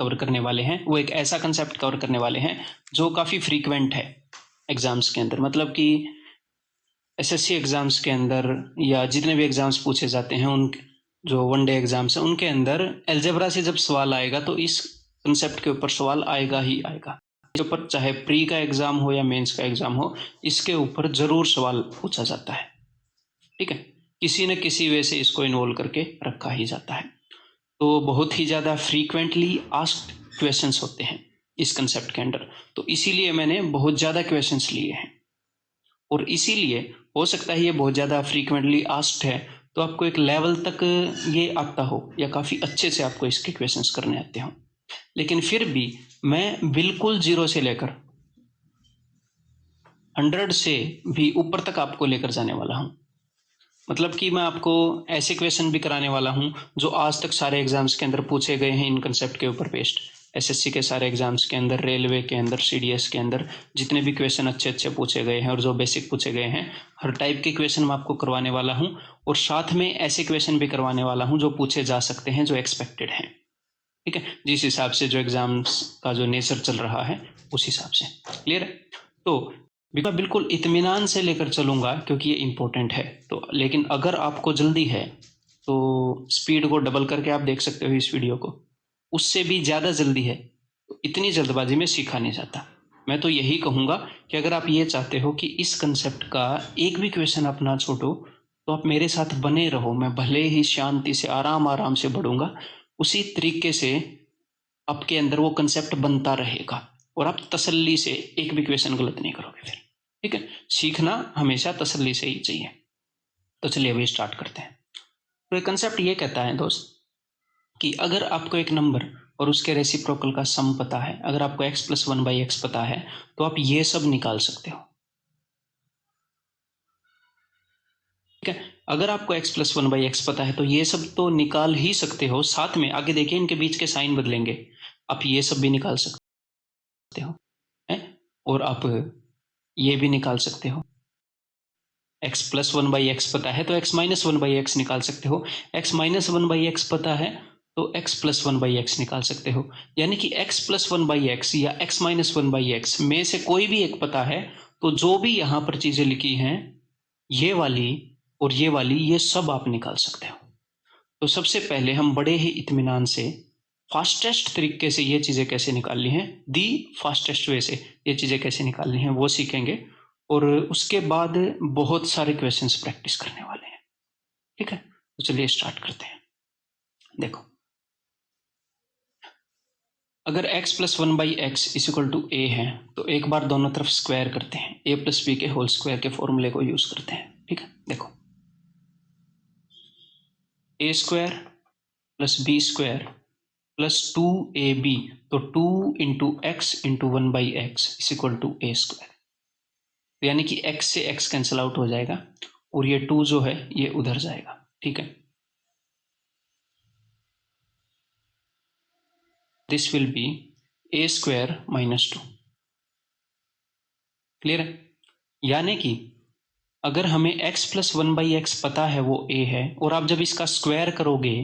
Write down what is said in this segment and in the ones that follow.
Cover करने वाले हैं, वो एक ऐसा कंसेप्ट कवर करने वाले हैं जो काफ़ी फ्रीक्वेंट है एग्जाम्स के अंदर। मतलब कि एसएससी एग्जाम्स के अंदर या जितने भी एग्जाम्स पूछे जाते हैं, उन जो वनडे एग्जाम्स हैं उनके अंदर अलजेब्रा से जब सवाल आएगा तो इस कंसेप्ट के ऊपर सवाल आएगा ही आएगा। इसके ऊपर चाहे प्री का एग्जाम हो या मेंस का एग्जाम हो, इसके ऊपर जरूर सवाल पूछा जाता है। ठीक है, किसी न किसी वे से इसको इन्वॉल्व करके रखा ही जाता है। तो बहुत ही ज़्यादा फ्रीक्वेंटली आस्क्ड क्वेश्चंस होते हैं इस कंसेप्ट के अंदर, तो इसीलिए मैंने बहुत ज़्यादा क्वेश्चंस लिए हैं। और इसीलिए हो सकता है ये बहुत ज़्यादा फ्रीक्वेंटली आस्क्ड है तो आपको एक लेवल तक ये आता हो या काफ़ी अच्छे से आपको इसके क्वेश्चंस करने आते हों, लेकिन फिर भी मैं बिल्कुल 0 से लेकर 100 से भी ऊपर तक आपको लेकर जाने वाला हूँ। मतलब कि मैं आपको ऐसे क्वेश्चन भी कराने वाला हूँ जो आज तक सारे एग्जाम्स के अंदर पूछे गए हैं इन कंसेप्ट के ऊपर बेस्ड। एसएससी के सारे एग्जाम्स के अंदर, रेलवे के अंदर, सीडीएस के अंदर जितने भी क्वेश्चन अच्छे अच्छे पूछे गए हैं और जो बेसिक पूछे गए हैं, हर टाइप के क्वेश्चन मैं आपको करवाने वाला हूँ। और साथ में ऐसे क्वेश्चन भी करवाने वाला हूँ जो पूछे जा सकते हैं, जो एक्सपेक्टेड हैं। ठीक है, जिस हिसाब से जो एग्जाम्स का जो नेचर चल रहा है उस हिसाब से। क्लियर है? तो मैं बिल्कुल इत्मीनान से लेकर चलूंगा क्योंकि ये इंपॉर्टेंट है। तो लेकिन अगर आपको जल्दी है तो स्पीड को डबल करके आप देख सकते हो इस वीडियो को। उससे भी ज़्यादा जल्दी है तो इतनी जल्दबाजी में सीखा नहीं जाता। मैं तो यही कहूँगा कि अगर आप ये चाहते हो कि इस कंसेप्ट का एक भी क्वेश्चन आप ना छोड़ो तो आप मेरे साथ बने रहो। मैं भले ही शांति से आराम आराम से बढ़ूंगा, उसी तरीके से आपके अंदर वो कंसेप्ट बनता रहेगा और आप तसल्ली से एक भी क्वेश्चन गलत नहीं करोगे फिर। ठीक है, सीखना हमेशा तसल्ली से ही चाहिए। तो चलिए अभी स्टार्ट करते हैं। तो ये कंसेप्ट ये कहता है दोस्त कि अगर आपको एक नंबर और उसके रेसिप्रोकल का सम पता है, अगर आपको x प्लस 1/x पता है तो आप ये सब निकाल सकते हो। ठीक है, अगर आपको x प्लस 1/x पता है तो ये सब तो निकाल ही सकते हो। साथ में आगे देखिए इनके बीच के साइन बदलेंगे, आप ये सब भी निकाल सकते हो है? और आप ये भी निकाल सकते हो। x प्लस 1/x पता है तो x माइनस 1/x निकाल सकते हो। x माइनस 1/x पता है तो x प्लस 1/x निकाल सकते हो। यानी कि x प्लस 1/x या x माइनस 1/x में से कोई भी एक पता है तो जो भी यहाँ पर चीजें लिखी हैं, ये वाली और ये वाली, ये सब आप निकाल सकते हो। तो सबसे पहले हम बड़े ही इत्मीनान से फास्टेस्ट तरीके से ये चीजें कैसे निकालनी है, दी फास्टेस्ट वे से ये चीजें कैसे निकालनी है वो सीखेंगे। और उसके बाद बहुत सारे क्वेश्चंस प्रैक्टिस करने वाले हैं। ठीक है, तो चलिए स्टार्ट करते हैं। देखो, अगर x plus 1/x is equal to a है तो एक बार दोनों तरफ स्क्वायर करते हैं, a प्लस बी के होल स्क्वायर के फॉर्मूले को यूज करते हैं। ठीक है, देखो a square plus B square plus 2ab, तो 2 into x into 1/x is equal to a square. यानी कि x से x कैंसिल आउट हो जाएगा और ये 2 जो है ये उधर जाएगा। ठीक है, this will be a square minus 2। Clear है? यानी कि अगर हमें x प्लस 1/x पता है वो a है, और आप जब इसका स्क्वायर करोगे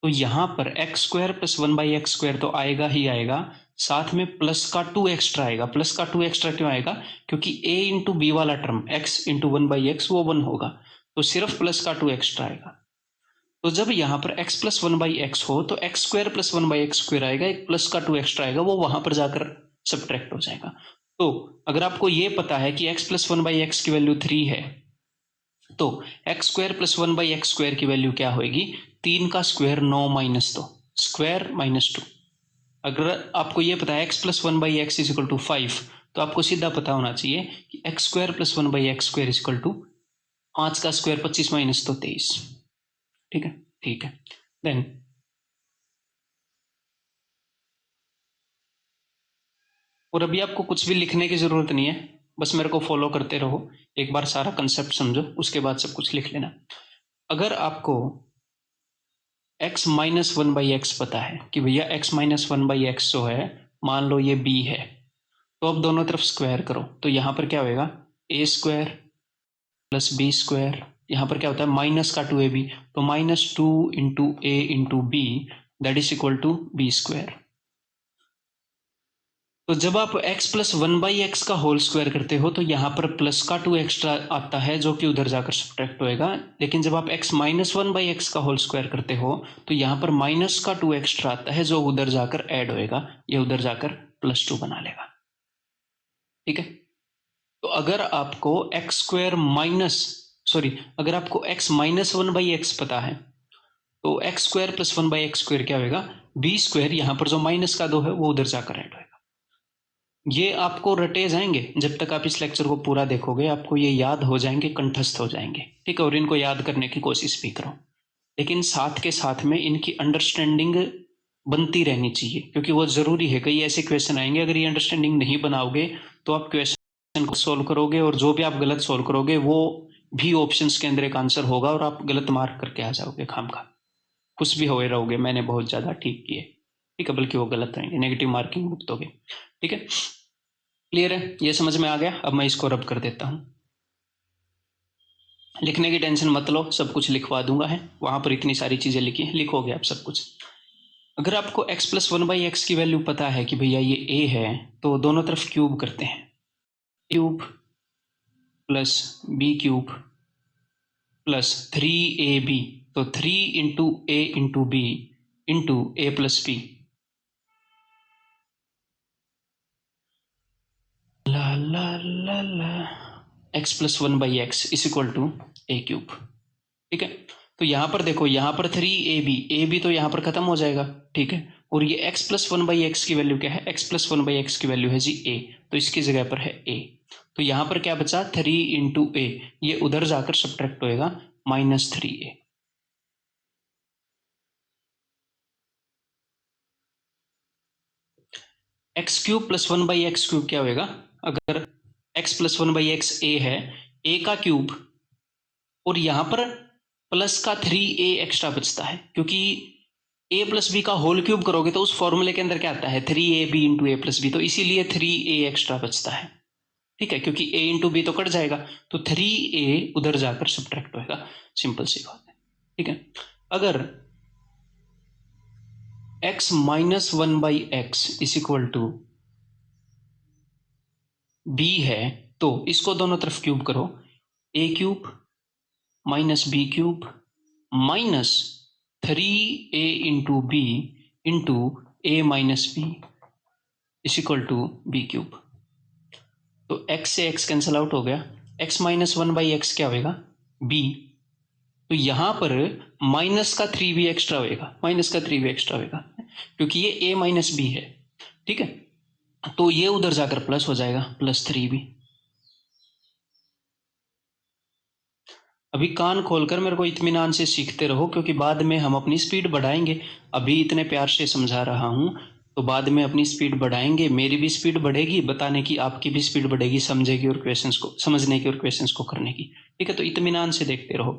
तो यहां पर x square plus 1/x square तो आएगा ही आएगा, साथ में प्लस का 2 एक्स्ट्रा आएगा। प्लस का 2 एक्स्ट्रा क्यों आएगा? क्योंकि a इंटू बी वाला टर्म x इंटू 1/x वो 1 होगा, तो सिर्फ प्लस का 2 एक्स्ट्रा आएगा। तो जब यहाँ पर x प्लस 1/x हो तो x square plus 1/x square आएगा, एक प्लस का 2 एक्स्ट्रा आएगा, वो वहां पर जाकर सब्ट्रैक्ट हो जाएगा। तो अगर आपको ये पता है कि x प्लस 1/x की वैल्यू 3 है तो x square plus 1/x square की वैल्यू क्या होगी? 3 का स्क्वायर 9 माइनस 2 स्क्वायर माइनस 2। अगर आपको ये पता है x plus 1/x is equal to 5 तो आपको सीधा पता होना चाहिए कि x square plus 1/x square is equal to 5 का स्क्वायर 25 माइनस 2 23। ठीक है, ठीक है। देन और अभी आपको कुछ भी लिखने की जरूरत नहीं है, बस मेरे को फॉलो करते रहो। एक बार सारा कंसेप्ट समझो, उसके बाद सब कुछ लिख लेना। अगर आपको x माइनस 1/x पता है कि भैया x माइनस 1/x जो है, मान लो ये b है, तो अब दोनों तरफ स्क्वायर करो तो यहां पर क्या होएगा? a square plus B square, यहां पर क्या होता है? माइनस का 2ab, तो minus 2 into a into B that is equal to B square. तो जब आप x प्लस 1/x का होल स्क्वायर करते हो तो यहाँ पर प्लस का 2 एक्स्ट्रा आता है जो कि उधर जाकर सब्ट्रैक्ट होएगा, लेकिन जब आप x माइनस 1/x का होल स्क्वायर करते हो तो यहाँ पर माइनस का 2 एक्स्ट्रा आता है जो उधर जाकर ऐड होएगा, ये उधर जाकर प्लस 2 बना लेगा। ठीक है, तो अगर आपको एक्स स्क्वायर अगर आपको x माइनस 1/x पता है तो x square plus 1/x square क्या होगा, बी स्क्वायर, यहाँ पर जो माइनस का 2 है वो उधर जाकर ऐड होएगा। ये आपको रटे जाएंगे, जब तक आप इस लेक्चर को पूरा देखोगे आपको ये याद हो जाएंगे, कंठस्थ हो जाएंगे। ठीक है, और इनको याद करने की कोशिश भी करो, लेकिन साथ के साथ में इनकी अंडरस्टैंडिंग बनती रहनी चाहिए, क्योंकि वो जरूरी है। कई ऐसे क्वेश्चन आएंगे, अगर ये अंडरस्टैंडिंग नहीं बनाओगे तो आप क्वेश्चन को सोल्व करोगे और जो भी आप गलत सोल्व करोगे वो भी ऑप्शंस के अंदर एक आंसर होगा और आप गलत मार्क करके आ जाओगे खामखा। खुश भी हुए रहोगे मैंने बहुत ज्यादा ठीक किए, ठीक है, बल्कि वो गलत रहेंगे, नेगेटिव मार्किंग भुगतोगे। ठीक है, क्लियर है, ये समझ में आ गया। अब मैं इसको रब कर देता हूं, लिखने की टेंशन मत लो, सब कुछ लिखवा दूंगा है, वहां पर इतनी सारी चीजें लिखी हैं, लिखोगे आप सब कुछ। अगर आपको x प्लस 1/x की वैल्यू पता है कि भैया ये a है, तो दोनों तरफ क्यूब करते हैं, cube plus B cube plus 3ab, तो 3 into A into B into A plus B, ला ला ला ला, x plus 1/x is equal to A cube. ठीक है, तो यहां पर देखो, यहां पर 3ab तो यहां पर खत्म हो जाएगा। ठीक है, और ये x प्लस 1/x की वैल्यू क्या है, x प्लस 1/x की वैल्यू है जी a, तो इसकी जगह पर है a, तो यहां पर क्या बचा 3 इंटू ए, ये उधर जाकर सब्ट्रैक्ट होएगा -3a। X cube plus 1/x cube क्या होएगा, अगर x प्लस 1/x a है, a का क्यूब और यहां पर प्लस का 3a एक्स्ट्रा बचता है, क्योंकि a प्लस बी का होल क्यूब करोगे तो उस फॉर्मूले के अंदर क्या आता है 3ab into A plus B, तो इसीलिए 3a एक्स्ट्रा बचता है। ठीक है, क्योंकि a इंटू बी तो कट जाएगा, तो 3a उधर जाकर सब्ट्रैक्ट होएगा, सिंपल सी बात है। ठीक है, अगर x minus 1/x is equal to b है, तो इसको दोनों तरफ क्यूब करो, a cube minus B cube minus 3a into B into A minus B is equal to B cube. तो x से x कैंसल आउट हो गया, x माइनस 1/x क्या होगा b, तो यहां पर माइनस का 3b एक्स्ट्रा होगा, माइनस का 3b एक्स्ट्रा होगा, क्योंकि ये a माइनस बी है। ठीक है, तो ये उधर जाकर प्लस हो जाएगा, प्लस 3b। अभी कान खोलकर मेरे को इत्मीनान से सीखते रहो, क्योंकि बाद में हम अपनी स्पीड बढ़ाएंगे। अभी इतने प्यार से समझा रहा हूं तो बाद में अपनी स्पीड बढ़ाएंगे, मेरी भी स्पीड बढ़ेगी बताने की, आपकी भी स्पीड बढ़ेगी समझेगी और क्वेश्चंस को समझने की और क्वेश्चंस को करने की। ठीक है, तो इत्मीनान से देखते रहो।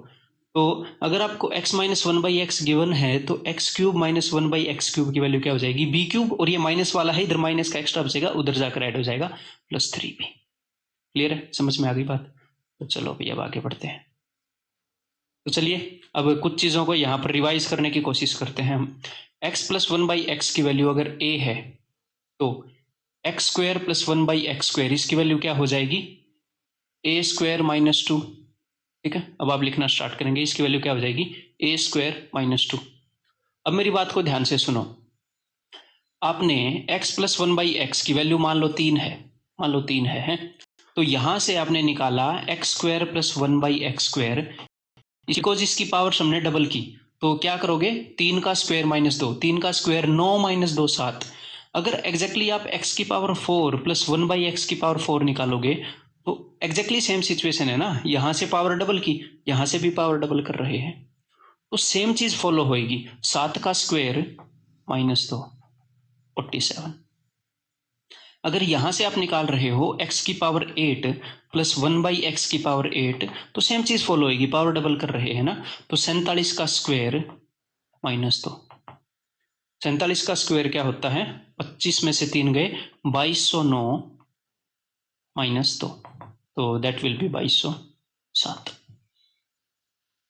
तो अगर आपको x माइनस 1/x गिवन है तो x cube minus 1/x cube की वैल्यू क्या हो जाएगी b क्यूब, और ये माइनस वाला है, इधर माइनस का एक्स्ट्रा बचेगा, उधर जाकर ऐड हो जाएगा प्लस 3b। क्लियर है, समझ में आ गई बात। तो चलो अभी अब आगे बढ़ते हैं। तो चलिए अब कुछ चीज़ों को यहाँ पर रिवाइज करने की कोशिश करते हैं हम। x प्लस 1/x की वैल्यू अगर a है तो x square plus 1/x square, इसकी वैल्यू क्या हो जाएगी a स्क्वायर माइनस 2। ठीक है, अब आप लिखना स्टार्ट करेंगे, इसकी वैल्यू क्या हो जाएगी a स्क्वायर माइनस 2। अब मेरी बात को ध्यान से सुनो, आपने x प्लस 1/x की वैल्यू मान लो 3 है, मान लो 3 है? तो यहां से आपने निकाला x square plus 1/x square, because इसकी पावर हमने डबल की, तो क्या करोगे 3 का स्क्वायर माइनस 2, 3 का स्क्वायर 9 माइनस 2 7। अगर एग्जैक्टली आप x की पावर 4 प्लस 1/x की पावर 4 निकालोगे तो एग्जैक्टली सेम सिचुएशन है ना, यहां से पावर डबल की, यहां से भी पावर डबल कर रहे हैं, तो सेम चीज फॉलो होएगी। 7 का स्क्वायर माइनस 2 47। अगर यहां से आप निकाल रहे हो x की पावर 8 प्लस 1/x की पावर 8, तो सेम चीज फॉलो होगी, पावर डबल कर रहे हैं ना, तो 47 का स्क्वायर माइनस 2। 47 का स्क्वायर क्या होता है, 25 में से 3 गए, 2209 माइनस 2, तो दैट विल बी 2207।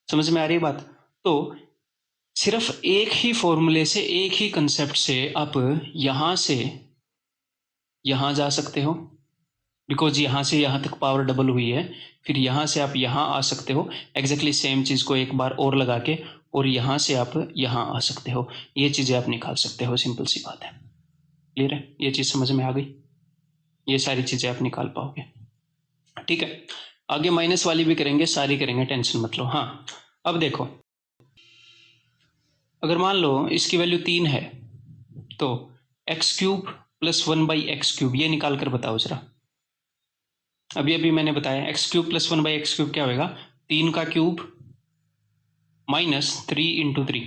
समझ में आ रही बात। तो सिर्फ एक ही फॉर्मूले से, एक ही कंसेप्ट से आप यहां से यहाँ जा सकते हो, बिकॉज यहाँ से यहाँ तक पावर डबल हुई है, फिर यहाँ से आप यहाँ आ सकते हो, एग्जैक्टली सेम चीज़ को एक बार और लगा के, और यहाँ से आप यहाँ आ सकते हो। ये चीज़ें आप निकाल सकते हो, सिंपल सी बात है। क्लियर है? ये चीज़ समझ में आ गई? ये सारी चीज़ें आप निकाल पाओगे। ठीक है, आगे माइनस वाली भी करेंगे, सारी करेंगे, टेंशन मत लो। हाँ, अब देखो, अगर मान लो इसकी वैल्यू 3 है तो एक्स क्यूब प्लस 1/x³ ये निकाल कर बताओ जरा। अभी अभी मैंने बताया एक्स क्यूब प्लस 1/x³ क्या होगा, 3 का क्यूब माइनस 3 इंटू 3,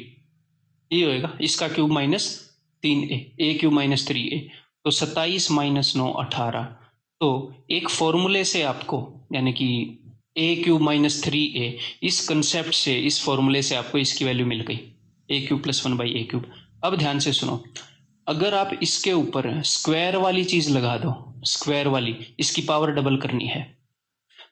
ये होएगा। इसका क्यूब माइनस 3a, ए क्यूब माइनस 3a, तो 27 माइनस 9 18। तो एक फॉर्मूले से आपको, यानी कि ए क्यूब माइनस 3a, इस कंसेप्ट से, इस फॉर्मूले से आपको इसकी वैल्यू मिल गई, ए क्यूब प्लस 1/a³। अब ध्यान से सुनो, अगर आप इसके ऊपर स्क्वायर वाली चीज लगा दो, स्क्वायर वाली, इसकी पावर डबल करनी है,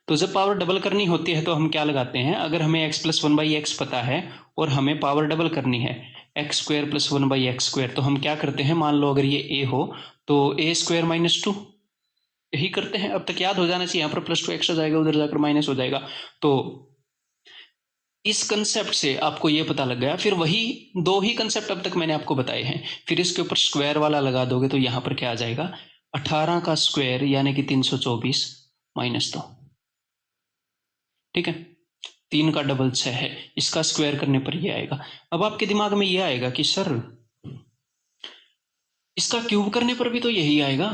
तो जब पावर डबल करनी होती है तो हम क्या लगाते हैं, अगर हमें x प्लस 1/x पता है और हमें पावर डबल करनी है एक्स स्क्वायर प्लस 1/x², तो हम क्या करते हैं, मान लो अगर ये a हो तो a² माइनस 2, यही करते हैं। अब तक याद हो जाना चाहिए, यहाँ पर प्लस 2 एक्स्ट्रा जाएगा, उधर जाकर माइनस हो जाएगा। तो इस कंसेप्ट से आपको ये पता लग गया। फिर वही 2 ही कंसेप्ट अब तक मैंने आपको बताए हैं, फिर इसके ऊपर स्क्वायर वाला लगा दोगे तो यहाँ पर क्या आ जाएगा, 18 का स्क्वायर यानी कि 324 माइनस 2। ठीक है, 3 का डबल 6 है, इसका स्क्वायर करने पर ये आएगा। अब आपके दिमाग में ये आएगा कि सर इसका क्यूब करने पर भी तो यही आएगा।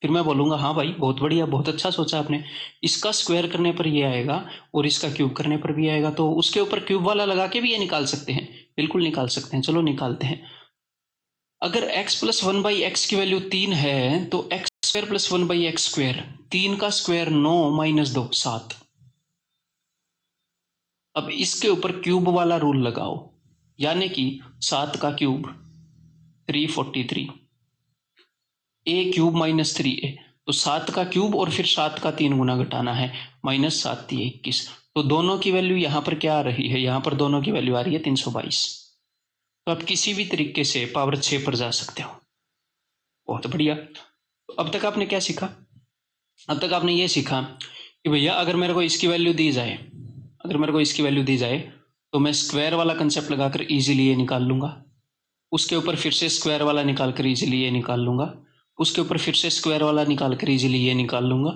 फिर मैं बोलूंगा हाँ भाई, बहुत बढ़िया, बहुत अच्छा सोचा आपने, इसका स्क्वायर करने पर ये आएगा और इसका क्यूब करने पर भी आएगा, तो उसके ऊपर क्यूब वाला लगा के भी ये निकाल सकते हैं। बिल्कुल निकाल सकते हैं, चलो निकालते हैं। अगर x प्लस 1/x की वैल्यू 3 है तो एक्स स्क्वायर प्लस 1/x², 3 का स्क्वायर 9 माइनस 2 7। अब इसके ऊपर क्यूब वाला रूल लगाओ, यानी कि 7 का क्यूब 343, ए क्यूब माइनस 3a, तो 7 का क्यूब और फिर 7 का 3 गुना घटाना है, माइनस 7 3 21। तो दोनों की वैल्यू यहाँ पर क्या आ रही है, यहाँ पर दोनों की वैल्यू आ रही है 322। तो आप किसी भी तरीके से पावर 6 पर जा सकते हो। बहुत बढ़िया। तो अब तक आपने क्या सीखा, अब तक आपने ये सीखा कि भैया अगर मेरे को इसकी वैल्यू दी जाए, अगर मेरे को इसकी वैल्यू दी जाए तो मैं स्क्वायर वाला कंसेप्ट लगाकर इजीली ये निकाल लूंगा, उसके ऊपर फिर से स्क्वायर वाला निकाल कर इजीली ये निकाल लूंगा, उसके ऊपर फिर से स्क्वायर वाला निकाल कर इजीली ये निकाल लूंगा,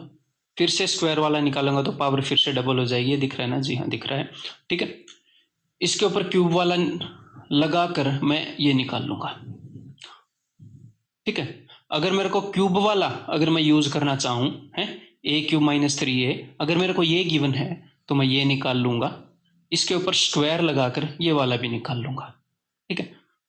फिर से स्क्वायर वाला निकालूंगा तो पावर फिर से डबल हो जाएगी। ये दिख रहा है ना? जी हाँ दिख रहा है। ठीक है, इसके ऊपर क्यूब वाला लगा कर मैं ये निकाल लूंगा। ठीक है, अगर मेरे को क्यूब वाला अगर मैं यूज करना चाहूं है, ए क्यूब माइनस 3a, अगर मेरे को ये गिवन है तो मैं ये निकाल लूंगा, इसके ऊपर स्क्वायर लगाकर ये वाला भी निकाल लूंगा। ठीक है,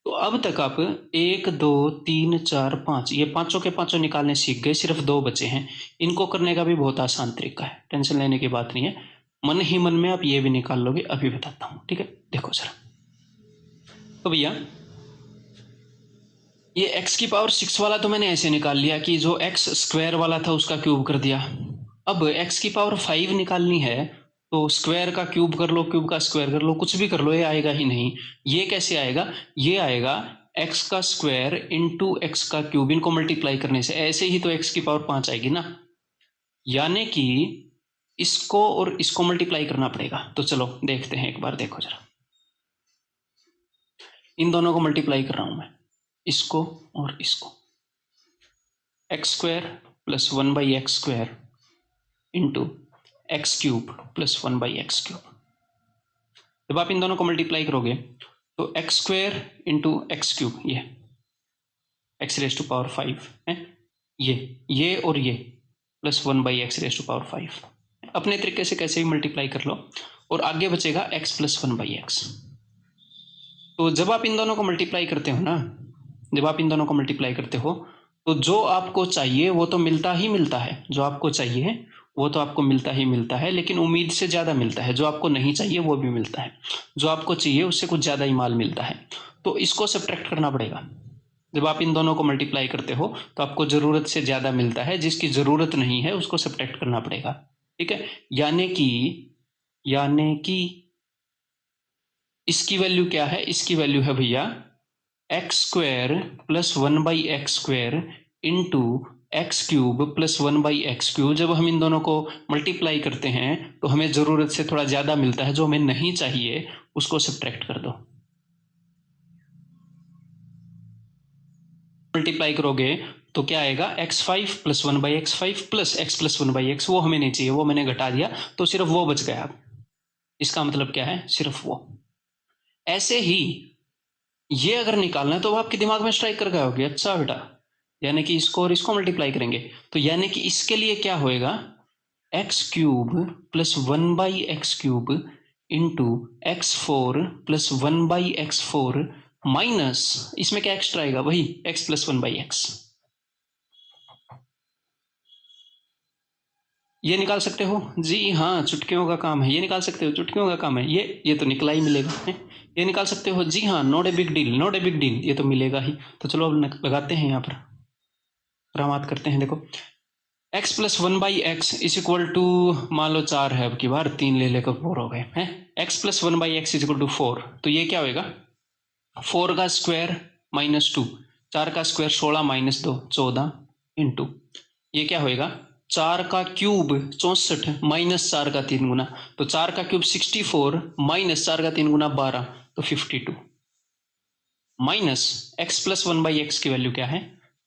तो अब तक आप 1 2 3 4 5 ये पांचों के पांचों निकालने सीख गए, सिर्फ 2 बचे हैं। इनको करने का भी बहुत आसान तरीका है, टेंशन लेने की बात नहीं है, मन ही मन में आप ये भी निकाल लोगे। अभी बताता हूं। ठीक है, देखो जरा। तो भैया ये x की पावर 6 वाला तो मैंने ऐसे निकाल लिया कि जो x स्क्वायर वाला था उसका क्यूब कर दिया। अब x की पावर 5 निकालनी है तो स्क्वायर का क्यूब कर लो, क्यूब का स्क्वायर कर लो, कुछ भी कर लो, ये आएगा ही नहीं। ये कैसे आएगा, ये आएगा x का स्क्वायर इंटू एक्स का क्यूब, इनको मल्टीप्लाई करने से ऐसे ही तो x की पावर 5 आएगी ना, यानी कि इसको और इसको मल्टीप्लाई करना पड़ेगा। तो चलो देखते हैं एक बार, देखो जरा, इन दोनों को मल्टीप्लाई कर रहा हूं मैं, इसको और इसको, x square plus 1/x² into x cube plus 1/x³। जब आप इन दोनों को मल्टीप्लाई करोगे तो x square into x cube, ये x⁵5 है, ये और ये प्लस 1/x⁵5, अपने तरीके से कैसे भी मल्टीप्लाई कर लो, और आगे बचेगा x प्लस 1/x। तो जब आप इन दोनों को मल्टीप्लाई करते हो ना, जब आप इन दोनों को मल्टीप्लाई करते हो तो जो आपको चाहिए वो तो मिलता ही मिलता है, जो आपको चाहिए वो तो आपको मिलता ही मिलता है, लेकिन उम्मीद से ज़्यादा मिलता है। जो आपको नहीं चाहिए वो भी मिलता है, जो आपको चाहिए उससे कुछ ज़्यादा ही माल मिलता है। तो इसको सब्ट्रैक्ट करना पड़ेगा। जब आप इन दोनों को मल्टीप्लाई करते हो तो आपको ज़रूरत से ज़्यादा मिलता है, जिसकी ज़रूरत नहीं है उसको सब्ट्रैक्ट करना पड़ेगा। ठीक है, यानी कि इसकी वैल्यू क्या है, इसकी वैल्यू है भैया x² plus 1/x² into x cube plus 1/x³। जब हम इन दोनों को मल्टीप्लाई करते हैं तो हमें ज़रूरत से थोड़ा ज़्यादा मिलता है, जो हमें नहीं चाहिए उसको सब्ट्रैक्ट कर दो। मल्टीप्लाई करोगे तो क्या आएगा, x5 plus 1/x5 plus x plus 1/x। वो हमें नहीं चाहिए, वो मैंने घटा दिया, तो सिर्फ वो बच गया। इसका मतलब क्या है, सिर्फ वो। ऐसे ही ये अगर निकालना है तो वो आपके दिमाग में स्ट्राइक कर गया होगी, अच्छा बेटा, यानी कि इसको और इसको मल्टीप्लाई करेंगे तो यानी कि इसके लिए क्या होएगा, x³ plus 1/x³ into x4 plus 1/x4 minus, इसमें क्या एक्स्ट्रा आएगा, वही x प्लस 1/x। ये निकाल सकते हो जी, हाँ चुटकियों का काम है, ये निकाल सकते हो, चुटकियों का काम है ये तो निकला ही मिलेगा है? ये निकाल सकते हो जी, हाँ, not a big deal, not a big deal, ये तो मिलेगा ही। तो चलो अब लगाते हैं यहाँ पर, रामात करते हैं। देखो x plus 1/x is equal to, मान लो 4 है, अब की बार 3 ले लेकर 4 हो गए हैं। x plus 1/x is equal to 4, तो ये क्या होएगा, 4 का स्क्वायर माइनस 2, 4 का स्क्वायर 16 माइनस 2 14 इंटू ये क्या होएगा, 4 का क्यूब 64 माइनस 4 का 3 गुना, तो 4 का क्यूब 64 माइनस 4 का 3 गुना 12, तो 52 माइनस x प्लस 1/x की वैल्यू क्या है,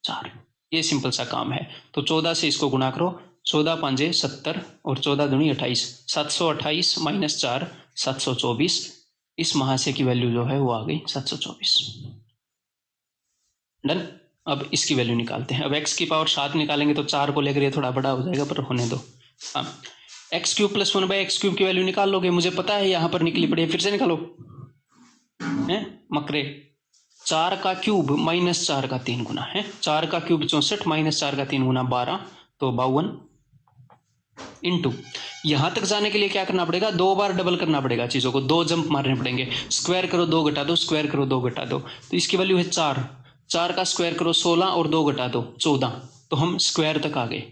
4। ये सिंपल सा काम है। तो 14 से इसको गुणा करो, 14 5 70 और 14 दूनी 28, 728 माइनस 4 724। इस महाशय की वैल्यू जो है वो आ गई 724। डन। अब इसकी वैल्यू निकालते हैं। अब x की पावर 7 निकालेंगे तो 4 को लेकर ये थोड़ा बड़ा हो जाएगा, पर होने दो। हाँ, x³ प्लस 1/x³ की वैल्यू निकाल लोगे, मुझे पता है यहाँ पर निकली पड़ी है, फिर से निकालो है मकरे। 4 का क्यूब माइनस 4 का 3 गुना है, 4 का क्यूब 64 माइनस 4 का 3 गुना 12, तो 52 इंटू यहां तक जाने के लिए क्या करना पड़ेगा, 2 बार डबल करना पड़ेगा चीजों को, 2 जंप मारने पड़ेंगे। स्क्वायर करो 2 घटा दो, स्क्वायर करो 2 घटा दो, तो इसकी वैल्यू है 4। 4 का स्क्वायर करो 16 और 2 घटा दो 14, तो हम स्क्वायर तक आ गए।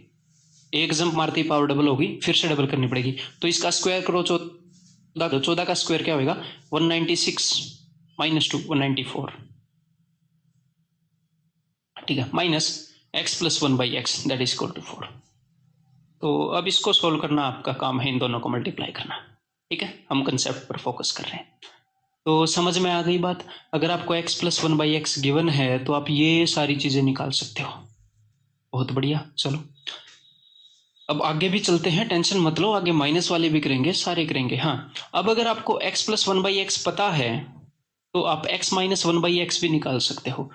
एक जंप मारते ही पावर डबल होगी, फिर से डबल करनी पड़ेगी, तो इसका स्क्वायर करो 14, 14 का स्क्वायर क्या होगा, 196 माइनस 2 194, ठीक है, minus x plus 1/x that is equal to 4। तो अब इसको सोल्व करना आपका काम है, इन दोनों को मल्टीप्लाई करना, ठीक है। हम कंसेप्ट पर फोकस कर रहे हैं, तो समझ में आ गई बात। अगर आपको x प्लस 1/x गिवन है तो आप ये सारी चीजें निकाल सकते हो, बहुत बढ़िया। चलो अब आगे भी चलते हैं, टेंशन मत लो, आगे माइनस वाले भी करेंगे, सारे करेंगे। हाँ, अब अगर आपको x प्लस 1/x पता है तो आप x माइनस 1/x भी निकाल सकते हो।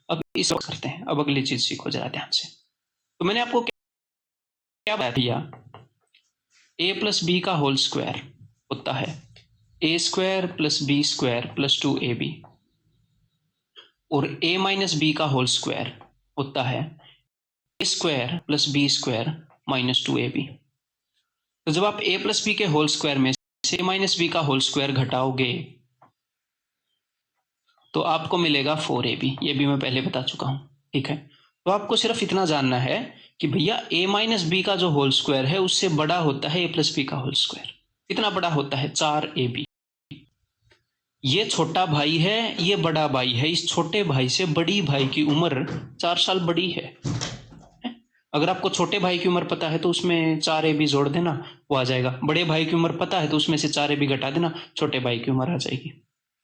अब इस करते हैं, अब अगली चीज सीखो जरा ध्यान से। तो मैंने आपको क्या बताया भैया, a प्लस बी का होल स्क्वायर होता है a² plus b² plus 2ab, और a माइनस बी का होल स्क्वायर होता है a² plus b² minus 2ab। तो जब आप a प्लस बी के होल स्क्वायर में से a माइनस बी का होल स्क्वायर घटाओगे तो आपको मिलेगा 4ab, ये भी मैं पहले बता चुका हूं, ठीक है। तो आपको सिर्फ इतना जानना है कि भैया a माइनस बी का जो होल स्क्वायर है उससे बड़ा होता है a प्लस बी का होल स्क्वायर। कितना बड़ा होता है, 4ab। ये छोटा भाई है, ये बड़ा भाई है, इस छोटे भाई से बड़ी भाई की उम्र 4 साल बड़ी है। अगर आपको छोटे भाई की उम्र पता है तो उसमें 4ab जोड़ देना, वो आ जाएगा। बड़े भाई की उम्र पता है तो उसमें से 4ab घटा देना, छोटे भाई की उम्र आ जाएगी।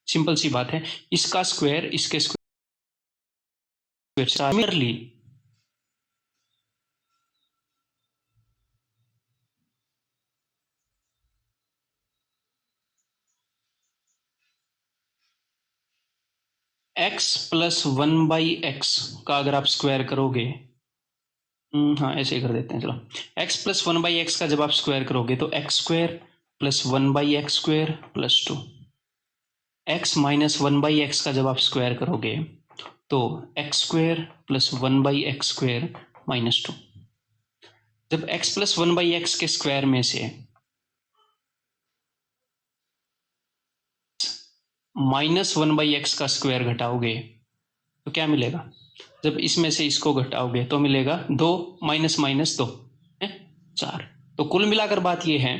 सिंपल सी बात है, इसका स्क्वायर इसके square similarly x plus 1/x का अगर आप स्क्वायर करोगे, हाँ ऐसे ही कर देते हैं, चलो x प्लस 1/x का जब आप स्क्वायर करोगे तो x² plus 1/x² plus 2, x minus 1/x का जब आप स्क्वायर करोगे तो x² प्लस 1/x² माइनस 2। जब x प्लस 1/x के स्क्वायर में से माइनस 1/x का स्क्वायर घटाओगे तो क्या मिलेगा, जब इसमें से इसको घटाओगे तो मिलेगा 2 माइनस माइनस 2 है 4। तो कुल मिलाकर बात यह है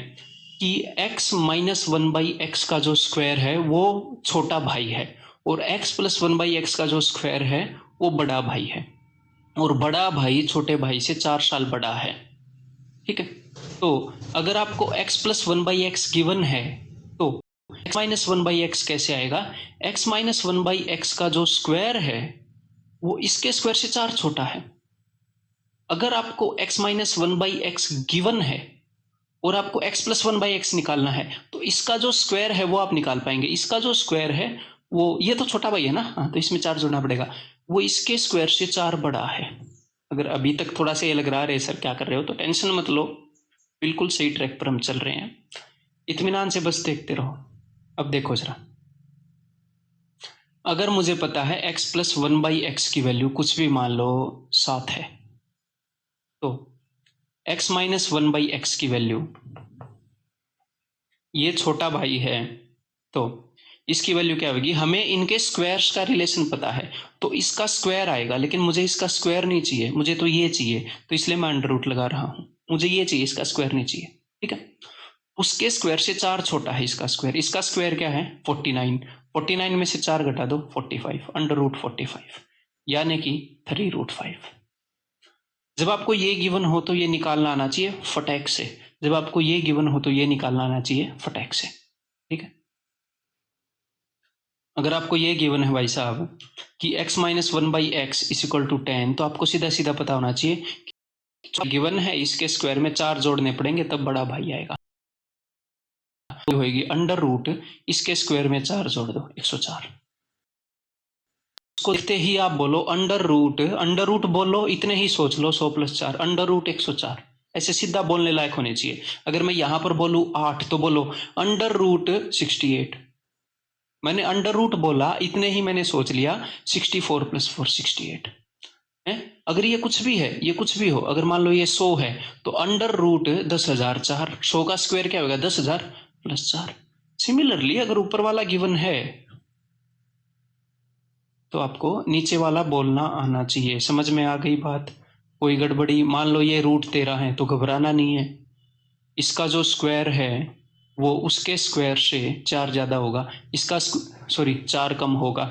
कि x माइनस 1/x का जो स्क्वायर है वो छोटा भाई है और x प्लस 1/x का जो स्क्वायर है वो बड़ा भाई है। और बड़ा भाई छोटे भाई से 4 साल बड़ा है, ठीक है। तो अगर आपको x प्लस 1/x गिवन है तो x माइनस 1/x कैसे आएगा? x माइनस 1/x का जो स्क्वायर है वो इसके स्क्वायर से 4 छोटा है। अगर आपको x माइनस 1/x गिवन है और आपको x प्लस 1/x निकालना है तो इसका जो स्क्वायर है वो आप निकाल पाएंगे। इसका जो स्क्वायर है वो, ये तो छोटा भाई है ना, हाँ, तो इसमें 4 जोड़ना पड़ेगा, वो इसके स्क्वायर से 4 बड़ा है। अगर अभी तक थोड़ा सा ये लग रहा है सर क्या कर रहे हो, तो टेंशन मत लो, बिल्कुल सही ट्रैक पर हम चल रहे हैं, इत्मीनान से बस देखते रहो। अब देखो जरा, अगर मुझे पता है x प्लस 1/x की वैल्यू कुछ भी मान लो 7 है, तो x माइनस 1/x की वैल्यू, ये छोटा भाई है तो इसकी वैल्यू क्या होगी? हमें इनके स्क्वायर्स का रिलेशन पता है तो इसका स्क्वायर आएगा, लेकिन मुझे इसका स्क्वायर नहीं चाहिए, मुझे तो ये चाहिए, तो इसलिए मैं अंडर रूट लगा रहा हूं। मुझे ये चाहिए, इसका स्क्वायर नहीं चाहिए, ठीक है। उसके स्क्वायर से 4 छोटा है इसका स्क्वायर। इसका स्क्वायर क्या है? 49। 49 में से 4 घटा दो, 45, अंडर रूट 45, यानी कि 3√5। जब आपको ये गिवन हो तो ये निकालना आना चाहिए फटैक से। जब आपको ये गिवन हो तो ये निकालना आना चाहिए फटैक से, ठीक है। अगर आपको ये गिवन है भाई साहब कि x minus 1/x is equal to 10, तो आपको सीधा सीधा पता होना चाहिए कि गिवन है इसके स्क्वायर में 4 जोड़ने पड़ेंगे तब बड़ा भाई आएगा। तो होगी अंडर रूट, इसके स्क्वायर में 4 जोड़ दो, 104। इसको देखते ही आप बोलो अंडर रूट बोलो, इतने ही सोच लो, 100 + 4 अंडर रूट 104, ऐसे सीधा बोलने लायक होने चाहिए। अगर मैं यहां पर बोलूं 8 तो बोलो अंडर रूट 68। मैंने अंडर रूट बोला, इतने ही मैंने सोच लिया 64 + 4 68 है। अगर ये कुछ भी है, ये कुछ भी हो, अगर मान लो ये 100 है तो अंडर रूट 10,004, 100 का स्क्वायर क्या होगा? 10,000 + 4। सिमिलरली अगर ऊपर वाला गिवन है तो आपको नीचे वाला बोलना आना चाहिए। समझ में आ गई बात? कोई गड़बड़ी? मान लो ये √13 है तो घबराना नहीं है, इसका जो स्क्वायर है वो उसके स्क्वायर से 4 ज्यादा होगा, इसका 4 कम होगा,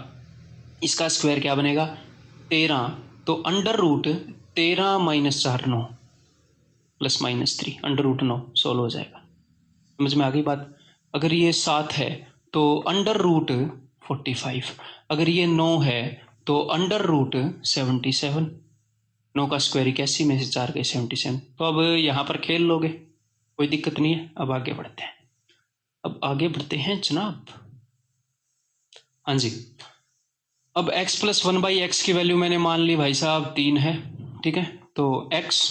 इसका स्क्वायर क्या बनेगा? 13। तो under root 13 - 4 9 ±3 under root 9 solve हो जाएगा। समझ में आ गई बात? अगर ये 7 है तो अंडर रूट 45, अगर ये 9 है तो अंडर रूट 77। 9 का स्क्वायर 81 में से 4 गए 77। तो अब यहाँ पर खेल लोगे, कोई दिक्कत नहीं है। अब आगे बढ़ते हैं, अब आगे बढ़ते हैं जनाब। हाँ जी, अब x प्लस 1/x की वैल्यू मैंने मान ली भाई साहब 3 है, ठीक है। तो x,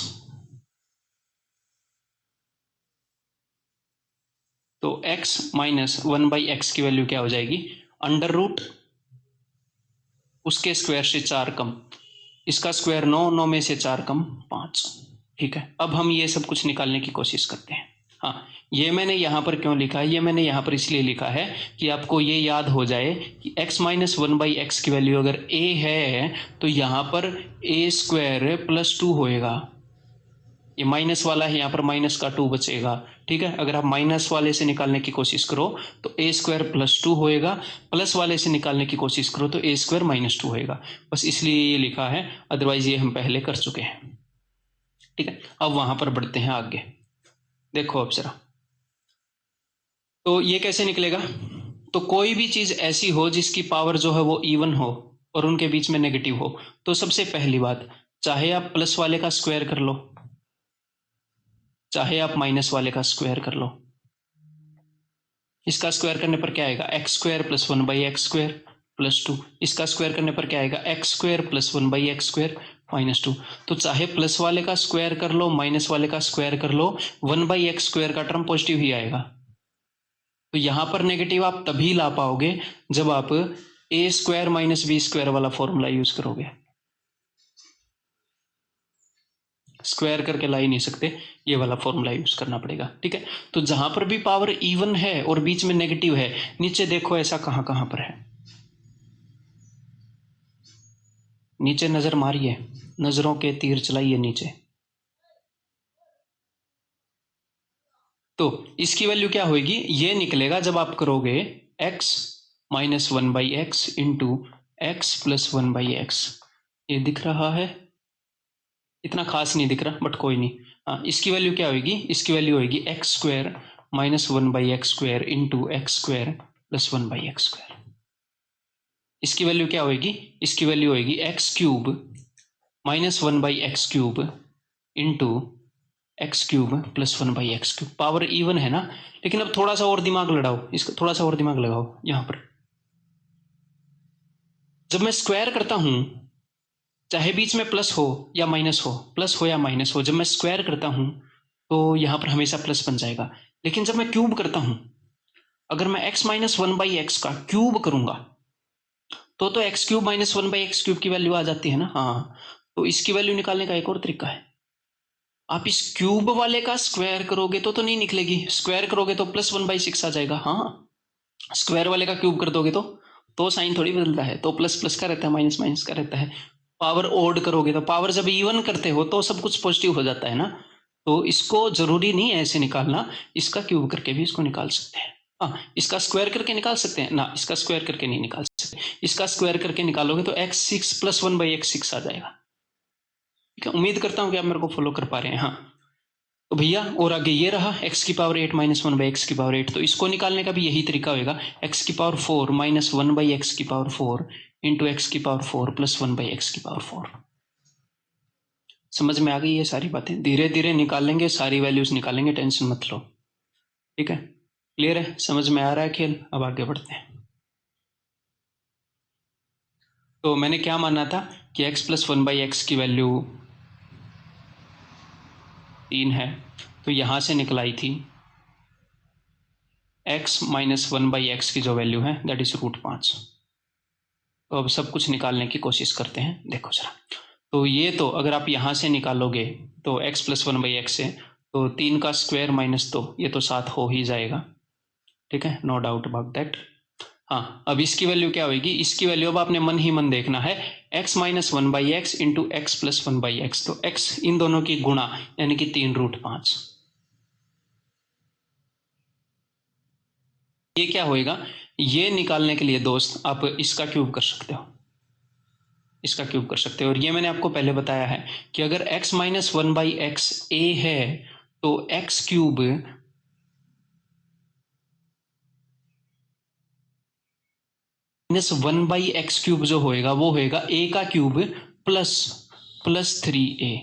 तो x माइनस 1/x की वैल्यू क्या हो जाएगी? अंडर रूट उसके स्क्वायर से 4 कम, इसका स्क्वायर 9, 9 में से 4 कम 5, ठीक है। अब हम ये सब कुछ निकालने की कोशिश करते हैं। हाँ, ये मैंने यहाँ पर क्यों लिखा है? ये मैंने यहाँ पर इसलिए लिखा है कि आपको ये याद हो जाए कि x माइनस 1/x की वैल्यू अगर a है तो यहाँ पर a² + 2 होएगा। ये माइनस वाला है, यहाँ पर माइनस का 2 बचेगा, ठीक है। अगर आप माइनस वाले से निकालने की कोशिश करो तो a² + 2 होएगा, प्लस वाले से निकालने की कोशिश करो तो a² - 2 होएगा। बस इसलिए ये लिखा है, अदरवाइज ये हम पहले कर चुके हैं, ठीक है। अब वहां पर बढ़ते हैं आगे। देखो अब जरा, तो ये कैसे निकलेगा? तो कोई भी चीज ऐसी हो जिसकी पावर जो है वो इवन हो और उनके बीच में नेगेटिव हो, तो सबसे पहली बात, चाहे आप प्लस वाले का स्क्वायर कर लो, चाहे आप माइनस वाले का स्क्वायर कर लो, इसका स्क्वायर करने पर क्या आएगा? x² + 1/x² + 2। इसका स्क्वायर करने पर क्या आएगा? x² + 1/x² -2। तो चाहे प्लस वाले का स्क्वायर कर लो, माइनस वाले का स्क्वायर कर लो, 1/x² का टर्म पॉजिटिव ही आएगा। तो यहां पर नेगेटिव आप तभी ला पाओगे जब आप a² - b² वाला फॉर्मूला यूज करोगे। स्क्वायर करके ला ही नहीं सकते, ये वाला फॉर्मूला यूज करना पड़ेगा, ठीक है। तो जहां पर भी पावर इवन है और बीच में नेगेटिव है, नीचे देखो ऐसा कहां कहां पर है, नीचे नजर मारिए, नजरों के तीर चलाइए नीचे। तो इसकी वैल्यू क्या होगी? ये निकलेगा जब आप करोगे x minus 1/x into x + 1/x। ये दिख रहा है? इतना खास नहीं दिख रहा बट कोई नहीं। हाँ, इसकी वैल्यू क्या होगी, इसकी वैल्यू होगी x square minus 1/x² into x square plus 1/x²। इसकी वैल्यू क्या होगी, इसकी वैल्यू होगी x³ minus 1/x³ into x³ plus 1/x³। Power even है ना, लेकिन अब थोड़ा सा और दिमाग लड़ाओ, इसका थोड़ा सा और दिमाग लगाओ। यहां पर जब मैं स्क्वायर करता हूं, चाहे बीच में प्लस हो या माइनस हो, प्लस हो या माइनस हो, जब मैं स्क्वायर करता हूं तो यहां पर हमेशा प्लस बन जाएगा। लेकिन जब मैं क्यूब करता हूं, अगर मैं x माइनस 1/x का क्यूब करूंगा तो x³ माइनस 1/x³ की वैल्यू आ जाती है ना। हाँ, तो इसकी वैल्यू निकालने का एक और तरीका है। आप इस क्यूब वाले का स्क्वायर करोगे तो नहीं निकलेगी, स्क्वायर करोगे तो प्लस 1/6 आ जाएगा। हाँ, स्क्वायर वाले का क्यूब कर दोगे तो साइन थोड़ी बदलता है, तो प्लस प्लस का रहता है, माइनस माइनस का रहता है। पावर ओड करोगे तो, पावर जब इवन करते हो तो सब कुछ पॉजिटिव हो जाता है ना। तो इसको जरूरी नहीं है ऐसे निकालना, इसका क्यूब करके भी इसको निकाल सकते हैं। हाँ, इसका स्क्वायर करके निकाल सकते हैं ना, इसका स्क्वायर करके नहीं निकाल सकते। इसका स्क्वायर करके निकालोगे तो x6 प्लस 1/x6 आ जाएगा। ठीक है, उम्मीद करता हूं कि आप मेरे को फॉलो कर पा रहे हैं। हाँ, तो भैया और आगे ये रहा x की पावर 8 माइनस 1/x²। तो इसको निकालने का भी यही तरीका होगा, x की power 4 minus 1/x4 into x की पावर 4 प्लस 1/x4। समझ में आ गई ये सारी बातें? धीरे धीरे निकालेंगे, सारी वैल्यूज निकालेंगे, टेंशन मत लो। ठीक है, क्लियर है, समझ में आ रहा है खेल? अब आगे बढ़ते हैं। तो मैंने क्या माना था कि x प्लस 1/x की वैल्यू 3 है, तो यहां से निकलाई थी x माइनस 1/x की जो वैल्यू है दैट इज √5। तो अब सब कुछ निकालने की कोशिश करते हैं। देखो जरा, तो ये तो अगर आप यहाँ से निकालोगे तो x प्लस 1/x से, तो 3 का स्क्वायर माइनस 2, ये तो 7 हो ही जाएगा। ठीक है, नो डाउट अबाउट दैट। हाँ, अब इसकी वैल्यू क्या होगी, इसकी वैल्यू अब आपने मन ही मन देखना है, x minus 1/x into x plus 1/x। तो x इन दोनों की गुणा यानी कि 3√5। ये क्या होएगा, ये निकालने के लिए दोस्त आप इसका क्यूब कर सकते हो, इसका क्यूब कर सकते हो। और ये मैंने आपको पहले बताया है कि अगर x माइनस 1/x a है तो x³ माइनस 1/x³ जो होएगा वो होएगा a का क्यूब प्लस 3a।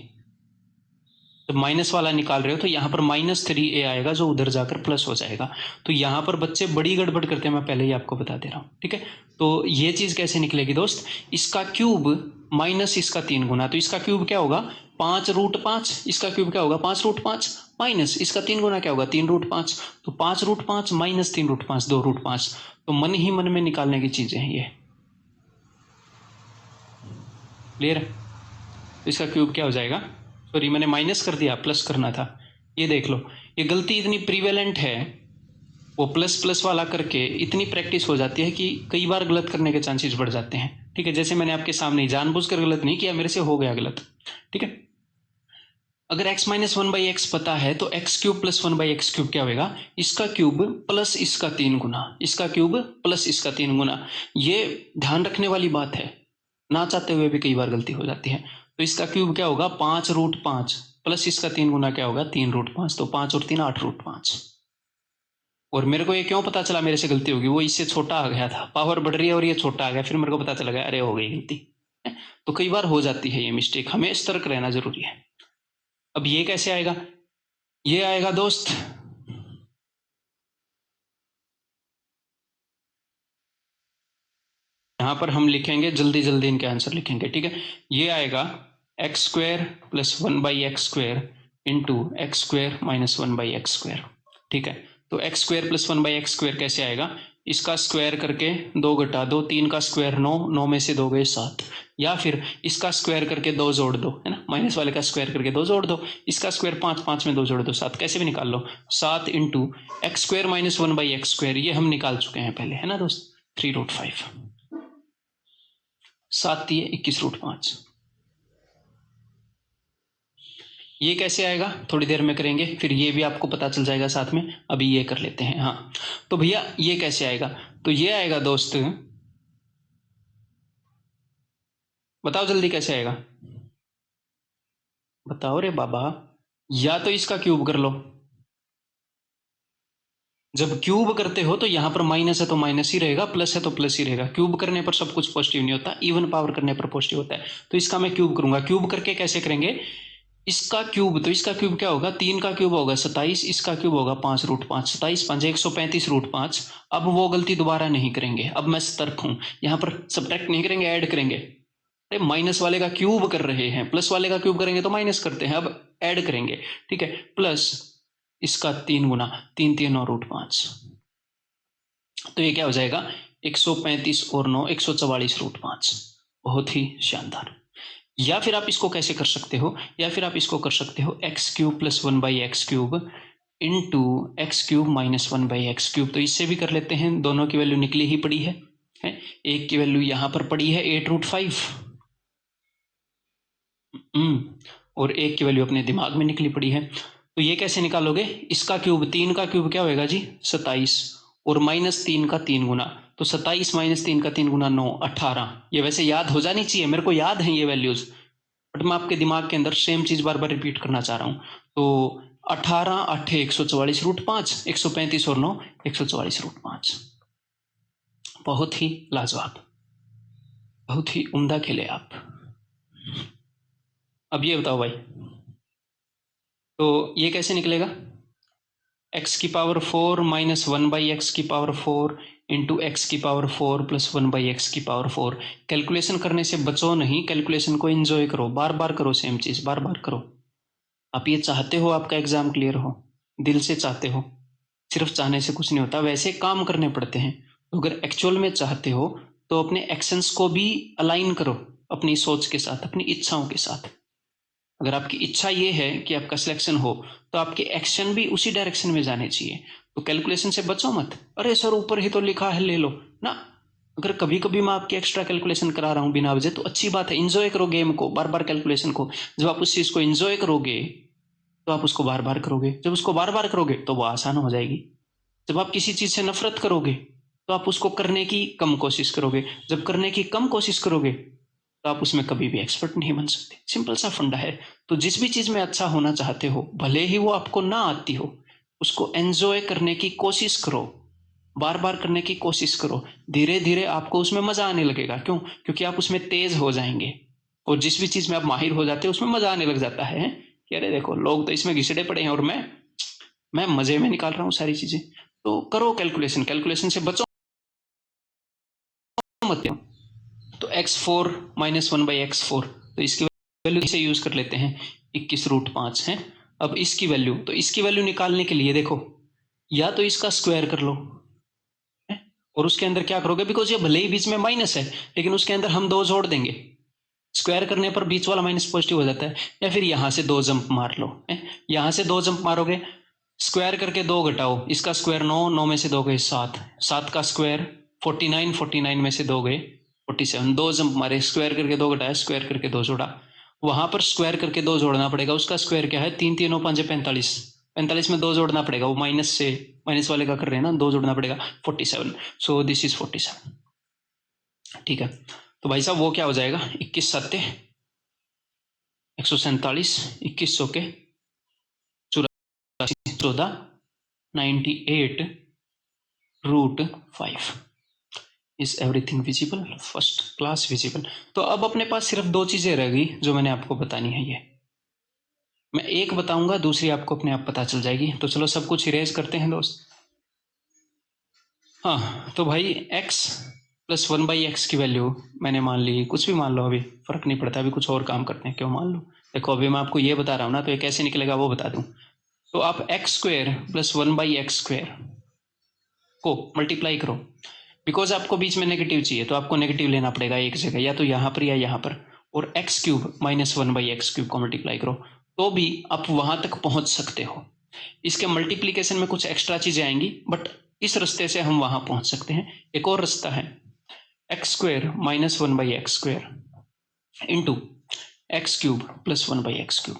तो माइनस वाला निकाल रहे हो तो यहां पर -3a आएगा जो उधर जाकर प्लस हो जाएगा। तो यहां पर बच्चे बड़ी गड़बड़ करते हैं, मैं पहले ही आपको बता दे रहा हूं। ठीक है, तो ये चीज कैसे निकलेगी दोस्त, इसका क्यूब माइनस इसका 3 गुना, तो इसका क्यूब क्या होगा 5√5, इसका क्यूब क्या होगा 5√5 माइनस इसका 3 गुना क्या होगा 3√5। तो 5√5 माइनस 3√5 2√5। तो मन ही मन में निकालने की चीजें हैं ये। क्लियर है? तो इसका क्यूब क्या हो जाएगा, सॉरी मैंने माइनस कर दिया, प्लस करना था। ये देख लो, ये गलती इतनी प्रीवेलेंट है, वो प्लस प्लस वाला करके इतनी प्रैक्टिस हो जाती है कि कई बार गलत करने के चांसेस बढ़ जाते हैं। ठीक है, जैसे मैंने आपके सामने जानबूझकर गलत नहीं किया, मेरे से हो गया गलत। ठीक है, अगर x माइनस 1/x पता है तो x³ प्लस 1/x³ क्या होगा, इसका क्यूब प्लस इसका 3 गुना, इसका क्यूब प्लस इसका 3 गुना। ये ध्यान रखने वाली बात है, ना चाहते हुए भी कई बार गलती हो जाती है। तो इसका क्यूब क्या होगा 5√5 प्लस इसका 3 गुना क्या होगा 3√5। तो 5 और 3 8√5। और मेरे को ये क्यों पता चला मेरे से गलती होगी, वो इससे छोटा आ गया था, पावर बढ़ रही है और ये छोटा आ गया, फिर मेरे को पता चला गया अरे हो गई गलती। तो कई बार हो जाती है ये मिस्टेक, हमें सतर्क रहना जरूरी है। अब ये कैसे आएगा, ये आएगा दोस्त यहां पर हम लिखेंगे, जल्दी जल्दी इनके आंसर लिखेंगे। ठीक है, ये आएगा x² plus 1/x² into x² minus 1/x²। ठीक है, तो x² प्लस 1/x² कैसे आएगा, इसका स्क्वायर करके 2 घटा 2, 3 का स्क्वायर 9, 9 में से 2 गए 7, या फिर इसका स्क्वायर करके 2 जोड़ दो, है ना, माइनस वाले का स्क्वायर करके 2 जोड़ दो, इसका स्क्वायर 5, 5 में 2 जोड़ दो 7, कैसे भी निकाल लो। 7 इंटू x² माइनस 1/x², ये हम निकाल चुके हैं पहले, है ना दोस्त, 3√5। 7 दिए 21√5। ये कैसे आएगा थोड़ी देर में करेंगे, फिर ये भी आपको पता चल जाएगा साथ में, अभी ये कर लेते हैं। हाँ, तो भैया ये कैसे आएगा, तो ये आएगा दोस्त, बताओ जल्दी कैसे आएगा। बताओ रे बाबा, या तो इसका क्यूब कर लो। जब क्यूब करते हो तो यहाँ पर माइनस है तो माइनस ही रहेगा, प्लस है तो प्लस ही रहेगा। क्यूब करने पर सब कुछ पॉजिटिव नहीं होता, इवन पावर करने पर पॉजिटिव होता है। तो इसका मैं क्यूब करूंगा। क्यूब करके कैसे करेंगे? इसका क्यूब, तो इसका क्यूब क्या होगा? 3 का क्यूब होगा 27, इसका क्यूब होगा 5√5। 27 5 135√5। अब वो गलती दोबारा नहीं करेंगे। अब मैं सतर्क हूं, यहाँ पर सब्ट्रैक्ट नहीं करेंगे, ऐड करेंगे। अरे माइनस वाले का क्यूब कर रहे हैं, प्लस वाले का क्यूब करेंगे तो माइनस करते हैं। अब ऐड करेंगे, ठीक है। प्लस इसका 3 गुना, 3 3 और √5, तो ये क्या हो जाएगा? 135 और 9 144√5। बहुत ही शानदार। या फिर आप इसको कैसे कर सकते हो? या फिर आप इसको कर सकते हो x³ + 1/x³ into x³ - 1/x³। तो इससे भी कर लेते हैं, दोनों की वैल्यू निकली ही पड़ी है। एक की वैल्यू यहां पर पड़ी है 8√5, और एक की वैल्यू अपने दिमाग में निकली पड़ी है। तो ये कैसे निकालोगे? इसका क्यूब, 3 का क्यूब क्या होगा जी? 27, और -3 का 3 गुना, तो 27 - 3 का 3 गुना 9 18। ये वैसे याद हो जानी चाहिए, मेरे को याद है ये वैल्यूज, बट मैं आपके दिमाग के अंदर सेम चीज बार बार रिपीट करना चाह रहा हूँ। तो 18 8 144√5, 135 और 9 144√5। बहुत ही लाजवाब, बहुत ही उम्दा खेले आप। अब ये बताओ भाई, तो ये कैसे निकलेगा? x⁴ - 1/x⁴ into x⁴ + 1/x⁴। Calculation करने से बचो नहीं, कैलकुलेशन को एंजॉय करो, बार बार करो, सेम चीज बार बार करो। आप ये चाहते हो आपका एग्जाम क्लियर हो, दिल से चाहते हो, सिर्फ चाहने से कुछ नहीं होता, वैसे काम करने पड़ते हैं। तो अगर एक्चुअल में चाहते हो तो अपने एक्शंस को भी अलाइन करो अपनी सोच के साथ, अपनी इच्छाओं के साथ। अगर आपकी इच्छा ये है कि आपका सिलेक्शन हो, तो आपके एक्शन भी उसी डायरेक्शन में जाने चाहिए। तो कैलकुलेशन से बचो मत, अरे सर ऊपर ही तो लिखा है ले लो ना। अगर कभी कभी मैं आपकी एक्स्ट्रा कैलकुलेशन करा रहा हूँ बिना वजह, तो अच्छी बात है, इंजॉय करो गेम को, बार बार कैलकुलेशन को। जब आप उस चीज को इंजॉय करोगे तो आप उसको बार बार करोगे, जब उसको बार बार करोगे तो वो आसान हो जाएगी। जब आप किसी चीज से नफरत करोगे तो आप उसको करने की कम कोशिश करोगे, जब करने की कम कोशिश करोगे तो आप उसमें कभी भी एक्सपर्ट नहीं बन सकते। सिंपल सा फंडा है। तो जिस भी चीज में अच्छा होना चाहते हो, भले ही वो आपको ना आती हो, उसको एंजॉय करने की कोशिश करो, बार बार करने की कोशिश करो। धीरे धीरे आपको उसमें मजा आने लगेगा। क्यों? क्योंकि आप उसमें तेज हो जाएंगे, और जिस भी चीज में आप माहिर हो जाते हो उसमें मजा आने लग जाता है कि अरे देखो लोग तो इसमें घिसड़े पड़े हैं और मैं मजे में निकाल रहा हूँ सारी चीजें। तो करो कैलकुलेशन, कैलकुलेशन से बचो मत। तो x⁴ - 1/x⁴, तो इसकी वैल्यू से यूज कर लेते हैं 21√5 है। अब इसकी वैल्यू, तो इसकी वैल्यू निकालने के लिए देखो, या तो इसका स्क्वायर कर लो और उसके अंदर क्या करोगे, बिकॉज ये भले ही बीच में माइनस है लेकिन उसके अंदर हम 2 जोड़ देंगे। स्क्वायर करने पर बीच वाला माइनस पॉजिटिव हो जाता है। या फिर यहां से 2 जंप मार लो, यहां से 2 जंप मारोगे, स्क्वायर करके 2 घटाओ, इसका स्क्वायर 9, 9 में से 2 गए 7, 7 का स्क्वायर 49, 49 में से 2 गए 47। 2 जंप मारे, स्क्वायर करके 2 घटाया, स्क्वायर करके 2 जोड़ा। वहां पर स्क्वायर करके 2 जोड़ना पड़ेगा, उसका स्क्वायर क्या है? 3 3 और 5 45, 45 में 2 जोड़ना पड़ेगा, वो माइनस से, माइनस वाले का कर रहे हैं ना, 2 जोड़ना पड़ेगा 47। सो दिस इज 47, ठीक है। तो भाई साहब वो क्या हो जाएगा? 21 7 147, 21 100 के 14, 98√5। Is everything visible? First class visible. तो अब अपने पास सिर्फ 2 चीजें रह गई जो मैंने आपको बतानी है। ये मैं एक बताऊंगा, दूसरी आपको अपने आप पता चल जाएगी। तो चलो सब कुछ इरेज करते हैं दोस्त। हाँ, तो भाई x + 1/x की वैल्यू मैंने मान ली, कुछ भी मान लो, अभी फर्क नहीं पड़ता, अभी कुछ और काम करते हैं, क्यों मान लो। देखो अभी मैं आपको ये बता रहा हूँ ना, तो ये कैसे निकलेगा वो बता दूं। तो आप x² + 1/x² को मल्टीप्लाई करो, बिकॉज आपको बीच में नेगेटिव चाहिए तो आपको नेगेटिव लेना पड़ेगा एक जगह, या तो यहाँ पर या यहाँ पर। और x³ - 1/x³ को मल्टीप्लाई करो, तो भी आप वहां तक पहुंच सकते हो। इसके मल्टीप्लीकेशन में कुछ एक्स्ट्रा चीजें आएंगी, बट इस रास्ते से हम वहां पहुंच सकते हैं। एक और रास्ता है, x² - 1/x² into x³ + 1/x³।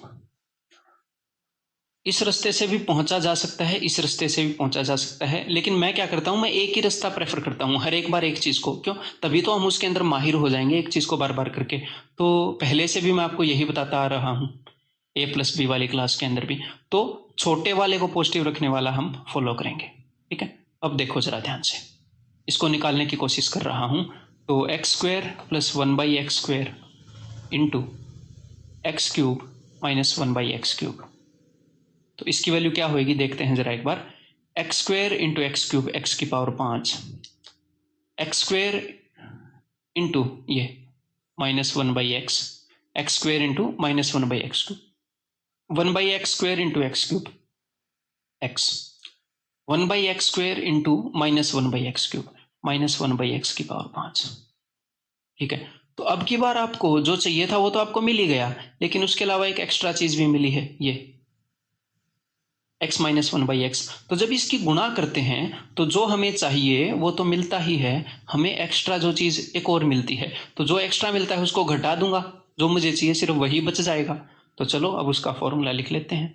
इस रास्ते से भी पहुंचा जा सकता है, इस रास्ते से भी पहुंचा जा सकता है, लेकिन मैं क्या करता हूं, मैं एक ही रास्ता प्रेफर करता हूं हर एक बार एक चीज को। क्यों? तभी तो हम उसके अंदर माहिर हो जाएंगे, एक चीज को बार बार करके। तो पहले से भी मैं आपको यही बताता आ रहा हूं ए प्लस बी वाली क्लास के अंदर भी, तो छोटे वाले को पॉजिटिव रखने वाला हम फॉलो करेंगे। ठीक है, अब देखो जरा ध्यान से, इसको निकालने की कोशिश कर रहा हूं। तो x square plus 1/x² into x cube minus 1/x³। तो इसकी वैल्यू क्या होगी देखते हैं जरा एक बार। X square into x cube x की पावर 5, एक्स स्क्वेयर इंटू ये -1/x, x square into -1/x³, 1/x² into x cube x, 1/x² into -1/x³ -1/x की पावर 5। ठीक है, तो अब की बार आपको जो चाहिए था वो तो आपको मिल ही गया, लेकिन उसके अलावा एक एक्स्ट्रा चीज भी मिली है, ये x -1/x। तो जब इसकी गुणा करते हैं तो जो हमें चाहिए वो तो मिलता ही है, हमें एक्स्ट्रा जो चीज एक और मिलती है, तो जो एक्स्ट्रा मिलता है उसको घटा दूंगा, जो मुझे चाहिए सिर्फ वही बच जाएगा। तो चलो अब उसका फॉर्मूला लिख लेते हैं।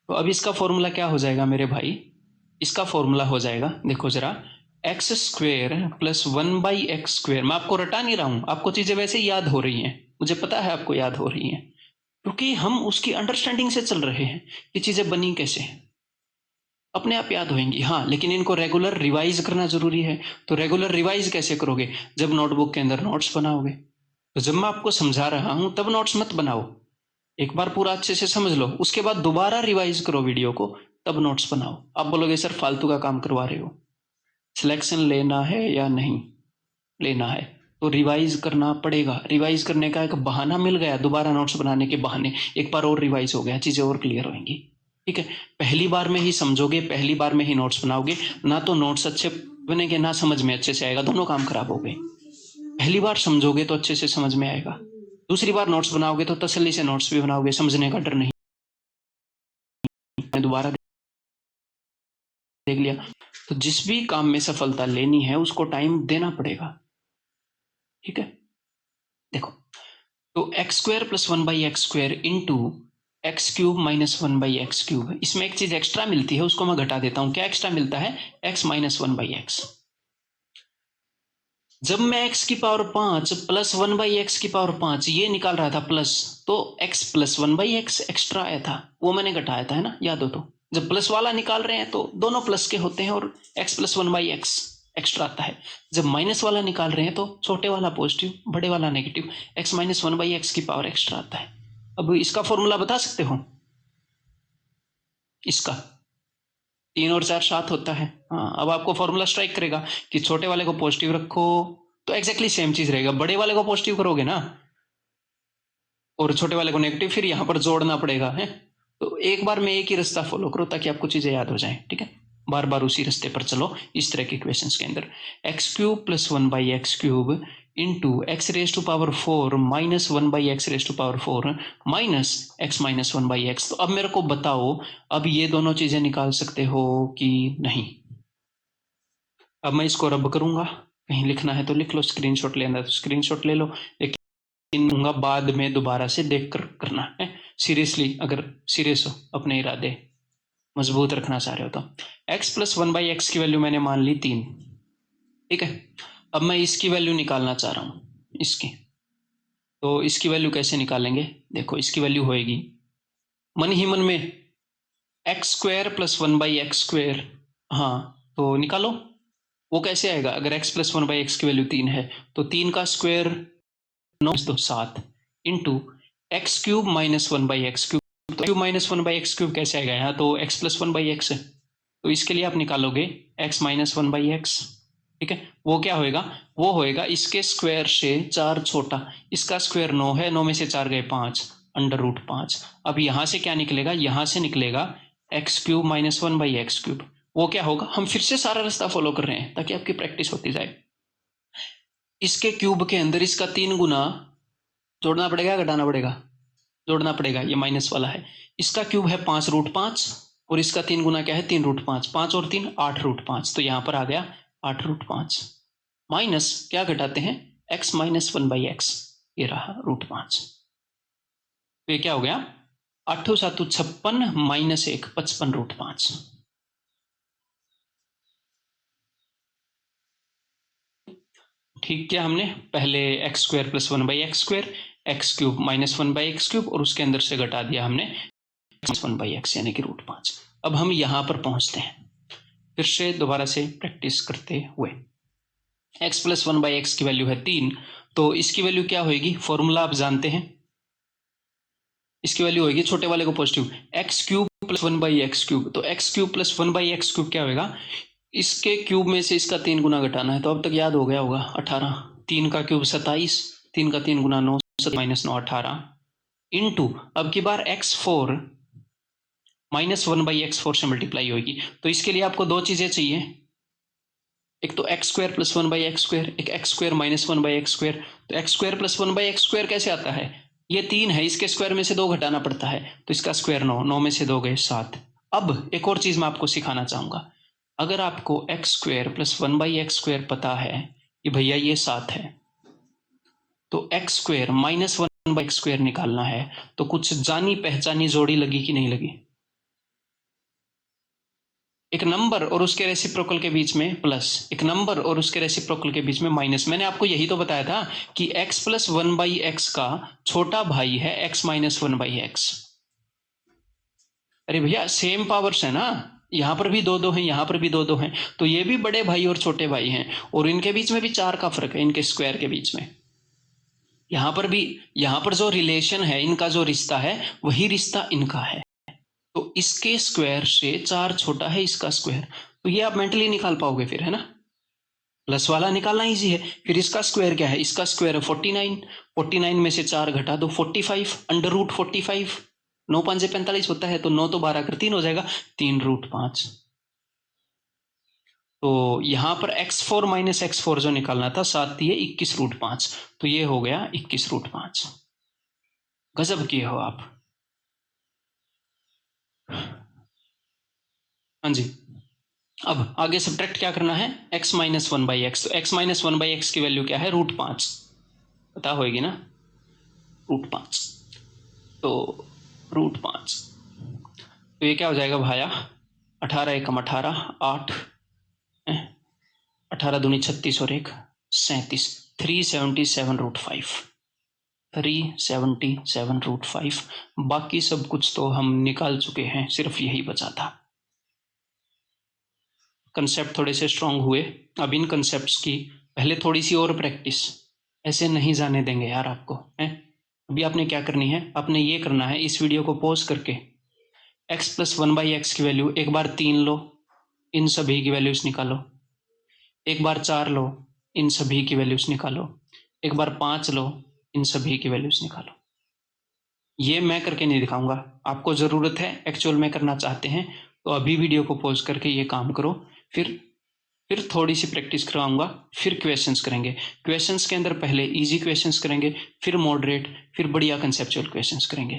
तो अब इसका फॉर्मूला क्या हो जाएगा मेरे भाई, इसका फॉर्मूला हो जाएगा, देखो जरा, एक्स स्क्वेयर प्लस 1/x²। मैं आपको रटा नहीं रहा हूं, आपको चीजें वैसे ही याद हो रही हैं, मुझे पता है आपको याद हो रही हैं, क्योंकि हम उसकी अंडरस्टैंडिंग से चल रहे हैं, ये चीजें बनी कैसे, अपने आप याद होंगी। हाँ, लेकिन इनको रेगुलर रिवाइज करना जरूरी है। तो रेगुलर रिवाइज कैसे करोगे, जब नोटबुक के अंदर नोट्स बनाओगे। तो जब मैं आपको समझा रहा हूं तब नोट्स मत बनाओ, एक बार पूरा अच्छे से समझ लो, उसके बाद दोबारा रिवाइज करो वीडियो को, तब नोट्स बनाओ। आप बोलोगे सर फालतू का काम करवा रहे हो, सिलेक्शन लेना है या नहीं लेना है, तो रिवाइज करना पड़ेगा। रिवाइज करने का एक बहाना मिल गया, दोबारा नोट्स बनाने के बहाने एक बार और रिवाइज हो गया, चीजें और क्लियर होंगी। ठीक है, पहली बार में ही समझोगे, पहली बार में ही नोट्स बनाओगे, ना तो नोट्स अच्छे बनेंगे ना समझ में अच्छे से आएगा, दोनों काम खराब हो गए। पहली बार समझोगे तो अच्छे से समझ में आएगा, दूसरी बार नोट्स बनाओगे तो तसल्ली से नोट्स भी बनाओगे, समझने का डर नहीं। दोबारा देख लिया। तो जिस भी काम में सफलता लेनी है उसको टाइम देना पड़ेगा। ठीक है, देखो, तो x square plus 1/x² into x cube minus 1/x³, इसमें एक चीज एक्स्ट्रा मिलती है, उसको मैं घटा देता हूं। क्या एक्स्ट्रा मिलता है, x माइनस 1/x। जब मैं x की पावर 5 प्लस 1/x की पावर 5 ये निकाल रहा था प्लस, तो x प्लस 1/x एक्स्ट्रा आया था, वो मैंने घटाया था, है ना, याद हो तो। जब प्लस वाला निकाल रहे हैं तो दोनों प्लस के होते हैं और x प्लस 1/x एक्स्ट्रा आता है। जब माइनस वाला निकाल रहे हैं तो छोटे वाला पॉजिटिव, बड़े वाला नेगेटिव, x माइनस 1/x की पावर एक्स्ट्रा आता है। अब इसका फॉर्मूला बता सकते हो, इसका 3 और 4 7 होता है। हाँ, अब आपको फॉर्मूला स्ट्राइक करेगा कि छोटे वाले को पॉजिटिव रखो तो एग्जैक्टली सेम चीज रहेगा, बड़े वाले को पॉजिटिव करोगे ना और छोटे वाले को नेगेटिव, फिर यहां पर जोड़ना पड़ेगा है। तो एक बार में एक ही रास्ता फॉलो करो ताकि आपको चीजें याद हो जाएं। ठीक है, बार बार उसी रास्ते पर चलो। इस तरह के इक्वेशंस के अंदर x³ plus 1/x³ into x⁻⁴ minus 1/x⁻⁴ minus x minus 1/x। तो अब मेरे को बताओ, अब ये दोनों चीजें निकाल सकते हो कि नहीं। अब मैं इसको रब करूंगा, कहीं लिखना है तो लिख लो, स्क्रीनशॉट लेना है तो स्क्रीनशॉट ले लो, लेकिन बाद में दोबारा से देख कर करना है सीरियसली, अगर सीरियस हो, अपने इरादे मजबूत रखना चाह रहे हो तो। x प्लस 1/x की वैल्यू मैंने मान ली 3। ठीक है, अब मैं इसकी वैल्यू निकालना चाह रहा हूं, इसकी। तो इसकी वैल्यू कैसे निकालेंगे, देखो इसकी वैल्यू होएगी मन ही मन में x² प्लस 1/x²। हाँ, तो निकालो, वो कैसे आएगा, अगर x प्लस 1/x की वैल्यू 3 है तो 3 का स्क्वायर 9 तो 7 इंटू x³ माइनस 1/x³। तो क्यूब माइनस 1/x³ कैसे आएगा, यहाँ तो x प्लस 1/x है, तो इसके लिए आप निकालोगे x माइनस 1/x। ठीक है, वो क्या होएगा, वो होएगा इसके स्क्वायर से 4 छोटा, इसका स्क्वायर 9 है, 9 में से 4 गए 5, √5। अब यहां से क्या निकलेगा, यहां से निकलेगा x³ माइनस 1/x³। वो क्या होगा, हम फिर से सारा रास्ता फॉलो कर रहे हैं ताकि आपकी प्रैक्टिस होती जाए। इसके क्यूब के अंदर इसका 3 गुना जोड़ना पड़ेगा, घटाना पड़ेगा, जोड़ना पड़ेगा, ये माइनस वाला है। इसका क्यूब है 5√5 और इसका 3 गुना क्या है 3√5, 5 और 3 8√5, तो यहां पर आ गया 8√5 माइनस क्या घटाते हैं x माइनस 1/x, ये रहा √5। तो ये क्या हो गया 8 7 56 माइनस 1 55√5। ठीक किया हमने, पहले x² plus 1/x², x cube minus 1/x³ और उसके अंदर से घटा दिया हमने 1/x यानी कि √5। अब हम यहां पर पहुंचते हैं फिर से दोबारा से प्रैक्टिस करते हुए। x + 1/x की वैल्यू है 3, तो इसकी वैल्यू क्या होगी? फॉर्मूला आप जानते हैं, इसकी वैल्यू होगी छोटे वाले को पॉजिटिव x³ + 1/x³। तो x³ + 1/x³ क्या होगा? इसके क्यूब में से इसका 3 गुना घटाना है। तो अब तक याद हो गया होगा 18, 3 का क्यूब 27, 3 का 3 गुना 9, -9 18 इंटू अब की बार x4 -1/x4 से मल्टीप्लाई होगी। तो इसके लिए आपको दो चीजें चाहिए, एक तो x² + 1/x², एक x² - 1/x²। तो x² + 1/x² कैसे आता है? ये 3 है, इसके स्क्वायर में से 2 घटाना पड़ता है, तो इसका स्क्वायर 9, 9 में से 2 गए 7। अब एक और चीज मैं आपको सिखाना चाहूंगा, अगर आपको x² + 1/x² पता है कि भैया ये 7 है, तो x² - 1/x² निकालना है, तो कुछ जानी पहचानी जोड़ी लगी कि नहीं लगी? एक नंबर और उसके रेसिप्रोकल के बीच में प्लस, एक नंबर और उसके रेसिप्रोकल के बीच में माइनस। मैंने आपको यही तो बताया था कि x + 1/x का छोटा भाई है x - 1/x। अरे भैया सेम पावर्स है ना, यहां पर भी दो दो हैं, यहां पर भी दो दो हैं, तो ये भी बड़े भाई और छोटे भाई हैं, और इनके बीच में भी 4 का फर्क है, इनके स्क्वायर के बीच में। यहां पर भी, यहां पर जो रिलेशन है, इनका जो रिश्ता है, वही रिश्ता इनका है। तो इसके स्क्वायर से 4 छोटा है इसका स्क्वायर, तो ये आप मेंटली निकाल पाओगे फिर, है ना? प्लस वाला निकालना इजी है। फिर इसका स्क्वायर क्या है? इसका स्क्वायर है 49, 49 में से 4 घटा दो 45, √45, 9 × 5 = 45 होता है, तो 9 तो 12 कर 3 हो जाएगा, 3√5। तो यहां पर x4 - x4 जो निकालना था 7 दिए 21√5, तो ये हो गया 21√5। गजब किए हो आप। हाँ जी, अब आगे सब्ट्रैक्ट क्या करना है? x - 1/x। तो x - 1/x की वैल्यू क्या है? √5, पता होगी ना, √5। तो √5, तो ये क्या हो जाएगा भाया? 18 × 1 = 18, 8, 18 दूनी 36 और 1 37, 377√5, 377√5। बाकी सब कुछ तो हम निकाल चुके हैं, सिर्फ यही बचा था। कंसेप्ट थोड़े से स्ट्रांग हुए। अब इन कंसेप्ट्स की पहले थोड़ी सी और प्रैक्टिस, ऐसे नहीं जाने देंगे यार आपको, हैं? अभी आपने क्या करनी है? आपने ये करना है, इस वीडियो को पॉज करके x + 1/x की वैल्यू एक बार 3 लो, इन सभी की वैल्यूज निकालो। एक बार 4 लो, इन सभी की वैल्यूज निकालो। एक बार 5 लो, इन सभी की वैल्यूज निकालो। ये मैं करके नहीं दिखाऊंगा, आपको जरूरत है, एक्चुअल में करना चाहते हैं तो अभी वीडियो को पॉज करके ये काम करो। फिर थोड़ी सी प्रैक्टिस करवाऊंगा, फिर क्वेश्चंस करेंगे। क्वेश्चंस के अंदर पहले इजी क्वेश्चंस करेंगे, फिर मॉडरेट, फिर बढ़िया कंसेप्चुअल क्वेश्चंस करेंगे।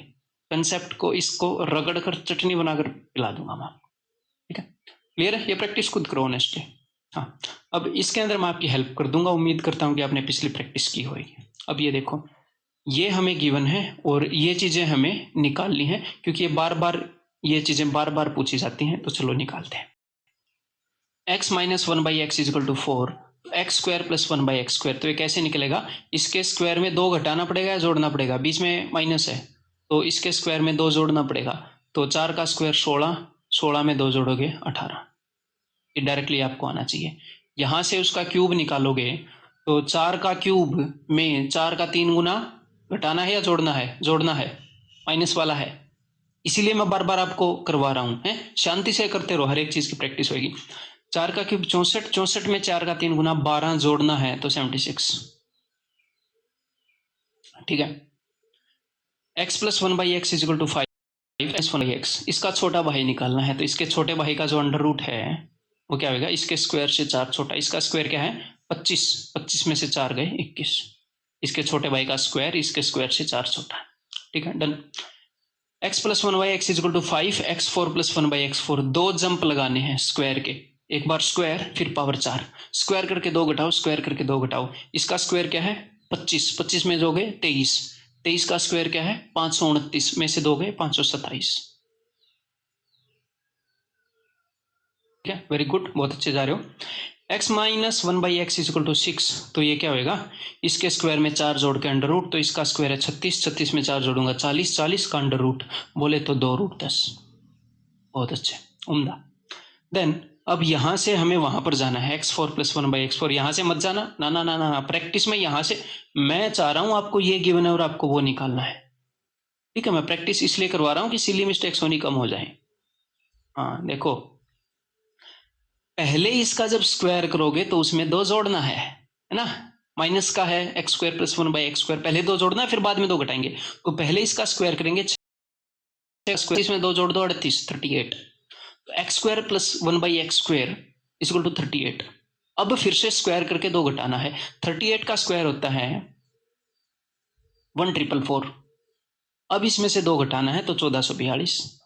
कंसेप्ट को इसको रगड़ कर चटनी बनाकर पिला दूंगा मैं, ठीक है? क्लियर है? ये प्रैक्टिस खुद करो ऑनेस्टली। हाँ, अब इसके अंदर मैं आपकी हेल्प कर दूंगा, उम्मीद करता हूँ कि आपने पिछली प्रैक्टिस की होगी। अब ये देखो, ये हमें गिवन है और ये चीजें हमें निकालनी है, क्योंकि ये चीजें बार बार पूछी जाती हैं। तो चलो निकालते हैं। x - 1/x = 4, x² + 1/x²। तो ये कैसे निकलेगा? इसके स्क्वायर में 2 घटाना पड़ेगा या जोड़ना पड़ेगा? बीच में माइनस है, तो इसके स्क्वायर में 2 जोड़ना पड़ेगा। तो 4 का स्क्वायर 16, 16 में 2 जोड़ोगे 18। ये डायरेक्टली आपको आना चाहिए। यहां से उसका क्यूब निकालोगे तो 4 का क्यूब में 4 का 3 गुना घटाना है या जोड़ना है? जोड़ना है, माइनस वाला है, इसीलिए मैं बार बार आपको करवा रहा हूं, है? शांति से करते रहो, हर एक चीज की प्रैक्टिस होगी। 4 का क्यूब 64, 64 में 4 का 3 गुना 12 जोड़ना है तो 76, ठीक है? x + 1/x = 5, x 1/x, इसका छोटा भाई निकालना है, तो इसके छोटे भाई का जो अंडर रूट है वो क्या होगा? इसके स्क्वायर से 4 छोटा, इसका स्क्वायर क्या है? 25, 25 में से 4 गए 21, इसके छोटे भाई का स्क्वायर इसके स्क्वायर से 4 छोटा, ठीक है? Done. x + 1/x = 5, x4 + 1/x4, 2 jump लगाने हैं स्क्वायर के, एक बार स्क्वायर फिर पावर 4, स्क्वायर करके 2 घटाओ, स्क्वायर करके 2 घटाओ। इसका स्क्वायर क्या है? 25, 25 में 2 गए 23, 23 का स्क्वायर क्या है? 529 में से 2 गए 527, ठीक है? वेरी गुड, बहुत अच्छे जा रहे हो। x minus 1/x is equal to 6, तो ये क्या होएगा, इसके स्क्वायर में 4 जोड़ के अंडर रूट, तो इसका स्क्वायर है 36, 36 में 4 जोड़ूंगा 40, 40 का अंडर रूट बोले तो 2√10। बहुत अच्छे, उम्दा। देन अब यहां से हमें वहां पर जाना है, x4 प्लस 1/x4, यहां से मत जाना, ना ना ना ना, प्रैक्टिस में यहां से मैं चाह रहा हूं आपको ये गिवन है और आपको वो निकालना है, ठीक है। मैं प्रैक्टिस इसलिए करवा रहा हूं कि सिली मिस्टेक्स होनी कम हो जाए। हाँ देखो, पहले इसका जब स्क्वायर करोगे तो उसमें 2 जोड़ना है ना, माइनस का है x² प्लस 1/x², पहले 2 जोड़ना है फिर बाद में 2 घटाएंगे। तो पहले इसका स्क्वायर करेंगे, 6 इसमें 2 जोड़ दो 38, 38। तो x² plus 1/x² is equal to 38। अब फिर से स्क्वायर करके 2 घटाना है, 38 का स्क्वायर होता है 1444। अब इसमें से 2 घटाना है तो 1442।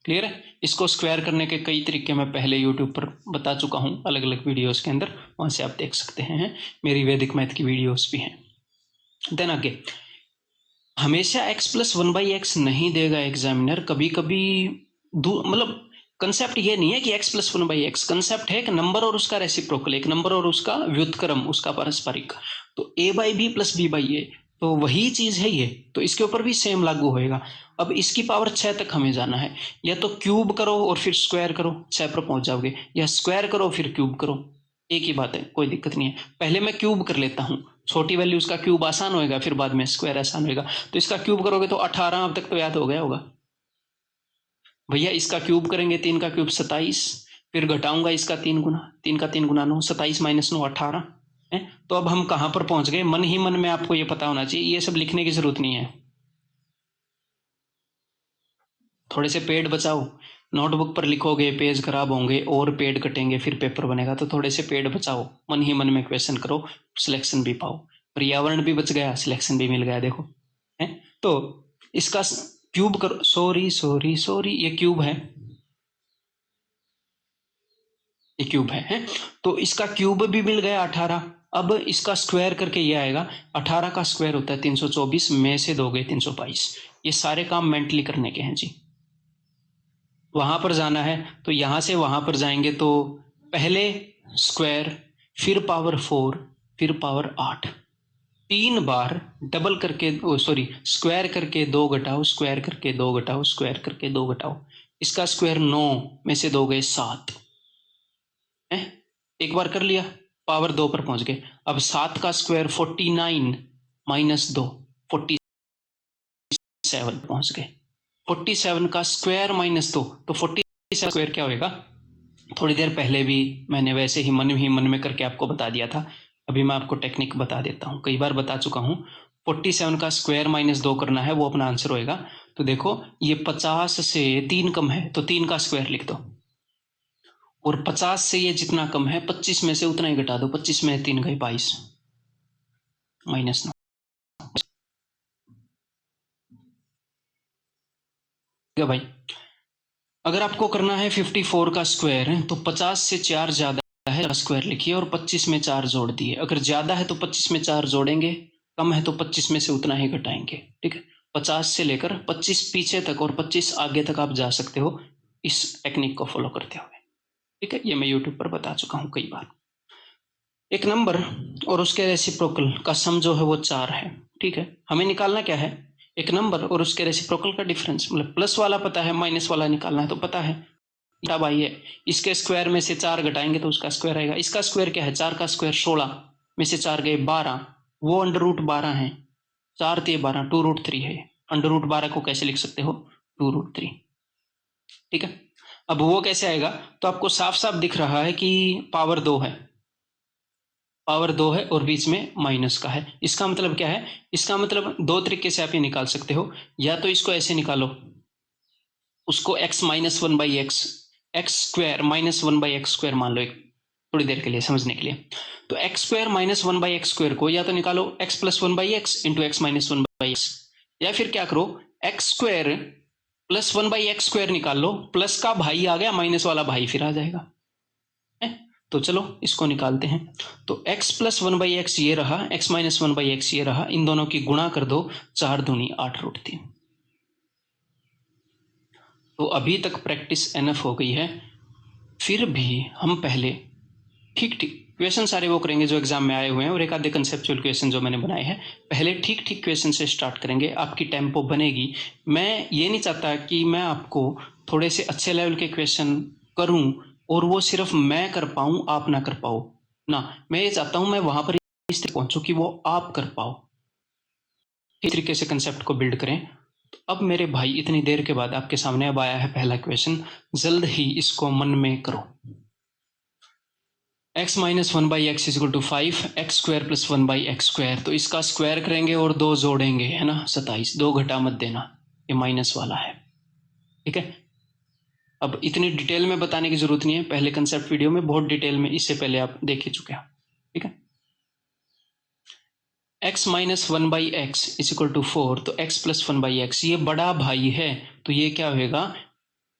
क्लियर है। इसको स्क्वायर करने के कई तरीके मैं पहले यूट्यूब पर बता चुका हूं अलग अलग वीडियोस के अंदर, वहां से आप देख सकते हैं, मेरी वैदिक मैथ की वीडियोस भी हैं। देन आगे, हमेशा x प्लस 1/x नहीं देगा एग्जामिनर, कभी कभी मतलब कंसेप्ट ये नहीं है कि x प्लस 1/x, कंसेप्ट है एक नंबर और उसका रेसिप्रोकल, एक नंबर और उसका व्युत्क्रम, उसका पारस्परिक। तो a/b प्लस b/a, तो वही चीज है ये, तो इसके ऊपर भी सेम लागू होएगा। अब इसकी पावर 6 तक हमें जाना है, या तो क्यूब करो और फिर स्क्वायर करो 6 पर पहुंच जाओगे, या स्क्वायर करो फिर क्यूब करो, एक ही बात है, कोई दिक्कत नहीं है। पहले मैं क्यूब कर लेता हूं, छोटी वैल्यूज का क्यूब आसान होएगा, फिर बाद में स्क्वायर आसान होएगा। तो इसका क्यूब करोगे तो 18, अब तक तो याद हो गया होगा भैया। इसका क्यूब करेंगे, 3 का क्यूब 27, फिर घटाऊंगा इसका 3 गुना, 3 का 3 गुना 9, 27 माइनस 9 18 है। तो अब हम कहां पर पहुंच गए, मन ही मन में आपको ये पता होना चाहिए, ये सब लिखने की जरूरत नहीं है। थोड़े से पेड़ बचाओ, नोटबुक पर लिखोगे पेज खराब होंगे और पेड़ कटेंगे फिर पेपर बनेगा, तो थोड़े से पेड़ बचाओ, मन ही मन में क्वेश्चन करो, सिलेक्शन भी पाओ। पर्यावरण भी बच गया, सिलेक्शन भी मिल गया, देखो है। तो इसका क्यूब करो, सॉरी सॉरी सॉरी, ये क्यूब है, ये क्यूब है? तो इसका क्यूब भी मिल गया 18। अब इसका स्क्वायर करके ये आएगा, 18 का स्क्वायर होता है 324, में से दोगे 322। ये सारे काम मेंटली करने के हैं जी। वहां पर जाना है तो यहां से वहां पर जाएंगे, तो पहले स्क्वायर, फिर पावर 4, फिर पावर 8, 3 बार डबल करके, सॉरी स्क्वायर करके 2 घटाओ, स्क्वायर करके 2 घटाओ, स्क्वायर करके 2 घटाओ। इसका स्क्वायर 9, में से 2 गए 7 है, एक बार कर लिया, पावर 2 पर पहुंच गए। अब 7 का स्क्वायर 49 माइनस 2, 47 पहुंच गए। 47 का स्क्वायर माइनस 2, तो 47 स्क्वायर क्या होएगा, थोड़ी देर पहले भी मैंने वैसे ही मन में करके आपको बता दिया था, अभी मैं आपको टेक्निक बता देता हूं, कई बार बता चुका हूं। 47 का स्क्वायर माइनस 2 करना है, वो अपना आंसर होएगा। तो देखो ये 50 से 3 कम है, तो 3 का स्क्वायर लिख दो, और 50 से ये जितना कम है 25 में से उतना ही घटा दो, 25 में 3 गए 22 माइनस 9। भाई अगर आपको करना है 54 का स्क्वायर है, तो 50 से 4 ज्यादा है, स्क्वायर लिखिए और 25 में 4 जोड़ दिए। अगर ज्यादा है तो 25 में 4 जोड़ेंगे, कम है तो 25 में से उतना ही घटाएंगे, ठीक है। 50 से लेकर 25 पीछे तक और 25 आगे तक आप जा सकते हो इस टेक्निक को फॉलो करते हुए, ठीक है। ये मैं यूट्यूब पर बता चुका हूं कई बार। एक नंबर और उसके रेसिप्रोकल का सम जो है वो 4 है, ठीक है। हमें निकालना क्या है, एक नंबर और उसके रेसिप्रोकल का डिफरेंस, मतलब प्लस वाला पता है, माइनस वाला निकालना है तो पता है भाई है। इसके स्क्वायर में से 4 घटाएंगे तो उसका स्क्वायर आएगा। इसका स्क्वायर क्या है, 4 का स्क्वायर 16, में से 4 गए 12, वो अंडर रूट 12 है, 4 ते 12, 2√3 है। अंडर रूट 12 को कैसे लिख सकते हो, 2√3, ठीक है। अब वो कैसे आएगा, तो आपको साफ साफ दिख रहा है कि पावर 2 है, पावर 2 है और बीच में माइनस का है। इसका मतलब क्या है, इसका मतलब 2 तरीके से आप ये निकाल सकते हो, या तो इसको ऐसे निकालो, उसको x minus 1/x, x square minus 1/x² मान लो, एक थोड़ी देर के लिए समझने के लिए। तो x² माइनस 1/x² को या तो निकालो x plus 1/x into x minus 1/x, या फिर क्या करो, x² प्लस 1/x² निकाल लो, प्लस का भाई आ गया, माइनस वाला भाई फिर आ जाएगा है? तो चलो इसको निकालते हैं। तो x प्लस 1/x ये रहा, x माइनस 1/x ये रहा, इन दोनों की गुणा कर दो, 4 दूनी 8√3। तो अभी तक प्रैक्टिस एनफ हो गई है। फिर भी हम पहले ठीक ठीक क्वेश्चन सारे वो करेंगे जो एग्जाम में आए हुए हैं और एक आधे कंसेप्चुअल क्वेश्चन जो मैंने बनाए हैं, पहले ठीक ठीक क्वेश्चन से स्टार्ट करेंगे, आपकी टेम्पो बनेगी। मैं ये नहीं चाहता कि मैं आपको थोड़े से अच्छे लेवल के क्वेश्चन करूं और वो सिर्फ मैं कर पाऊं, आप ना कर पाओ ना। मैं ये चाहता हूं मैं वहां पर इस तक पहुंचूं कि वो आप कर पाओ। इस तरीके से कंसेप्ट को बिल्ड करें। तो अब मेरे भाई इतनी देर के बाद आपके सामने अब आया है पहला क्वेश्चन, जल्द ही इसको मन में करो। x minus 1/x is equal to 5, x square plus 1/x square. तो इसका स्क्वायर करेंगे और 2 जोड़ेंगे, है ना 27। 2 घटा मत देना, ये माइनस वाला है, ठीक है। अब इतनी डिटेल में बताने की जरूरत नहीं है, पहले कंसेप्ट वीडियो में बहुत डिटेल में इससे पहले आप देख ही चुके हो, ठीक है। x minus 1/x is equal to 4, तो x प्लस 1/x ये बड़ा भाई है, तो ये क्या होगा,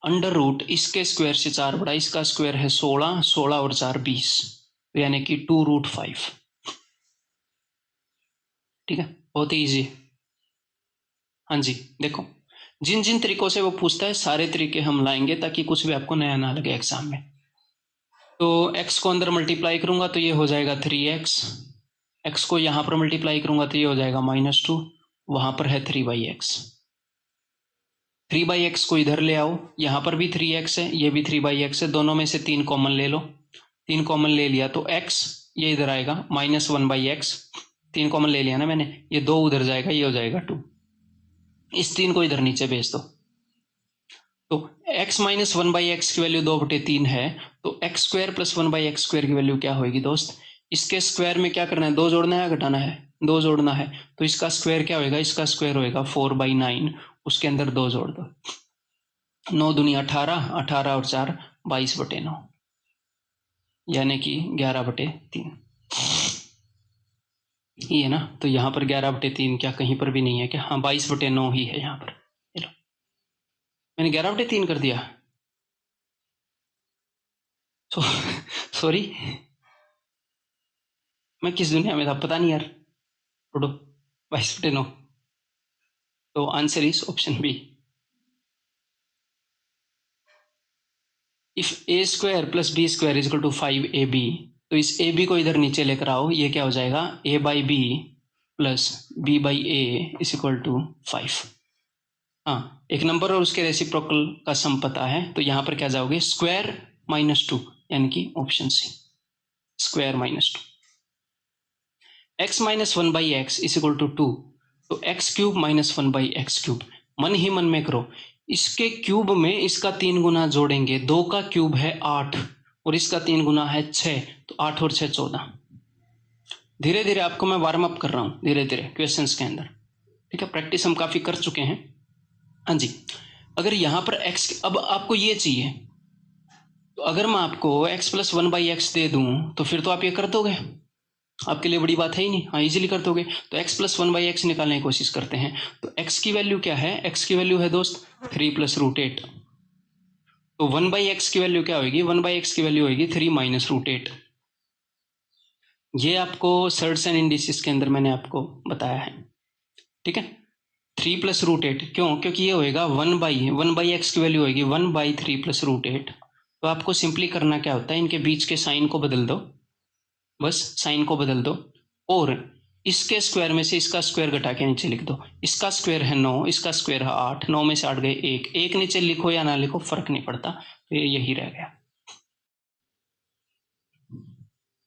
अंडर रूट इसके स्क्वायर से 4 बड़ा, इसका स्क्वायर है 16, 16 और 4 20, यानी कि 2√5, ठीक है। बहुत ही ईजी। हाँ जी, देखो जिन जिन तरीकों से वो पूछता है सारे तरीके हम लाएंगे ताकि कुछ भी आपको नया ना लगे एग्जाम में। तो x को अंदर मल्टीप्लाई करूंगा तो ये हो जाएगा 3x, x को यहां पर मल्टीप्लाई करूंगा तो ये हो जाएगा -2, वहां पर है 3/x। 3/x को इधर ले आओ, यहां पर भी 3x है, ये भी 3/x है, दोनों में से 3 कॉमन ले लो। 3 कॉमन ले लिया तो x ये इधर आएगा -1/x, 3 कॉमन ले लिया ना मैंने, ये 2 उधर जाएगा, ये हो जाएगा 2। इस 3 को इधर नीचे भेज दो। तो x माइनस 1/x की वैल्यू 2/3 है, तो x square plus 1/x square की वैल्यू क्या होगी दोस्त, इसके स्क्वायर में क्या करना है, 2 जोड़ना है या घटाना है, 2 जोड़ना है। तो इसका स्क्वायर क्या होगा, इसका स्क्वायर होगा 4/9, उसके अंदर 2 जोड़ दो, 9 दूनी 18, 18 और 4 22/9, यानी कि 11/3 ये है ना। तो यहाँ पर 11/3 क्या कहीं पर भी नहीं है क्या, हाँ 22/9 ही है यहाँ पर। चलो मैंने 11/3 कर दिया, सॉरी मैं किस दुनिया में था पता नहीं यार। छोड़ो, 22/9। तो answer is option B. If A square plus B square is equal to 5ab, तो इस ए बी को इधर नीचे लेकर आओ, ये क्या हो जाएगा a/b plus b/a is equal to 5। हाँ, एक नंबर और उसके रेसिप्रोकल का सम पता है, तो यहां पर क्या जाओगे, स्क्वायर -2, यानी कि option C, square -2। x minus 1/x is equal to 2, तो x cube minus 1/x cube, मन ही मन में करो, इसके क्यूब में इसका 3 गुना जोड़ेंगे, 2 का क्यूब है 8 और इसका 3 गुना है 6, तो 8 और 6 14। धीरे धीरे आपको मैं वार्म अप कर रहा हूं, धीरे धीरे क्वेश्चंस के अंदर, ठीक है। प्रैक्टिस हम काफी कर चुके हैं। हाँ जी, अगर यहां पर x, अब आपको ये चाहिए, तो अगर मैं आपको x प्लस 1/x दे दूं तो फिर तो आप ये कर दोगे, आपके लिए बड़ी बात है ही नहीं, हाँ इजीली कर दोगे। तो x प्लस 1/x निकालने की कोशिश करते हैं। तो x की वैल्यू क्या है, x की वैल्यू है दोस्त 3 + √8, तो 1/x की वैल्यू क्या होगी, 1/x की वैल्यू होगी 3 - √8। ये आपको सर्ट्स एंड इंडिसेस के अंदर मैंने आपको बताया है, ठीक है। 3 + √8 क्यों, क्योंकि ये होएगा 1/x की वैल्यू होगी 1/3 + √8। तो आपको सिंपली करना क्या होता है, इनके बीच के साइन को बदल दो, बस साइन को बदल दो, और इसके स्क्वायर में से इसका स्क्वायर घटा के नीचे लिख दो। इसका स्क्वायर है 9, इसका स्क्वायर है 8, 9 में से 8 गए 1, 1 नीचे लिखो या ना लिखो फर्क नहीं पड़ता, तो ये यही रह गया,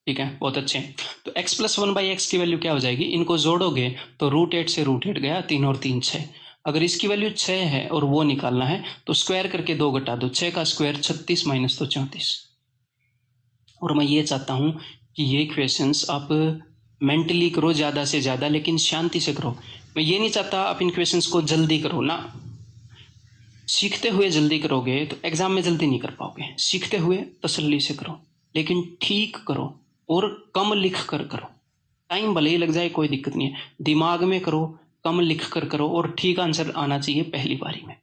ठीक है। बहुत अच्छे। तो x प्लस 1/x की वैल्यू क्या हो जाएगी, इनको जोड़ोगे तो √8 से √8 गया, 3 और 3 6। अगर इसकी वैल्यू 6 है और वो निकालना है तो स्क्वायर करके 2 घटा दो, 6 का स्क्वायर 36 माइनस तो 34। और मैं ये चाहता हूं कि ये क्वेश्चंस आप मेंटली करो ज़्यादा से ज़्यादा, लेकिन शांति से करो। मैं ये नहीं चाहता आप इन क्वेश्चंस को जल्दी करो ना, सीखते हुए जल्दी करोगे तो एग्जाम में जल्दी नहीं कर पाओगे। सीखते हुए तसल्ली से करो, लेकिन ठीक करो और कम लिख कर करो। टाइम भले ही लग जाए कोई दिक्कत नहीं है, दिमाग में करो, कम लिख कर करो और ठीक आंसर आना चाहिए पहली बारी में।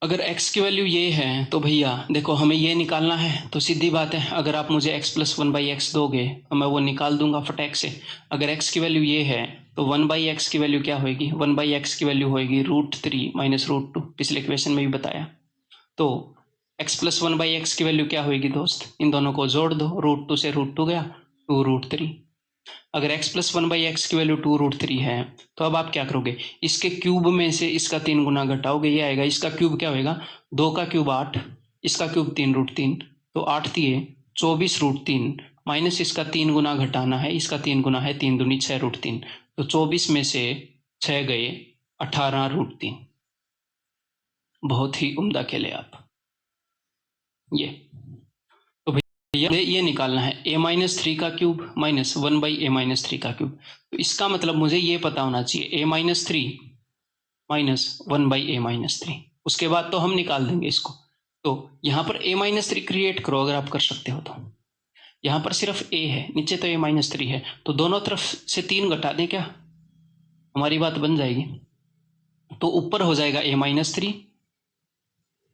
अगर x की वैल्यू ये है तो भैया देखो हमें ये निकालना है, तो सीधी बात है अगर आप मुझे x प्लस 1/x दोगे तो मैं वो निकाल दूंगा फटाक से। अगर x की वैल्यू ये है तो 1/x की वैल्यू क्या होगी, 1/x की वैल्यू होगी √3 - √2, पिछले क्वेश्चन में भी बताया। तो x+1/x की वैल्यू क्या होगी दोस्त, इन दोनों को जोड़ दो, √2 से √2 गया 2√3। अगर x+1/x की वैल्यू 2√3 है तो अब आप क्या करोगे, इसके क्यूब में से इसका 3 गुना घटाओगे, ये आएगा, इसका क्यूब क्या होगा, 2 का क्यूब 8, इसका क्यूब 3√3, तो 8 दिए 24√3 माइनस इसका 3 गुना घटाना है, इसका 3 गुना है 3 दूनी 6√3, तो 24 में से 6 गए 18√3। बहुत ही उम्दा खेले आप। ये तो भैया ये निकालना है a-3 का क्यूब माइनस 1/a-3 का क्यूब। तो इसका मतलब मुझे ये पता होना चाहिए a-3 माइनस 1/a-3, उसके बाद तो हम निकाल देंगे इसको। तो यहाँ पर a-3 क्रिएट करो अगर आप कर सकते हो तो। यहाँ पर सिर्फ a है, नीचे तो a-3 है, तो दोनों तरफ से 3 घटा दें, क्या हमारी बात बन जाएगी। तो ऊपर हो जाएगा a-3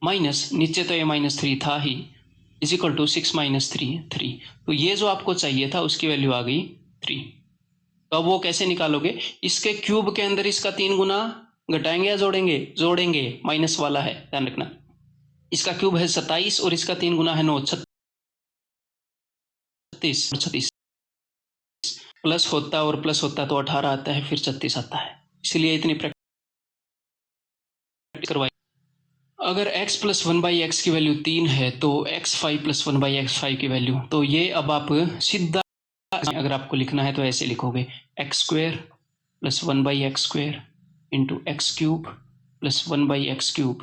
माइनस नीचे तो a-3 था ही, इज इक्वल टू 6 - 3। तो ये जो आपको चाहिए था उसकी वैल्यू आ गई 3। तो अब वो कैसे निकालोगे, इसके क्यूब के अंदर इसका 3 गुना घटाएंगे या जोड़ेंगे, जोड़ेंगे, माइनस वाला है ध्यान रखना। इसका क्यूब है 27 और इसका 3 गुना है 9, 36 प्लस होता और प्लस होता तो 18 आता है, फिर 36 आता है, इसलिए इतनी प्रैक्टिस करवाई। अगर x+1/x की वैल्यू 3 है तो x5 + 1/x5 की वैल्यू, तो ये अब आप सीधा अगर आपको लिखना है तो ऐसे लिखोगे x² + 1/x² into x³ + 1/x³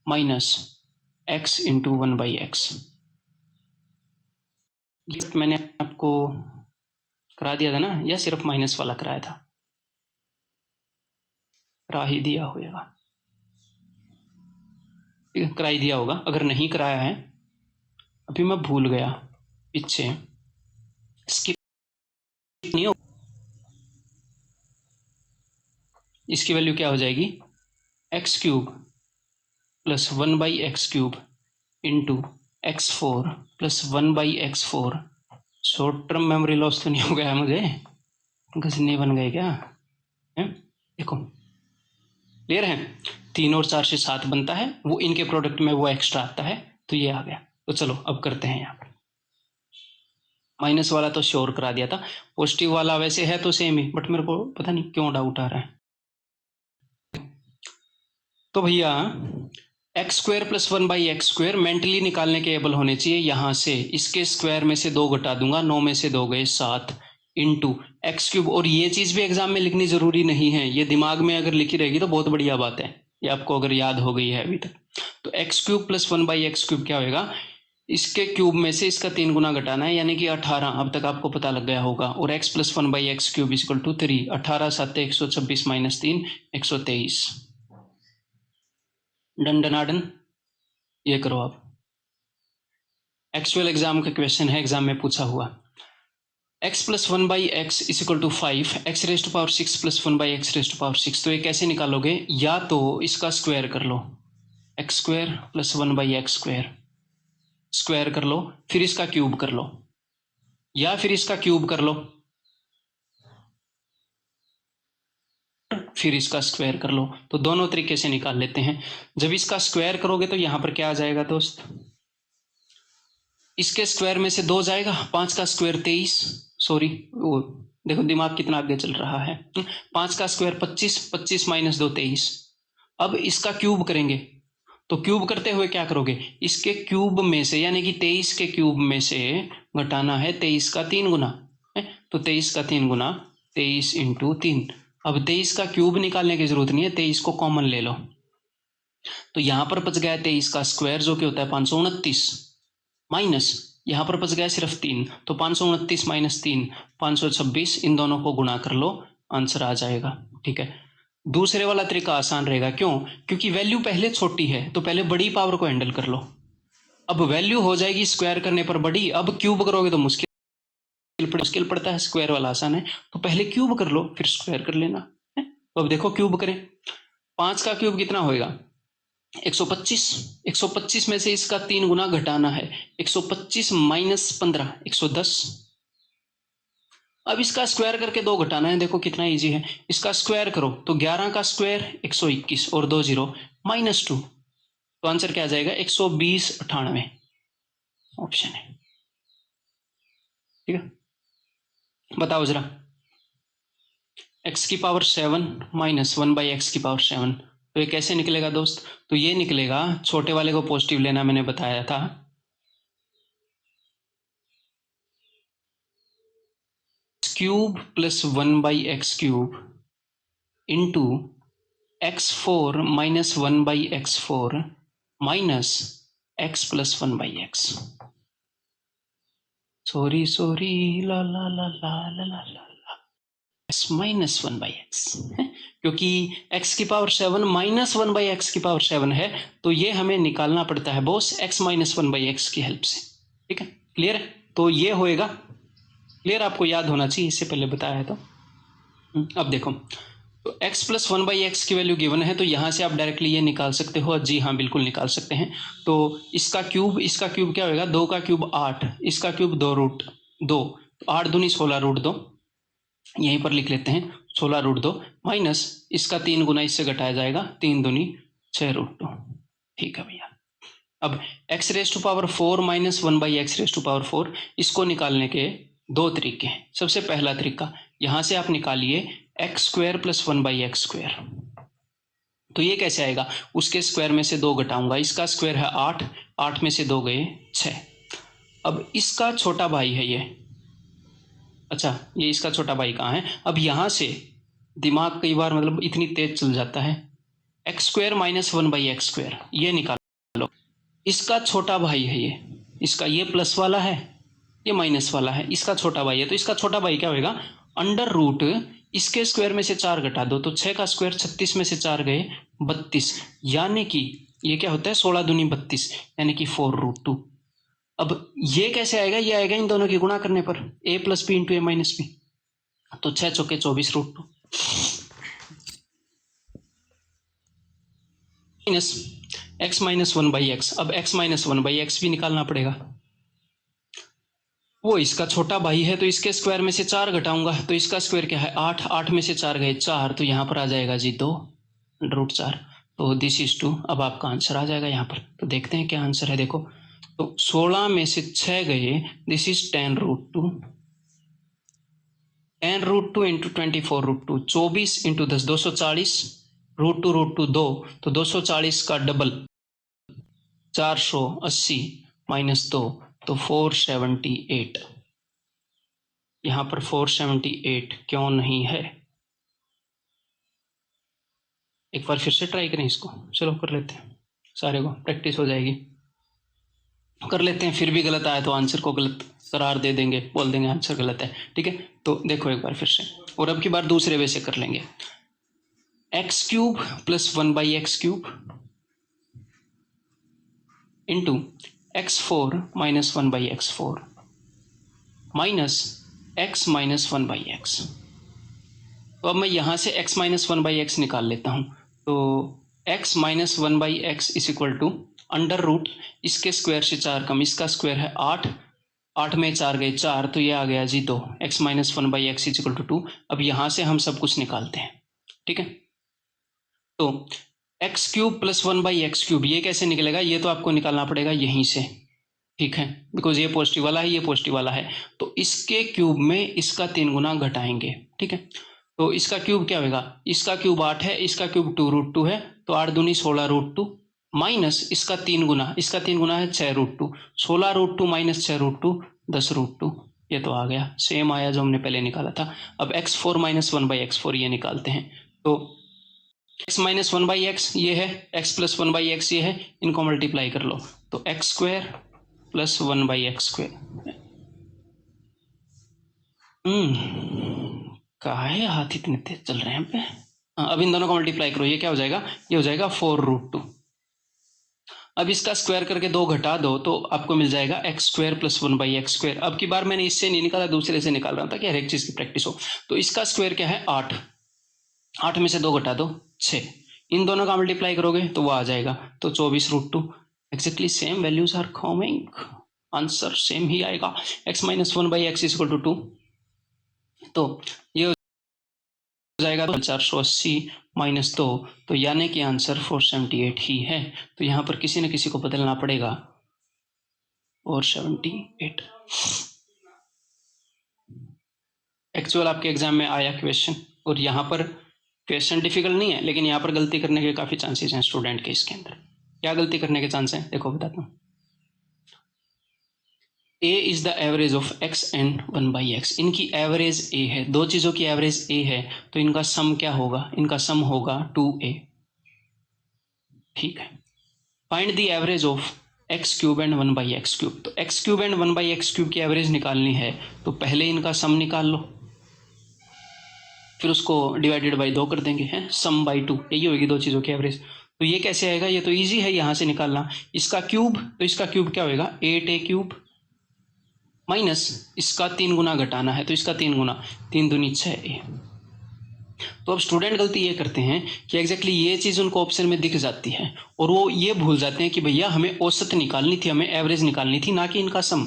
minus x into 1/x। मैंने आपको करा दिया था ना, या सिर्फ माइनस वाला कराया था, करा ही दिया होगा, करा ही दिया होगा। अगर नहीं कराया है, अभी मैं भूल गया, पीछे स्किप नहीं हो, इसकी वैल्यू क्या हो जाएगी, x³ + 1/x³ into x4 + 1/x4। Short term memory loss तो नहीं हो गया मुझे, गजनी बन गए क्या है? देखो क्लियर है, 3 और 4 से 7 बनता है, वो इनके प्रोडक्ट में वो एक्स्ट्रा आता है, तो ये आ गया। तो चलो अब करते हैं यहाँ पर, माइनस वाला तो श्योर करा दिया था, पॉजिटिव वाला वैसे है तो सेम ही, बट मेरे को पता नहीं क्यों डाउट आ रहा है। तो भैया x² + 1/x² मेंटली निकालने के एबल होने चाहिए। यहां से इसके स्क्वायर में से 2 घटा दूंगा, 9 में से 2 गए 7 इंटू x³। और ये चीज भी एग्जाम में लिखनी जरूरी नहीं है, ये दिमाग में अगर लिखी रहेगी तो बहुत बढ़िया बात है, ये आपको अगर याद हो गई है अभी तक। तो x³ + 1/x³ क्या होगा, इसके क्यूब में से इसका 3 गुना घटाना है, यानी कि 18, अब तक आपको पता लग गया होगा। और x + 1/x³ = 3, 18 × 7 = 126 - 3 123। डन डनाडन, ये करो आप। एक्चुअल एग्जाम का क्वेश्चन है, एग्जाम में पूछा हुआ। x + 1/x = 5, x⁶ + 1/x⁶ तो ये कैसे निकालोगे, या तो इसका स्क्वायर कर लो, x² + 1/x² स्क्वायर कर लो, फिर इसका क्यूब कर लो, या फिर इसका क्यूब कर लो फिर इसका स्क्वायर कर लो। तो दोनों तरीके से निकाल लेते हैं। जब इसका स्क्वायर करोगे तो यहां पर क्या आ जाएगा दोस्त, इसके स्क्वायर में से 2 जाएगा, 5 का स्क्वायर 23, सॉरी वो देखो दिमाग कितना आगे चल रहा है, 5 का स्क्वायर 25, 25 - 2 23। अब इसका क्यूब करेंगे, तो क्यूब करते हुए क्या करोगे, इसके क्यूब में से यानी कि 23 के क्यूब में से घटाना है 23 का 3 गुना, तो 23 का 3 गुना 23 × 3। अब 23 का क्यूब निकालने की जरूरत नहीं है, 23 को कॉमन ले लो, तो यहां पर बच गया 23 का स्क्वायर जो कि होता है 529, माइनस यहां पर बच गया सिर्फ 3, तो 529 - 3 526, इन दोनों को गुणा कर लो, आंसर आ जाएगा। ठीक है, दूसरे वाला तरीका आसान रहेगा, क्यों, क्योंकि वैल्यू पहले छोटी है, तो पहले बड़ी पावर को हैंडल कर लो। अब वैल्यू हो जाएगी स्क्वायर करने पर बड़ी, अब क्यूब करोगे तो मुश्किल पड़ता है, स्क्वायर वाला आसान है, तो पहले क्यूब कर लो फिर स्क्वायर कर लेना है। तो अब देखो क्यूब करें, 5 का क्यूब कितना होएगा 125, 125 में से इसका 3 गुना घटाना है, 125 - 15 110। अब इसका स्क्वायर करके 2 घटाना है, देखो कितना इजी है, इसका स्क्वायर करो तो 11 का स्क्वायर 121 और 2 0 -2, तो आंसर क्या आ जाएगा 120/98 ऑप्शन है। ठीक है, बताओ जरा। x⁻7 माइनस 1/x⁻7, तो ये कैसे निकलेगा दोस्त? तो ये निकलेगा, छोटे वाले को पॉजिटिव लेना मैंने बताया था, cube plus 1/x³ into x4 minus 1/x4 minus x plus 1/x। Sorry ला ला ला ला ला ला ला x माइनस 1/x, क्योंकि x⁻7 माइनस 1/x⁻7 है, तो ये हमें निकालना पड़ता है बॉस x माइनस 1/x की हेल्प से। ठीक है, क्लियर है? तो ये होएगा क्लियर, आपको याद होना चाहिए, इससे पहले बताया है तो। अब देखो, तो x प्लस 1/x की वैल्यू गिवन है, तो यहाँ से आप डायरेक्टली ये निकाल सकते हो। जी हाँ, बिल्कुल निकाल सकते हैं। तो इसका क्यूब क्या होगा? 2 का क्यूब 8, इसका क्यूब 2√2, 8 दूनी 16√2, यहीं पर लिख लेते हैं 16√2, माइनस इसका 3 गुना इससे घटाया जाएगा, 3 दूनी 6√2। ठीक है भैया। अब x⁴ माइनस 1/x⁴, इसको निकालने के दो तरीके हैं। सबसे पहला तरीका, यहां से आप निकालिए x² प्लस 1/x²। तो ये कैसे आएगा? उसके स्क्वायर में से 2 घटाऊंगा, इसका स्क्वायर है 8, 8 में से 2 गए 6। अब इसका छोटा भाई है ये, अच्छा ये इसका छोटा भाई कहाँ है? अब यहां से दिमाग कई बार मतलब इतनी तेज चल जाता है, x² माइनस 1/x², ये निकालो। इसका छोटा भाई है ये, इसका ये प्लस वाला है, ये माइनस वाला है, इसका छोटा भाई है। तो इसका छोटा भाई क्या होगा? अंडर रूट इसके स्क्वायर में से 4 घटा दो, तो 6 का स्क्वायर 36 में से 4 गए 32, यानी कि ये क्या होता है 16 दूनी 32, यानी कि 4√2। अब ये कैसे आएगा? ये आएगा इन दोनों की गुणा करने पर, a plus B into a minus B, तो 6 चौके 24√2 माइनस x माइनस 1/x। अब x माइनस 1/x भी निकालना पड़ेगा, वो इसका छोटा भाई है, तो इसके स्क्वायर में से 4 घटाऊंगा, तो इसका स्क्वायर क्या है 8, 8 में से 4 गए 4, तो यहाँ पर आ जाएगा जी 2√4। तो दिस इज 2। अब आपका आंसर आ जाएगा यहाँ पर। तो देखते हैं क्या आंसर है। देखो, तो 16 में से 6 गए, दिस इज 10√2, 10√2 इंटू 24√2, 24 इंटू 10 240, √2 2, तो 240 का डबल 480 माइनस 2, तो 478। यहां पर 478 क्यों नहीं है? एक बार फिर से ट्राई करें इसको, चलो कर लेते हैं, सारे को प्रैक्टिस हो जाएगी। कर लेते हैं, फिर भी गलत आया तो आंसर को गलत करार दे देंगे, बोल देंगे आंसर गलत है। ठीक है, तो देखो एक बार फिर से, और अब की बार दूसरे वे से कर लेंगे। x³ plus 1/x³ into x4 minus 1/x4 minus x minus 1/x। तो अब मैं यहां से x माइनस 1/x निकाल लेता हूं। तो x minus 1/x is equal to under root इसके स्क्वायर से 4 कम, इसका स्क्वायर है 8, 8 में 4 गए 4, तो ये आ गया जी 2, x minus 1/x is equal to 2। अब यहां से हम सब कुछ निकालते हैं। ठीक है, तो x³ प्लस 1/x³ ये कैसे निकलेगा? ये तो आपको निकालना पड़ेगा यहीं से। ठीक है, बिकॉज ये पॉजिटिव वाला है, ये पॉजिटिव वाला है, तो इसके क्यूब में इसका 3 गुना घटाएंगे। ठीक है, तो इसका क्यूब क्या होगा? इसका क्यूब 8 है, इसका क्यूब 2√2 है, तो 8 दूनी 16√2 माइनस इसका 3 गुना, इसका 3 गुना है 6√2, 16√2 माइनस 6√2 10√2। ये तो आ गया, सेम आया जो हमने पहले निकाला था। अब x4 माइनस 1/x4 ये निकालते हैं। तो x माइनस 1/x ये है, x प्लस 1/x ये है, इनको मल्टीप्लाई कर लो, तो x² प्लस 1/x²। काहे हाथ इतने तेज चल रहे हैं पे? अब इन दोनों को मल्टीप्लाई करो, ये क्या हो जाएगा? ये हो जाएगा 4√2। अब इसका स्क्वायर करके 2 घटा दो, तो आपको मिल जाएगा x² प्लस 1/x²। अब की बार मैंने इससे नहीं निकाला, दूसरे से निकाल रहा था कि हर एक चीज की प्रैक्टिस हो। तो इसका स्क्वायर क्या है 8, 8 में से 2 घटा दो 6, इन दोनों का मल्टीप्लाई करोगे तो वो आ जाएगा, तो 24√2। Exactly same values are coming, answer same ही आएगा। x minus 1/x is equal to 2, तो ये जाएगा तो 480 माइनस 2, तो यानी कि आंसर 478 ही है। तो यहाँ पर किसी न किसी को बदलना पड़ेगा। 478 एक्चुअल आपके एग्जाम में आया क्वेश्चन, और यहाँ पर क्वेश्चन डिफिकल्ट नहीं है, लेकिन यहाँ पर गलती करने के काफ़ी चांसेस हैं स्टूडेंट के। इसके अंदर क्या गलती करने के चांस हैं, देखो बताता हूँ। a is the average of x and 1/x। इनकी एवरेज a है, दो चीज़ों की एवरेज a है, तो इनका सम क्या होगा, इनका सम होगा 2a। ठीक है। Find the average of x cube and 1/x cube. तो x cube and 1/x cube की एवरेज निकालनी है, तो पहले इनका सम निकाल लो, फिर उसको डिवाइडेड बाई 2 कर देंगे, हैं, सम बाई 2, यही होगी दो चीज़ों की एवरेज। तो ये कैसे आएगा, ये तो इजी है यहाँ से निकालना। इसका क्यूब, तो इसका क्यूब क्या होएगा, 8a क्यूब माइनस इसका 3 गुना घटाना है, तो इसका 3 गुना, 3 दूनी 6a। तो अब स्टूडेंट गलती ये करते हैं कि एग्जैक्टली ये चीज़ उनको ऑप्शन में दिख जाती है, और वो ये भूल जाते हैं कि भैया हमें औसत निकालनी थी, हमें एवरेज निकालनी थी, ना कि इनका सम।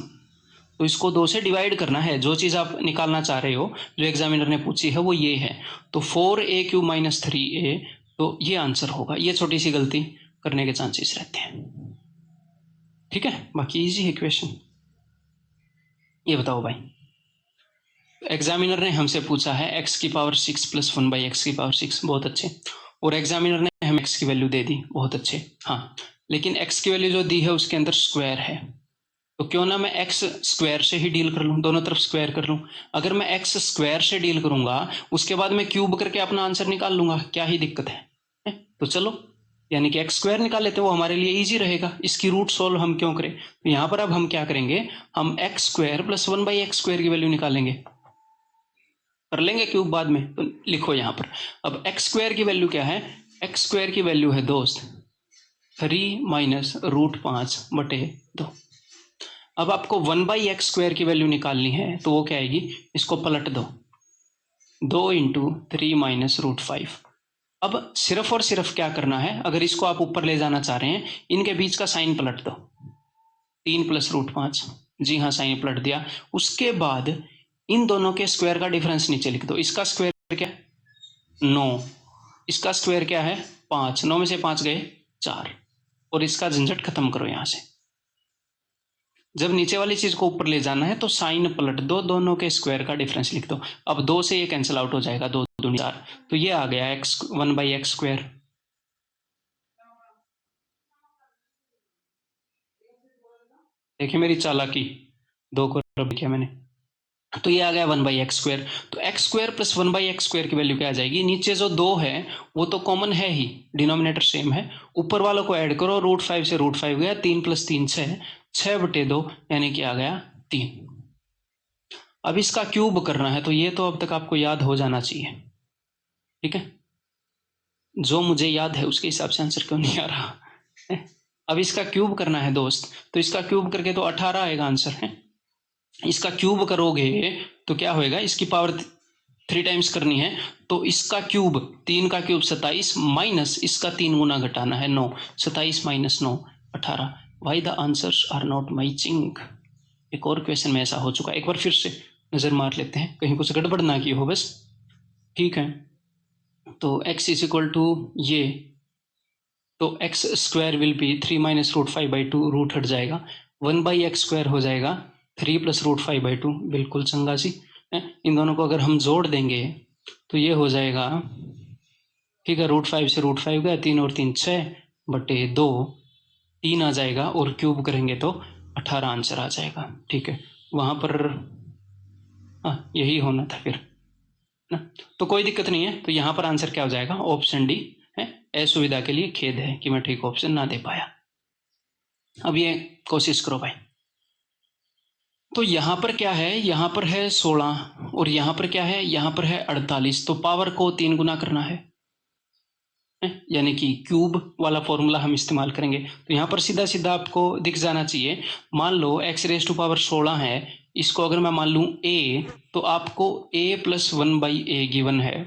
तो इसको 2 से डिवाइड करना है। जो चीज़ आप निकालना चाह रहे हो, जो एग्जामिनर ने पूछी है, वो ये है। तो 4a क्यूब माइनस 3a, तो ये आंसर होगा। ये छोटी सी गलती करने के चांसेस रहते हैं। ठीक है, बाकी इजी है क्वेश्चन। ये बताओ भाई, एग्जामिनर ने हमसे पूछा है x की पावर 6 प्लस 1/x की पावर 6, बहुत अच्छे। और एग्जामिनर ने हमें x की वैल्यू दे दी, बहुत अच्छे। हाँ, लेकिन x की वैल्यू जो दी है उसके अंदर स्क्वायर है, तो क्यों ना मैं x स्क्वायर से ही डील कर लूँ, दोनों तरफ स्क्वायर कर लूँ। अगर मैं x स्क्वायर से डील करूंगा, उसके बाद मैं क्यूब करके अपना आंसर निकाल लूंगा, क्या ही दिक्कत है? तो चलो, यानी कि x स्क्वायर निकाल लेते हैं, वो हमारे लिए इजी रहेगा। इसकी रूट सोल्व हम क्यों करें? तो यहाँ पर अब हम क्या करेंगे, हम x square plus 1/x square की वैल्यू निकालेंगे, कर लेंगे क्यूब बाद में। तो लिखो यहाँ पर, अब x स्क्वायर की वैल्यू क्या है, x स्क्वायर की वैल्यू है दोस्त 3 माइनस रूट 5 बटे 2। अब आपको 1/x स्क्वायर की वैल्यू निकालनी है, तो वो क्या आएगी, इसको पलट दो, 2 इंटू 3 माइनस रूट 5। अब सिर्फ और सिर्फ क्या करना है, अगर इसको आप ऊपर ले जाना चाह रहे हैं, इनके बीच का साइन पलट दो, 3 प्लस रूट 5, जी हाँ साइन पलट दिया। उसके बाद इन दोनों के स्क्वायर का डिफरेंस नीचे लिख दो। इसका स्क्वायर क्या है 9, इसका स्क्वायर क्या है 5, 9 में से 5 गए 4, और इसका झंझट खत्म करो। यहां से जब नीचे वाली चीज को ऊपर ले जाना है, तो साइन पलट दो, दोनों के स्क्वायर का डिफरेंस लिख दो। अब 2 से ये कैंसिल आउट हो जाएगा, 2 दूनी 4, तो ये आ गया x 1/x स्क्वायर। देखिए मेरी चालाकी, 2 को रब किया मैंने, तो ये आ गया 1/x स्क्वायर। तो x square plus 1/x square की वैल्यू क्या आ जाएगी, नीचे जो 2 है वो तो कॉमन है ही, डिनोमिनेटर सेम है, ऊपर वालों को ऐड करो, रूट 5 से रूट 5 गया, 3 प्लस 3 6, 6 बटे 2, यानी कि आ गया 3। अब इसका क्यूब करना है, तो ये तो अब तक आपको याद हो जाना चाहिए। ठीक है, जो मुझे याद है उसके हिसाब से आंसर क्यों नहीं आ रहा है? अब इसका क्यूब करना है दोस्त, तो इसका क्यूब करके तो 18 आएगा आंसर है। इसका क्यूब करोगे तो क्या होएगा, इसकी पावर 3 टाइम्स करनी है, तो इसका क्यूब 3 का क्यूब 27 माइनस इसका 3 गुना घटाना है 9, 27 minus 9 18। Why the answers are not matching. एक और क्वेश्चन में ऐसा हो चुका है, एक बार फिर से नजर मार लेते हैं, कहीं कुछ गड़बड़ ना की हो बस। ठीक है, तो x इज इक्वल टू ये, तो x square will be 3 minus root 5/2, root हट जाएगा, 1/x स्क्वायर हो जाएगा 3 प्लस रूट 5/2, बिल्कुल चंगा सी। इन दोनों को अगर हम जोड़ देंगे तो ये हो जाएगा, ठीक है, रूट 5 से रूट 5 गया, 3 और 3 6 बटे 2, 3 आ जाएगा, और क्यूब करेंगे तो 18 आंसर आ जाएगा। ठीक है, वहाँ पर यही होना था फिर ना, तो कोई दिक्कत नहीं है। तो यहाँ पर आंसर क्या हो जाएगा, ऑप्शन डी है। असुविधा के लिए खेद है कि मैं ठीक ऑप्शन ना दे पाया। अब ये कोशिश करो भाई। तो यहाँ पर क्या है, यहाँ पर है 16, और यहाँ पर क्या है, यहाँ पर है 48, तो पावर को 3 गुना करना है, यानी कि क्यूब वाला फॉर्मूला हम इस्तेमाल करेंगे। तो यहाँ पर सीधा सीधा आपको दिख जाना चाहिए। मान लो x रेज़ टू पावर 16 है, इसको अगर मैं मान लूँ a, तो आपको a प्लस 1/a गिवन है,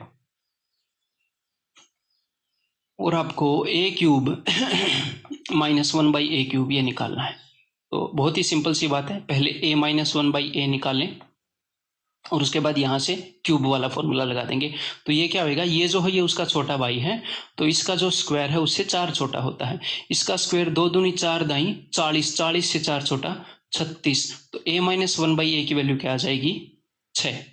और आपको a cube minus 1/a cube ये निकालना है। तो बहुत ही सिंपल सी बात है, पहले a माइनस 1/a निकालें, और उसके बाद यहाँ से क्यूब वाला फॉर्मूला लगा देंगे। तो ये क्या होगा, ये जो है ये उसका छोटा भाई है, तो इसका जो स्क्वायर है उससे 4 छोटा होता है। इसका स्क्वायर 2 दूनी 4 दाई 40, 40 से 4 छोटा 36। तो a माइनस 1/a की वैल्यू क्या आ जाएगी, 6।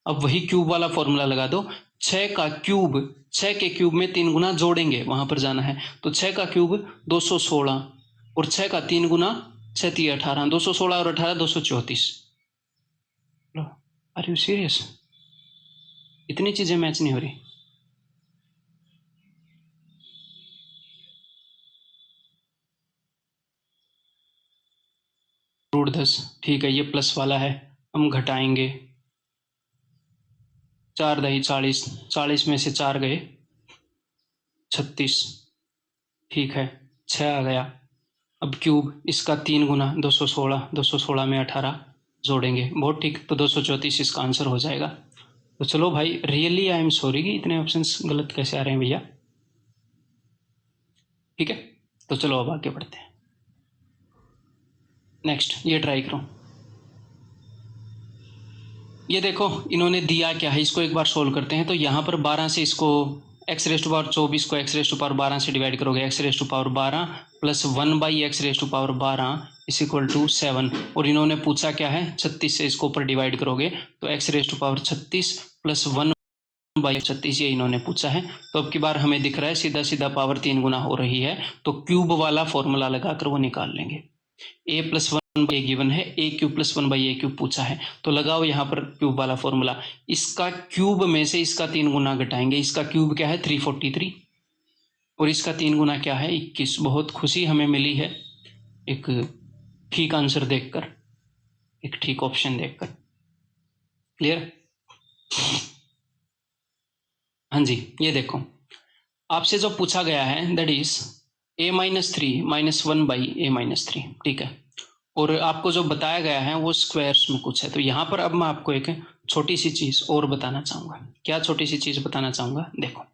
अब वही क्यूब वाला फॉर्मूला लगा दो। 6 का क्यूब, 6 के क्यूब में 3 गुना जोड़ेंगे, वहां पर जाना है। तो 6 का क्यूब 216 और 6 का 3 गुना 6 3 18, 216 और 18 234। आर यू सीरियस, इतनी चीजें मैच नहीं हो रही। रूट 10, ठीक है, ये प्लस वाला है, हम घटाएंगे। 4 दही 40, 40 में से 4 गए 36, ठीक है, 6 आ गया। अब क्यूब, इसका 3 गुना 216, 216 में 18 जोड़ेंगे, बहुत ठीक, तो 234 इसका आंसर हो जाएगा। तो चलो भाई, रियली आई एम सॉरी कि इतने ऑप्शंस गलत कैसे आ रहे हैं भैया। ठीक है, तो चलो अब आगे बढ़ते हैं। नेक्स्ट ये ट्राई करो। ये देखो इन्होंने दिया क्या है, इसको एक बार सोल्व करते हैं। तो यहाँ पर 12 से इसको x रेस टू पावर 24 को x रेस टू पावर 12 से डिवाइड करोगे, x raise to power 12 plus 1/x raise to power 12 is equal to 7। और इन्होंने पूछा क्या है, 36 से इसको ऊपर डिवाइड करोगे तो x raise to power 36 plus 1/36, ये इन्होंने पूछा है। तो अब की बार हमें दिख रहा है सीधा सीधा पावर 3 गुना हो रही है, तो क्यूब वाला फॉर्मूला लगाकर वो निकाल लेंगे। a प्लस 1/a गिवन है, a cube plus 1/a cube पूछा है, तो लगाओ यहाँ पर क्यूब वाला फॉर्मूला। इसका क्यूब में से इसका 3 गुना घटाएंगे। इसका क्यूब क्या है, 343, और इसका 3 गुना क्या है, 21। बहुत खुशी हमें मिली है एक ठीक आंसर देखकर, एक ठीक ऑप्शन देखकर। क्लियर? हाँ जी, ये देखो आपसे जो पूछा गया है that is a minus 3 minus 1/a minus 3, ठीक है। और आपको जो बताया गया है वो स्क्वायर्स में कुछ है। तो यहाँ पर अब मैं आपको एक छोटी सी चीज और बताना चाहूंगा। क्या छोटी सी चीज बताना चाहूंगा, देखो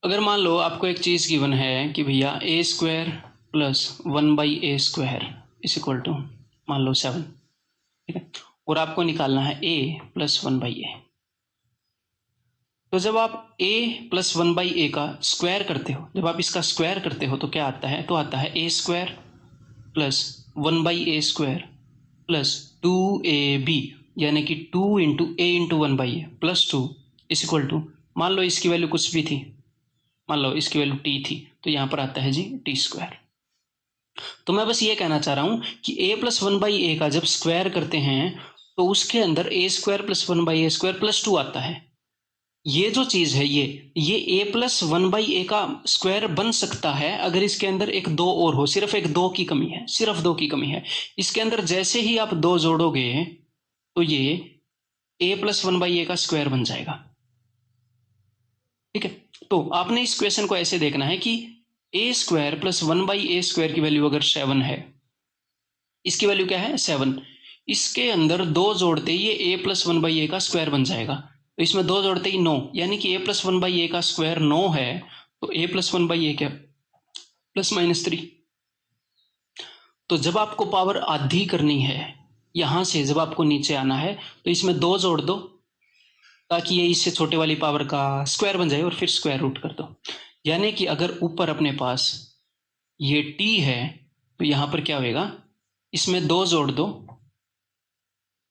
अगर मान लो आपको एक चीज गिवन है कि भैया a² plus 1/a² is equal to मान लो 7, ठीक है, और आपको निकालना है a प्लस 1/a। तो जब आप a प्लस 1/a का स्क्वायर करते हो, जब आप इसका स्क्वायर करते हो तो क्या आता है, तो आता है a² plus 1/a² plus 2ab, यानी कि 2 into a into 1/a plus 2 is equal to, मान लो इसकी वैल्यू कुछ भी थी, मान लो इसकी वैल्यू t थी, तो यहाँ पर आता है जी t²। तो मैं बस ये कहना चाह रहा हूँ कि a प्लस 1/a का जब स्क्वायर करते हैं तो उसके अंदर a² प्लस 1/a² प्लस 2 आता है। ये जो चीज है ये a प्लस 1/a का स्क्वायर बन सकता है अगर इसके अंदर एक 2 और हो, सिर्फ एक 2 की कमी है, सिर्फ 2 की कमी है। इसके अंदर जैसे ही आप 2 जोड़ोगे तो ये a प्लस 1/a का स्क्वायर बन जाएगा, ठीक है। तो आपने इस क्वेश्चन को ऐसे देखना है कि a² प्लस 1/a² की वैल्यू अगर 7 है, इसकी वैल्यू क्या है 7, इसके अंदर 2 जोड़ते ही ये a प्लस 1/a का स्क्वायर बन जाएगा। तो इसमें 2 जोड़ते ही 9, यानी कि a प्लस 1/a का स्क्वायर 9 है, तो a प्लस 1/a क्या, प्लस माइनस 3। तो जब आपको पावर आधी करनी है, यहां से जब आपको नीचे आना है तो इसमें 2 जोड़ दो ताकि ये इससे छोटे वाली पावर का स्क्वायर बन जाए और फिर स्क्वायर रूट कर दो। यानी कि अगर ऊपर अपने पास ये t है तो यहां पर क्या होगा, इसमें 2 जोड़ दो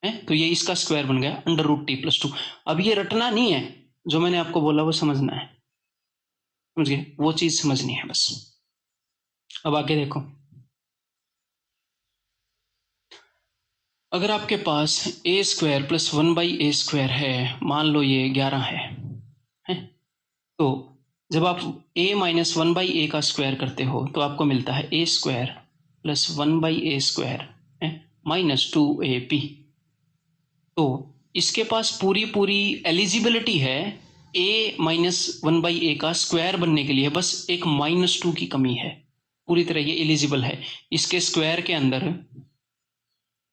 है, तो ये इसका स्क्वायर बन गया √t प्लस 2। अब ये रटना नहीं है, जो मैंने आपको बोला वो समझना है, समझ गए, वो चीज समझनी है बस। अब आगे देखो, अगर आपके पास a² प्लस 1/a² है, मान लो ये 11 है? तो जब आप a माइनस 1/a का स्क्वायर करते हो तो आपको मिलता है a² plus 1/a² minus 2ab। तो इसके पास पूरी पूरी एलिजिबिलिटी है a माइनस 1/a का स्क्वायर बनने के लिए, बस एक -2 की कमी है, पूरी तरह ये एलिजिबल है। इसके स्क्वायर के अंदर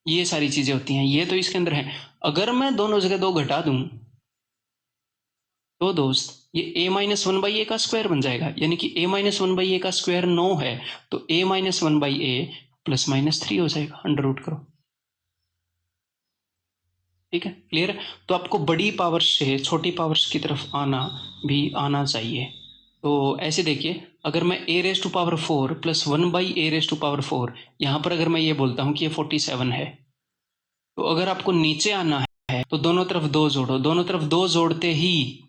ये सारी चीजें होती हैं, ये तो इसके अंदर है। अगर मैं दोनों जगह 2 घटा दूं तो दोस्त ये a माइनस 1/a का स्क्वायर बन जाएगा, यानी कि a माइनस 1/a का स्क्वायर 9 है, तो a minus 1/a plus minus 3 हो जाएगा, अंडर रूट करो। ठीक है, क्लियर है। तो आपको बड़ी पावर से छोटी पावर्स की तरफ आना चाहिए। तो ऐसे देखिए, अगर मैं a raise to power 4 plus 1/a raise to power 4, यहाँ पर अगर मैं ये बोलता हूँ कि ये 47 है, तो अगर आपको नीचे आना है तो दोनों तरफ 2 जोड़ो, दोनों तरफ 2 जोड़ते ही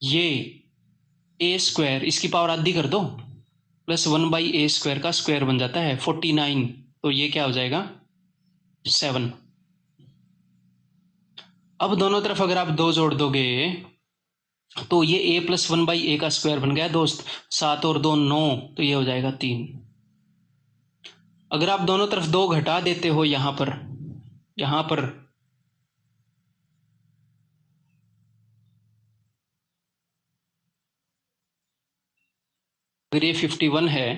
ये a स्क्वायर इसकी पावर आधी कर दो प्लस 1/a स्क्वायर का स्क्वायर बन जाता है 49। तो ये क्या हो जाएगा 7। अब दोनों तरफ अगर आप 2 जोड़ दोगे तो ये a प्लस 1/a का स्क्वायर बन गया दोस्त, 7 और 2 9, तो ये हो जाएगा 3। अगर आप दोनों तरफ 2 घटा देते हो यहां पर अगर ये 51 है,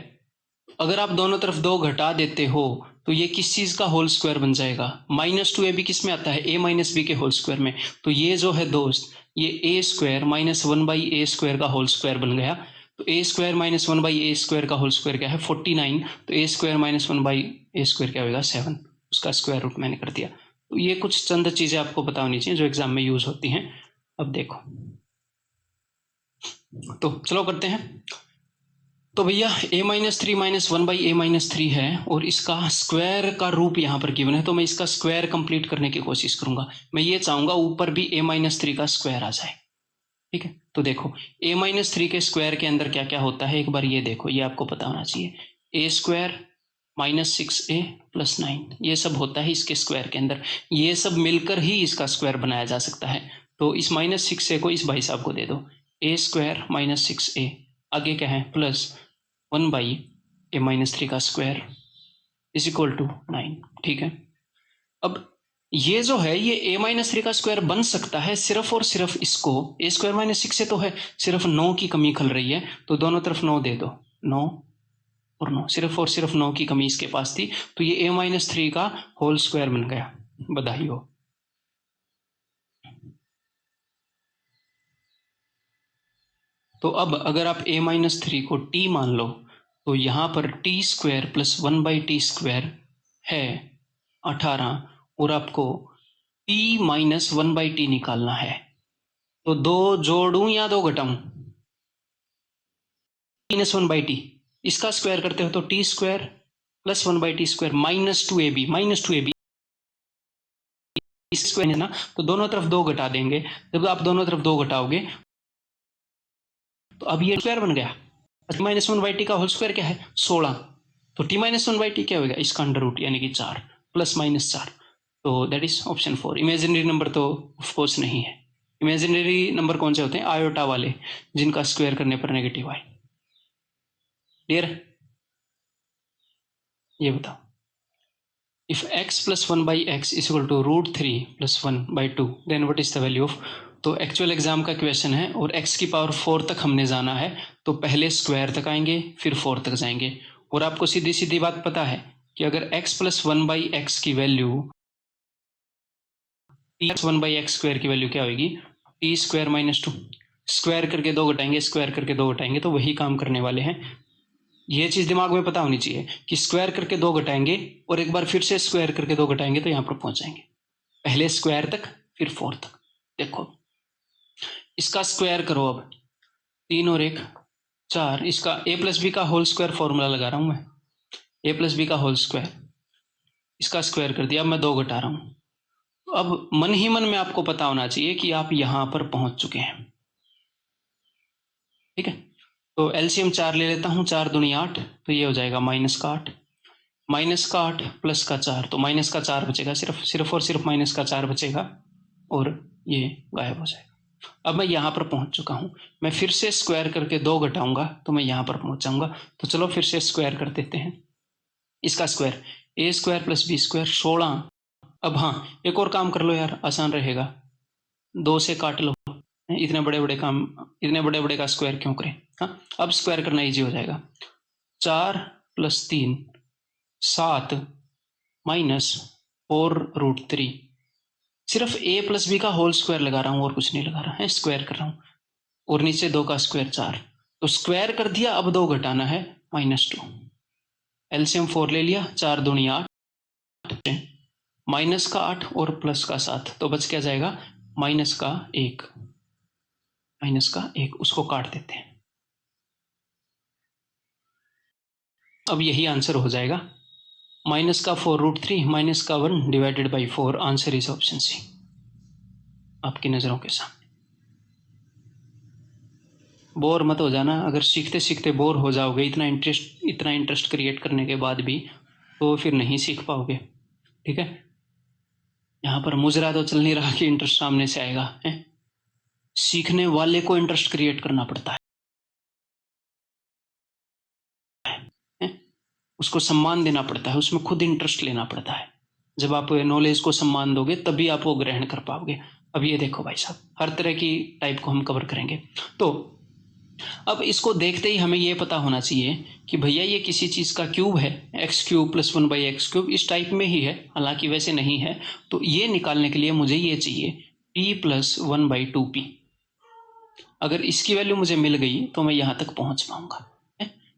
अगर आप दोनों तरफ 2 घटा देते हो तो ये किस चीज का होल स्क्वायर बन जाएगा, -2ab किस में आता है, a माइनस बी के होल स्क्वायर में। तो ये जो है दोस्त, ये a square minus 1/a square का होल स्क्वायर बन गया। तो a square minus 1/a square का होल स्क्वायर क्या है 49। तो a square minus 1/a square क्या होगा 7, उसका स्क्वायर रूट मैंने कर दिया। तो ये कुछ चंद चीजें आपको पता होनी चाहिए जो एग्जाम में यूज होती हैं। अब देखो, तो चलो करते हैं। तो भैया a minus 3 minus 1/a minus 3 है और इसका स्क्वायर का रूप यहाँ पर गिवन है, तो मैं इसका स्क्वायर कंप्लीट करने की कोशिश करूंगा। मैं ये चाहूंगा ऊपर भी a माइनस 3 का स्क्वायर आ जाए। ठीक है, तो देखो a माइनस 3 के स्क्वायर के अंदर क्या क्या होता है एक बार ये देखो, ये आपको पता होना चाहिए। a square minus 6a plus 9, ये सब होता है इसके स्क्वायर के अंदर। ये सब मिलकर ही इसका स्क्वायर बनाया जा सकता है। तो इस -6a को इस भाई साहब को दे दो, a स्क्वायर माइनस 6a, आगे क्या है प्लस 1/a माइनस 3 का स्क्वायर इज इक्वल टू 9। ठीक है, अब ये जो है ये a माइनस 3 का स्क्वायर बन सकता है सिर्फ और सिर्फ इसको, a स्क्वायर माइनस 6 से तो है, सिर्फ 9 की कमी खल रही है, तो दोनों तरफ 9 दे दो, 9 और 9, सिर्फ और सिर्फ 9 की कमी इसके पास थी। तो ये a माइनस 3 का होल स्क्वायर बन गया, बधाई हो। तो अब अगर आप a माइनस 3 को t मान लो तो यहां पर t square plus 1/t square है 18, और आपको t माइनस 1/t निकालना है। तो 2 जोड़ूं या 2 घटाऊं, माइनस 1/t, इसका स्क्वायर करते हो तो t square plus 1/t square minus 2ab इस स्क्वायर है ना, तो दोनों तरफ 2 घटा देंगे। जब आप दोनों तरफ 2 घटाओगे तो अब ये स्क्वायर बन गया। माइनस 1/t का होल स्क्वायर क्या है 16, तो t माइनस 1/t क्या होगा इसका अंडर रूट यानी कि 4 प्लस माइनस 4। तो that is option 4। Imaginary number तो ऑफकोर्स नहीं है। इमेजिनरी नंबर कौन से होते हैं, आयोटा वाले, जिनका स्क्वायर करने पर नेगेटिव आए। क्लियर, ये बताओ, if x plus 1/x is equal to √3 plus 1/2 then what is the value of. तो एक्चुअल एग्जाम का क्वेश्चन है और x की पावर 4 तक हमने जाना है, तो पहले स्क्वायर तक आएंगे फिर 4 तक जाएंगे। और आपको सीधी सीधी बात पता है कि अगर x प्लस 1/x की वैल्यू t 1/x स्क्वायर की वैल्यू क्या होगी t स्क्वायर माइनस 2, स्क्वायर करके 2 घटाएंगे, स्क्वायर करके 2 घटाएंगे, तो वही काम करने वाले हैं। ये चीज दिमाग में पता होनी चाहिए कि स्क्वायर करके 2 घटाएंगे और एक बार फिर से स्क्वायर करके 2 घटाएंगे तो यहां पर पहुंच जाएंगे, पहले स्क्वायर तक फिर 4 तक। देखो इसका स्क्वायर करो, अब 3 और 1 4, इसका a प्लस बी का होल स्क्वायर फॉर्मूला लगा रहा हूं मैं, a प्लस बी का होल स्क्वायर, इसका स्क्वायर कर दिया। अब मैं 2 घटा रहा हूं, अब मन ही मन में आपको पता होना चाहिए कि आप यहां पर पहुंच चुके हैं। ठीक है, तो एलसीएम 4 ले लेता हूं, 4 दूनी 8, तो ये हो जाएगा माइनस का 8, माइनस का 8 प्लस का 4, तो माइनस का 4 बचेगा, सिर्फ और सिर्फ माइनस का 4 बचेगा और ये गायब हो जाएगा। अब मैं यहाँ पर पहुंच चुका हूं, मैं फिर से स्क्वायर करके 2 घटाऊंगा तो मैं यहाँ पर पहुंच जाऊंगा। तो चलो फिर से स्क्वायर कर देते हैं, इसका square a square plus B square 16। अब हाँ, एक और काम कर लो यार, आसान रहेगा, 2 से काट लो, इतने बड़े बड़े का स्क्वायर क्यों करें। हाँ, अब स्क्वायर करना इजी हो जाएगा, 4 प्लस 3 7 माइनस 4√3, सिर्फ a प्लस बी का होल स्क्वायर लगा रहा हूं और कुछ नहीं लगा रहा है, स्क्वायर कर रहा हूं, और नीचे 2 का स्क्वायर 4, तो स्क्वायर कर दिया। अब 2 घटाना है -2, एलसीएम 4 ले लिया, 4 दूनी 8 माइनस का 8 और प्लस का 7, तो बच क्या जाएगा माइनस का 1, उसको काट देते हैं। अब यही आंसर हो जाएगा माइनस का 4√3 माइनस का 1 divided by 4। Answer is option C, आपकी नजरों के सामने। बोर मत हो जाना, अगर सीखते सीखते बोर हो जाओगे इतना इंटरेस्ट क्रिएट करने के बाद भी, तो फिर नहीं सीख पाओगे। ठीक है, यहाँ पर मुजरा तो चल नहीं रहा कि इंटरेस्ट सामने से आएगा है? सीखने वाले को इंटरेस्ट क्रिएट करना पड़ता है, उसको सम्मान देना पड़ता है, उसमें खुद इंटरेस्ट लेना पड़ता है। जब आप नॉलेज को सम्मान दोगे तभी आप वो ग्रहण कर पाओगे। अब ये देखो भाई साहब, हर तरह की टाइप को हम कवर करेंगे। तो अब इसको देखते ही हमें ये पता होना चाहिए कि भैया ये किसी चीज का क्यूब है, x³ + 1/x³, इस टाइप में ही है, हालांकि वैसे नहीं है। तो ये निकालने के लिए मुझे ये चाहिए p + 1/2p। अगर इसकी वैल्यू मुझे मिल गई तो मैं यहां तक पहुंच पाऊंगा।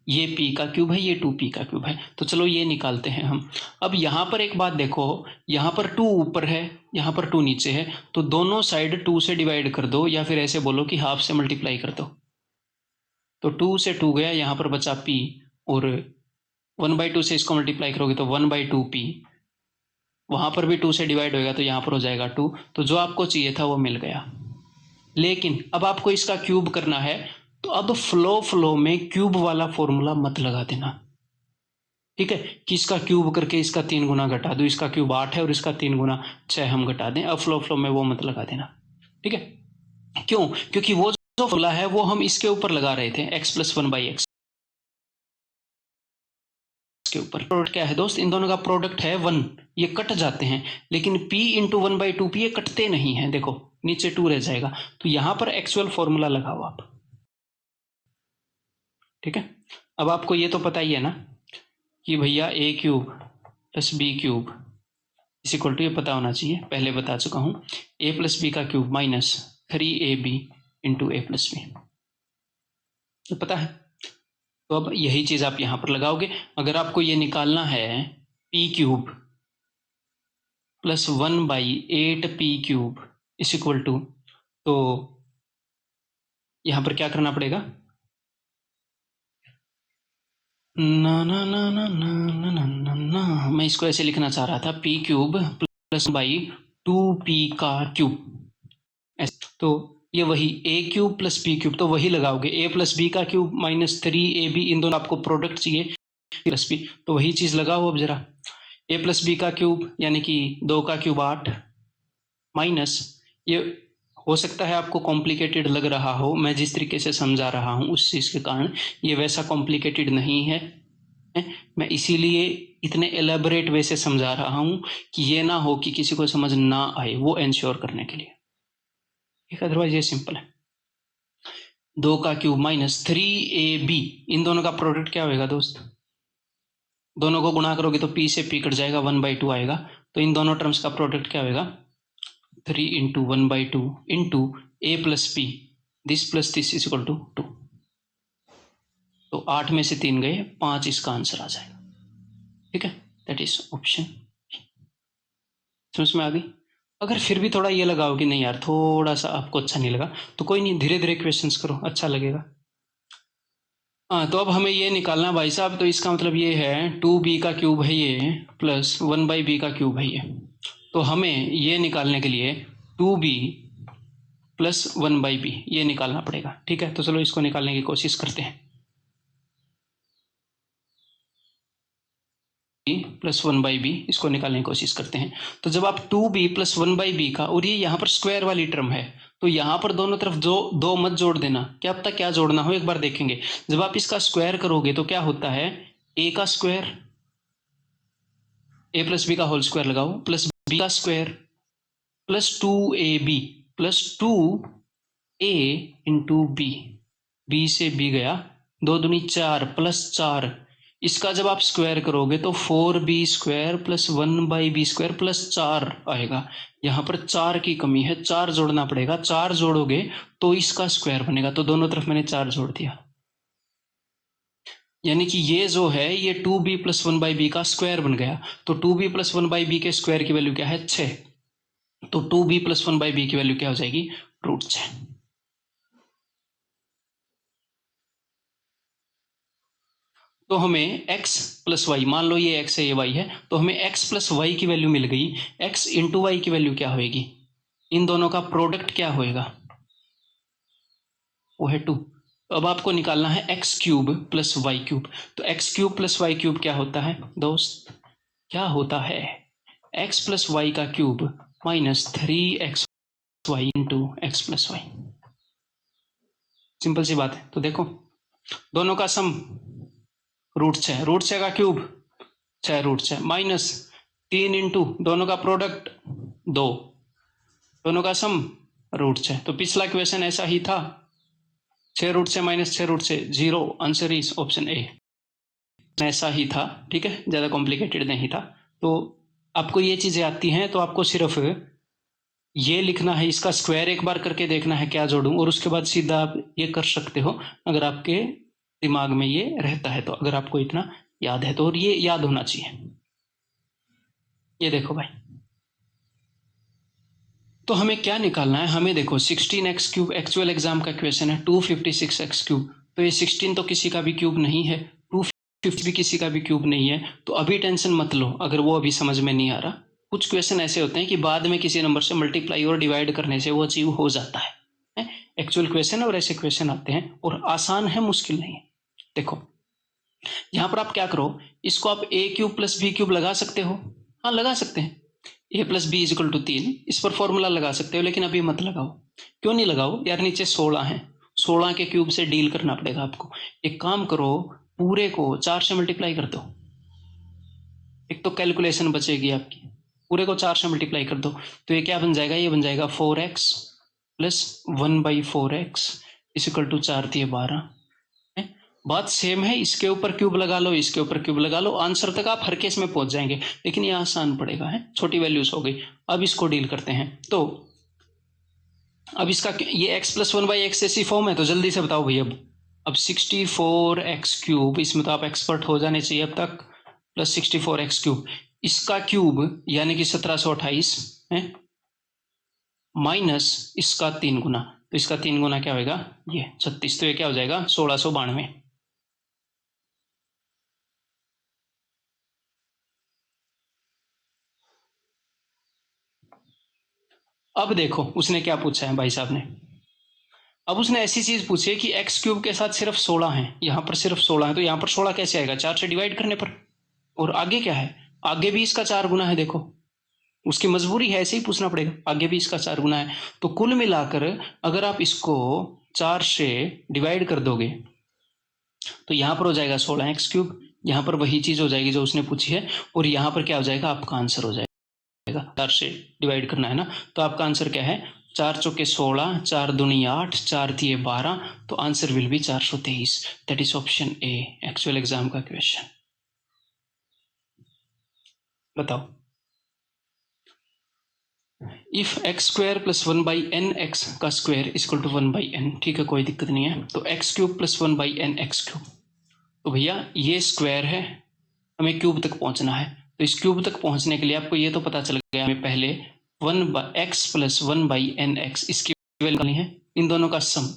ये p का क्यूब है, ये 2p का क्यूब है, तो चलो ये निकालते हैं हम। अब यहाँ पर एक बात देखो, यहाँ पर 2 ऊपर है, यहाँ पर 2 नीचे है, तो दोनों साइड 2 से डिवाइड कर दो, या फिर ऐसे बोलो कि हाफ से मल्टीप्लाई कर दो। तो 2 से 2 गया, यहाँ पर बचा p, और 1/2 से इसको मल्टीप्लाई करोगे तो 1/2p, वहां पर भी 2 से डिवाइड होगा तो यहाँ पर हो जाएगा 2। तो जो आपको चाहिए था वो मिल गया। लेकिन अब आपको इसका क्यूब करना है, तो अब फ्लो में क्यूब वाला फॉर्मूला मत लगा देना। ठीक है, कि इसका क्यूब करके इसका 3 गुना घटा दो, इसका क्यूब 8 है और इसका 3 गुना 6 हम घटा दें। अब फ्लो में वो मत लगा देना। ठीक है, क्यों? क्योंकि वो जो फॉर्मूला है वो हम इसके ऊपर लगा रहे थे, x + 1/x के ऊपर। प्रोडक्ट क्या है दोस्त? इन दोनों का प्रोडक्ट है 1, ये कट जाते हैं, लेकिन p × 1/2p ये कटते नहीं है। देखो नीचे 2 रह जाएगा, तो यहां पर एक्चुअल फॉर्मूला लगाओ आप। ठीक है, अब आपको ये तो पता ही है ना कि भैया a³ + b³ = ये पता होना चाहिए, पहले बता चुका हूं, a + b का क्यूब -3ab × a + b, तो पता है। तो अब यही चीज आप यहां पर लगाओगे। अगर आपको ये निकालना है p³ + 1/8p³ = तो यहां पर क्या करना पड़ेगा? ना ना ना ना ना ना ना ना ना, मैं इसको ऐसे लिखना चाह रहा था, p³ + 2p का क्यूब। तो ये वही a³ + b³ तो वही लगाओगे, a + b का क्यूब -3ab, इन दोनों आपको प्रोडक्ट चाहिए + b, तो वही चीज लगाओ। अब जरा a + b का क्यूब यानी कि 2 का क्यूब 8 माइनस, ये हो सकता है आपको कॉम्प्लिकेटेड लग रहा हो, मैं जिस तरीके से समझा रहा हूं उस चीज के कारण ये वैसा कॉम्प्लिकेटेड नहीं है, मैं इसीलिए इतने एलेबोरेट वे से समझा रहा हूं कि ये ना हो कि किसी को समझ ना आए, वो इंश्योर करने के लिए। ठीक, अदरवाइज ये सिंपल है। 2 का क्यूब -3ab, इन दोनों का प्रोडक्ट क्या होगा दोस्त? दोनों को गुणा करोगे तो p से p कट जाएगा, 1/2 आएगा, तो इन दोनों टर्म्स का प्रोडक्ट क्या होगा? 3 × 1/2 × a + p, दिस + दिस = 2। तो 8 में से 3 गए, 5 इसका आंसर आ जाएगा। ठीक है, दैट इज ऑप्शन। समझ में आ गई? अगर फिर भी थोड़ा ये लगाओ कि नहीं यार थोड़ा सा आपको अच्छा नहीं लगा, तो कोई नहीं, धीरे धीरे क्वेश्चंस करो, अच्छा लगेगा। हाँ, तो अब हमें ये निकालना भाई साहब, तो इसका मतलब ये है 2b का क्यूब है ये, प्लस 1/b का क्यूब है ये। तो हमें ये निकालने के लिए 2b + 1/b ये निकालना पड़ेगा। ठीक है, तो चलो इसको निकालने की कोशिश करते हैं। + 1/b इसको निकालने की कोशिश करते हैं। तो जब आप 2b + 1/b का, और ये यहाँ पर स्क्वायर वाली टर्म है, तो यहाँ पर दोनों तरफ जो 2 मत जोड़ देना, क्या पता क्या जोड़ना हो, एक बार देखेंगे। जब आप इसका स्क्वायर करोगे तो क्या होता है, a का स्क्वायर, a + b का होल स्क्वायर लगाओ, प्लस b का square plus 2ab + 2a × b, b से b गया, 2 दूनी 4 + 4, इसका जब आप स्क्वायर करोगे तो 4b² + 1/b² + 4 आएगा। यहाँ पर 4 की कमी है, 4 जोड़ना पड़ेगा, 4 जोड़ोगे तो इसका स्क्वायर बनेगा, तो दोनों तरफ मैंने 4 जोड़ दिया। यानी कि ये जो है ये 2b प्लस 1/b का स्क्वायर बन गया। तो 2b प्लस 1/b के स्क्वायर की वैल्यू क्या है? 6। तो 2b प्लस 1/b की वैल्यू क्या हो जाएगी? √6। तो हमें x प्लस वाई, मान लो ये x है ये y है, तो हमें x प्लस वाई की वैल्यू मिल गई। x इंटू वाई की वैल्यू क्या होएगी? इन दोनों का प्रोडक्ट क्या होएगा? वो है 2। अब आपको निकालना है x cube plus y cube. तो x cube plus y cube क्या होता है दोस्त? क्या होता है? एक्स प्लस वाई का cube minus 3xy into x plus y. Simple सी बात है। तो देखो दोनों का सम √6, √6 का क्यूब 6 √6 माइनस 3 इंटू दोनों का प्रोडक्ट 2, दोनों का सम √6। तो पिछला क्वेश्चन ऐसा ही था, 6 √6 minus 6 √6 0। Answer is option A. ऐसा ही था, ठीक है, ज़्यादा कॉम्प्लिकेटेड नहीं था। तो आपको ये चीज़ें आती हैं तो आपको सिर्फ ये लिखना है, इसका स्क्वायर एक बार करके देखना है क्या जोड़ूं, और उसके बाद सीधा आप ये कर सकते हो अगर आपके दिमाग में ये रहता है तो, अगर आपको इतना याद है तो, और ये याद होना चाहिए। ये देखो भाई, तो हमें क्या निकालना है? हमें देखो 16x³ एक्चुअल एग्जाम का क्वेश्चन है, 256x³। तो ये 16 तो किसी का भी क्यूब नहीं है, 250 भी किसी का भी क्यूब नहीं है। तो अभी टेंशन मत लो अगर वो अभी समझ में नहीं आ रहा। कुछ क्वेश्चन ऐसे होते हैं कि बाद में किसी नंबर से मल्टीप्लाई और डिवाइड करने से वो अचीव हो जाता है। एक्चुअल क्वेश्चन और ऐसे क्वेश्चन आते हैं, और आसान है, मुश्किल नहीं है। देखो यहाँ पर आप क्या करो, इसको आप a³ प्लस b³ लगा सकते हो। हाँ लगा सकते हैं, a plus B is equal to 3, इस पर फॉर्मूला लगा सकते हो, लेकिन अभी मत लगाओ। क्यों नहीं लगाओ यार? नीचे 16 है, 16 के क्यूब से डील करना पड़ेगा आपको। एक काम करो, पूरे को 4 से मल्टीप्लाई कर दो, एक तो कैलकुलेशन बचेगी आपकी। पूरे को 4 से मल्टीप्लाई कर दो, तो ये क्या बन जाएगा? ये बन जाएगा 4x plus 1/4x is equal to 4 दिए 12। बात सेम है, इसके ऊपर क्यूब लगा लो, इसके ऊपर क्यूब लगा लो, आंसर तक आप हर केस में पहुंच जाएंगे। लेकिन ये आसान पड़ेगा, है, छोटी वैल्यूज हो गई। अब इसको डील करते हैं। तो अब इसका ये x प्लस 1/x ऐसी फॉर्म है, तो जल्दी से बताओ भैया। अब 64x³, इसमें तो आप एक्सपर्ट हो जाने चाहिए अब तक, प्लस 64x³, इसका क्यूब यानी कि 1728 है, माइनस इसका 3 गुना। तो इसका 3 गुना क्या होगा? ये 36। तो ये क्या हो जाएगा? 1692। अब देखो उसने क्या पूछा है भाई साहब ने। अब उसने ऐसी चीज पूछी है कि x³ के साथ सिर्फ 16 है, यहां पर सिर्फ 16 है, तो यहां पर 16 कैसे आएगा? 4 से डिवाइड करने पर। और आगे क्या है? आगे भी इसका 4 गुना है। देखो उसकी मजबूरी है, ऐसे ही पूछना पड़ेगा, आगे भी इसका 4 गुना है। तो कुल मिलाकर अगर आप इसको 4 से डिवाइड कर दोगे तो यहां पर हो जाएगा 16x³, यहां पर वही चीज हो जाएगी जो उसने पूछी है, और यहां पर क्या हो जाएगा? आपका आंसर हो जाएगा। 4 से डिवाइड करना है ना, तो आपका आंसर क्या है? 4 चौके 16, 4 दूनी 8, 4 दिए 12, तो answer will B 423। That is option A, actual exam का क्वेश्चन। बताओ, इफ x² प्लस 1/n(x) का स्क्वायर इक्वल टू 1/n, ठीक है, कोई दिक्कत नहीं है। तो x³ प्लस 1/n(x³), तो भैया ये स्क्वायर है, हमें क्यूब तक पहुंचना है। तो इस क्यूब तक पहुंचने के लिए आपको ये तो पता चल गया हमें पहले 1x प्लस 1/nx इसकी वैल्यू निकालनी है, इन दोनों का सम।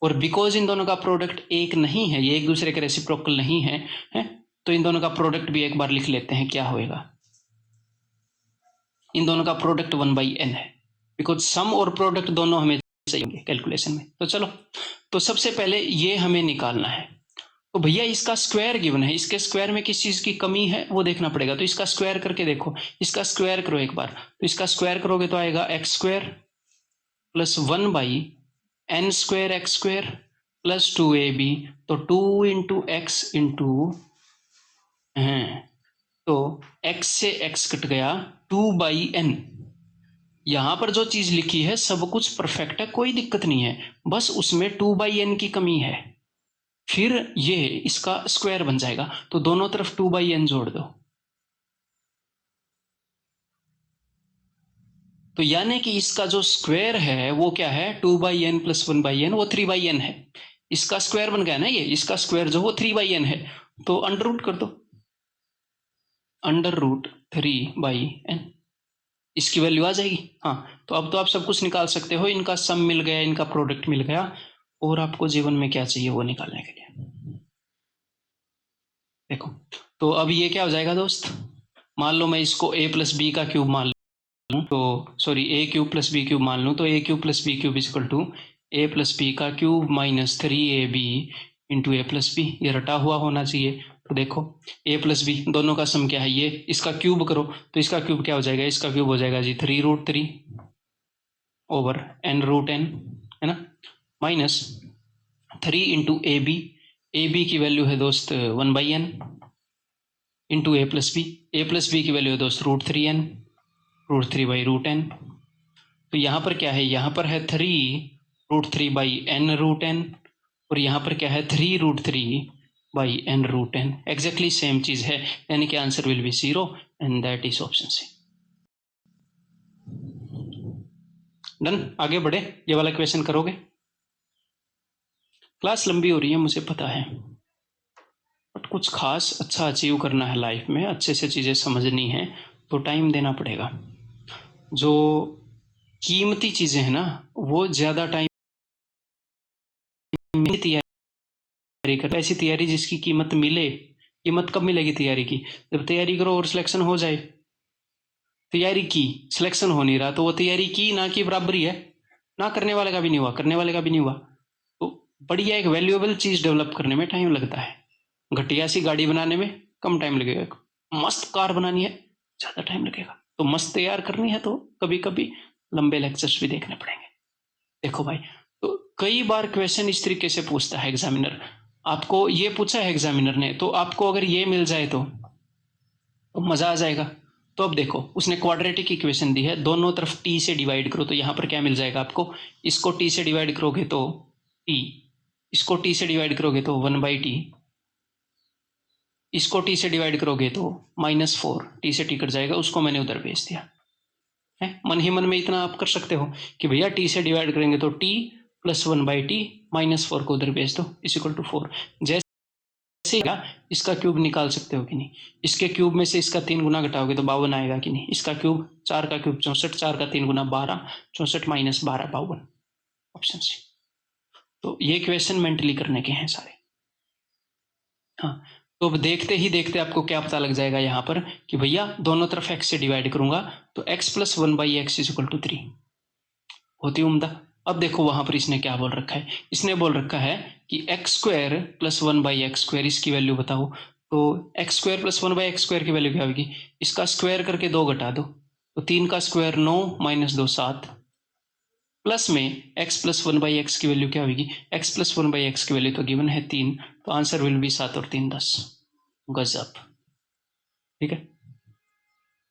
और बिकॉज इन दोनों का प्रोडक्ट एक नहीं है, ये एक दूसरे के रेसिप्रोकल नहीं है, तो इन दोनों का प्रोडक्ट भी एक बार लिख लेते हैं, क्या होएगा? इन दोनों का प्रोडक्ट 1/n है, बिकॉज सम और प्रोडक्ट दोनों हमें चाहिए कैलकुलेशन में। तो चलो, तो सबसे पहले ये हमें निकालना है। तो भैया इसका स्क्वायर गिवन है, इसके स्क्वायर में किस चीज की कमी है वो देखना पड़ेगा। तो इसका स्क्वायर करके देखो, इसका स्क्वायर करो एक बार। तो इसका स्क्वायर करोगे तो आएगा x² plus 1/n² x² plus 2ab। तो 2 इंटू एक्स इंटू, तो x से x कट गया, 2/n। यहां पर जो चीज लिखी है सब कुछ परफेक्ट है, कोई दिक्कत नहीं है, बस उसमें 2/n की कमी है। फिर ये इसका स्क्वायर बन जाएगा, तो दोनों तरफ 2/n जोड़ दो। तो यानी कि इसका जो स्क्वायर है वो क्या है? 2/n प्लस 1/n, वो 3/n है। इसका स्क्वायर बन गया ना, ये इसका स्क्वायर जो वो 3/n है, तो अंडर रूट कर दो, अंडर रूट 3/n, इसकी वैल्यू आ जाएगी। हाँ, तो अब तो आप सब कुछ निकाल सकते हो, इनका सम मिल गया, इनका प्रोडक्ट मिल गया, और आपको जीवन में क्या चाहिए वो निकालने के लिए। देखो, तो अब ये क्या हो जाएगा दोस्त, मान लो मैं इसको a प्लस बी का क्यूब मान लूँ, तो sorry a cube plus B cube मान लूँ, तो a cube plus B cube equal to a plus b का cube minus 3ab into a plus b, ये रटा हुआ होना चाहिए। तो देखो a प्लस बी दोनों का सम क्या है, ये इसका क्यूब करो, तो इसका क्यूब क्या हो जाएगा, इसका क्यूब हो जाएगा जी 3√3 ओवर n√n, है ना, माइनस 3 इंटू ए बी की वैल्यू है दोस्त 1/n into A plus B की वैल्यू है दोस्त √3n, √3/√n। तो यहाँ पर क्या है, यहाँ पर है 3√3/n√n, और यहाँ पर क्या है 3√3/n√n, एग्जैक्टली सेम चीज है, यानी कि answer will be 0 and that is option C. Done, आगे बढ़े, ये वाला क्वेश्चन करोगे। क्लास लंबी हो रही है मुझे पता है, बट कुछ खास अच्छा अचीव करना है लाइफ में, अच्छे से चीज़ें समझनी है, तो टाइम देना पड़ेगा। जो कीमती चीज़ें हैं ना, वो ज़्यादा टाइम तैयारी कर, ऐसी तैयारी जिसकी कीमत मिले। कीमत कब मिलेगी तैयारी की, जब तैयारी करो और सिलेक्शन हो जाए। तैयारी की, सिलेक्शन हो नहीं रहा, तो वो तैयारी की ना की बराबरी है, ना करने वाले का भी नहीं हुआ, करने वाले का भी नहीं हुआ। तो बढ़िया एक वैल्यूएबल चीज़ डेवलप करने में टाइम लगता है, घटिया सी गाड़ी बनाने में कम टाइम लगेगा, मस्त कार बनानी है ज़्यादा टाइम लगेगा। तो मस्त तैयार करनी है तो कभी कभी लंबे लेक्चर्स भी देखने पड़ेंगे। देखो भाई, तो कई बार क्वेश्चन इस तरीके से पूछता है एग्जामिनर, आपको ये पूछा है एग्जामिनर ने, तो आपको अगर ये मिल जाए तो मजा आ जाएगा। तो अब देखो, उसने क्वाड्रेटिक इक्वेशन दी है, दोनों तरफ t से डिवाइड करो, तो यहाँ पर क्या मिल जाएगा आपको, इसको t से डिवाइड करोगे तो t, इसको t से डिवाइड करोगे तो 1/t, इसको t से डिवाइड करोगे तो -4, t से t कट जाएगा, उसको मैंने उधर भेज दिया है। मन ही मन में इतना आप कर सकते हो कि भैया t से डिवाइड करेंगे तो t प्लस 1/t, -4 को उधर भेज दो, इज इक्वल टू 4। जैसे इसका क्यूब निकाल सकते हो कि नहीं, इसके क्यूब में से इसका 3 गुना घटाओगे तो 52 आएगा कि नहीं, इसका क्यूब 4 का क्यूब 64, 4 का 3 गुना 12, 64 - 12 52, ऑप्शन सी। तो ये क्वेश्चन मेंटली करने के हैं सारे। हाँ, तो अब देखते ही देखते आपको क्या पता लग जाएगा यहाँ पर कि भैया दोनों तरफ x से डिवाइड करूंगा तो x plus 1/x is equal to 3, होती उम्दा। अब देखो वहां पर इसने क्या बोल रखा है, इसने बोल रखा है कि x² प्लस 1/x², इसकी वैल्यू बताओ। तो x² प्लस 1/x² की वैल्यू क्या होगी, इसका स्क्वायर करके 2 घटा दो, तो 3 का स्क्वायर 9 - 2 7, प्लस में x प्लस 1/x की वैल्यू क्या होगी, x प्लस 1/x की वैल्यू तो गिवन है 3, तो आंसर विल बी 7 और 3 10, गजब। ठीक है,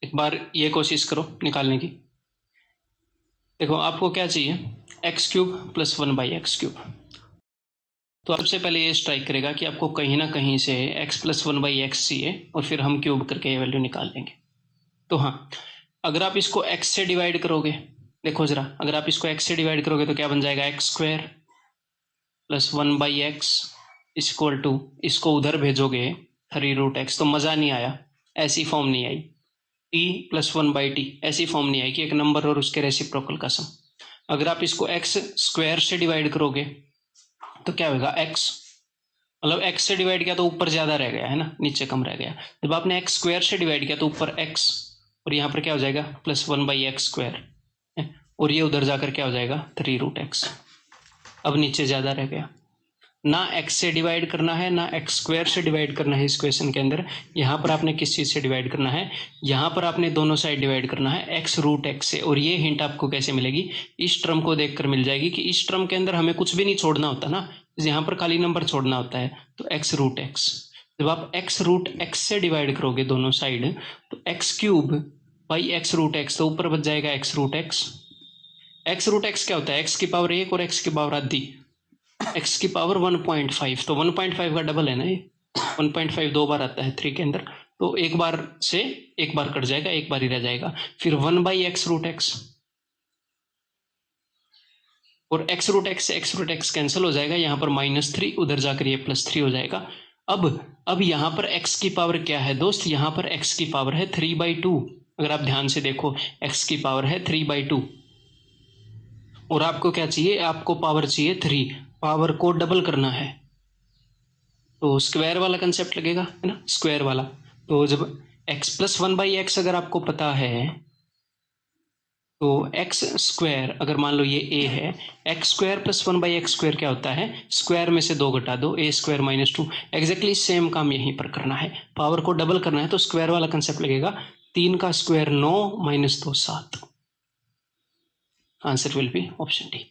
एक बार ये कोशिश करो निकालने की। देखो आपको क्या चाहिए, x³ प्लस 1/x³, तो सबसे पहले ये स्ट्राइक करेगा कि आपको कहीं ना कहीं से x प्लस 1/x चाहिए, और फिर हम क्यूब करके ये वैल्यू निकाल लेंगे। तो हाँ, अगर आप इसको x से डिवाइड करोगे, देखो जरा, अगर आप इसको x से डिवाइड करोगे तो क्या बन जाएगा, x² plus 1/x equal to, इसको उधर भेजोगे 3√x, तो मज़ा नहीं आया, ऐसी फॉर्म नहीं आई। t प्लस 1/t ऐसी फॉर्म नहीं आई कि एक नंबर और उसके रेसिप्रोकल का सम। अगर आप इसको x² से डिवाइड करोगे तो क्या होगा, x मतलब x से डिवाइड किया तो ऊपर ज्यादा रह गया है ना, नीचे कम रह गया। जब आपने x² से डिवाइड किया तो ऊपर x, और यहाँ पर क्या हो जाएगा प्लस 1/x², और ये उधर जाकर क्या हो जाएगा 3√x, अब नीचे ज्यादा रह गया। ना x से डिवाइड करना है ना x² से डिवाइड करना है इस क्वेश्चन के अंदर। यहाँ पर आपने किस चीज से डिवाइड करना है, यहाँ पर आपने दोनों साइड डिवाइड करना है x√x से। और ये हिंट आपको कैसे मिलेगी, इस टर्म को देखकर मिल जाएगी कि इस टर्म के अंदर हमें कुछ भी नहीं छोड़ना होता ना, यहाँ पर खाली नंबर छोड़ना होता है, तो x√x। जब आप x√x से डिवाइड करोगे दोनों साइड, तो x³ बाई x√x, तो ऊपर बच जाएगा x√x। x√x क्या होता है, x की पावर 1 और x की पावर आधी, x की पावर 1.5, तो 1.5 का डबल है ना ये, 1.5 2 बार आता है 3 के अंदर, तो एक बार से एक बार कट जाएगा, एक बार ही रह जाएगा। फिर 1/x√x, और एक्स रूट एक्स कैंसिल हो जाएगा, यहाँ पर -3, उधर जाकर ये +3 हो जाएगा। अब यहाँ पर x की पावर क्या है दोस्त, यहाँ पर x की पावर है 3/2। अगर आप ध्यान से देखो x की पावर है 3/2 और आपको क्या चाहिए, आपको पावर चाहिए 3, पावर को डबल करना है तो स्क्वायर वाला कंसेप्ट लगेगा, है ना, स्क्वायर वाला। तो जब x + 1/x अगर आपको पता है तो एक्स स्क्वायर, अगर मान लो ये a है, x² + 1/x² क्या होता है, स्क्वायर में से 2 घटा दो, a² - 2। एग्जैक्टली सेम काम यहीं पर करना है, पावर को डबल करना है तो स्क्वायर वाला कंसेप्ट लगेगा। 3 का square 9 - 2 7। Answer will B option D.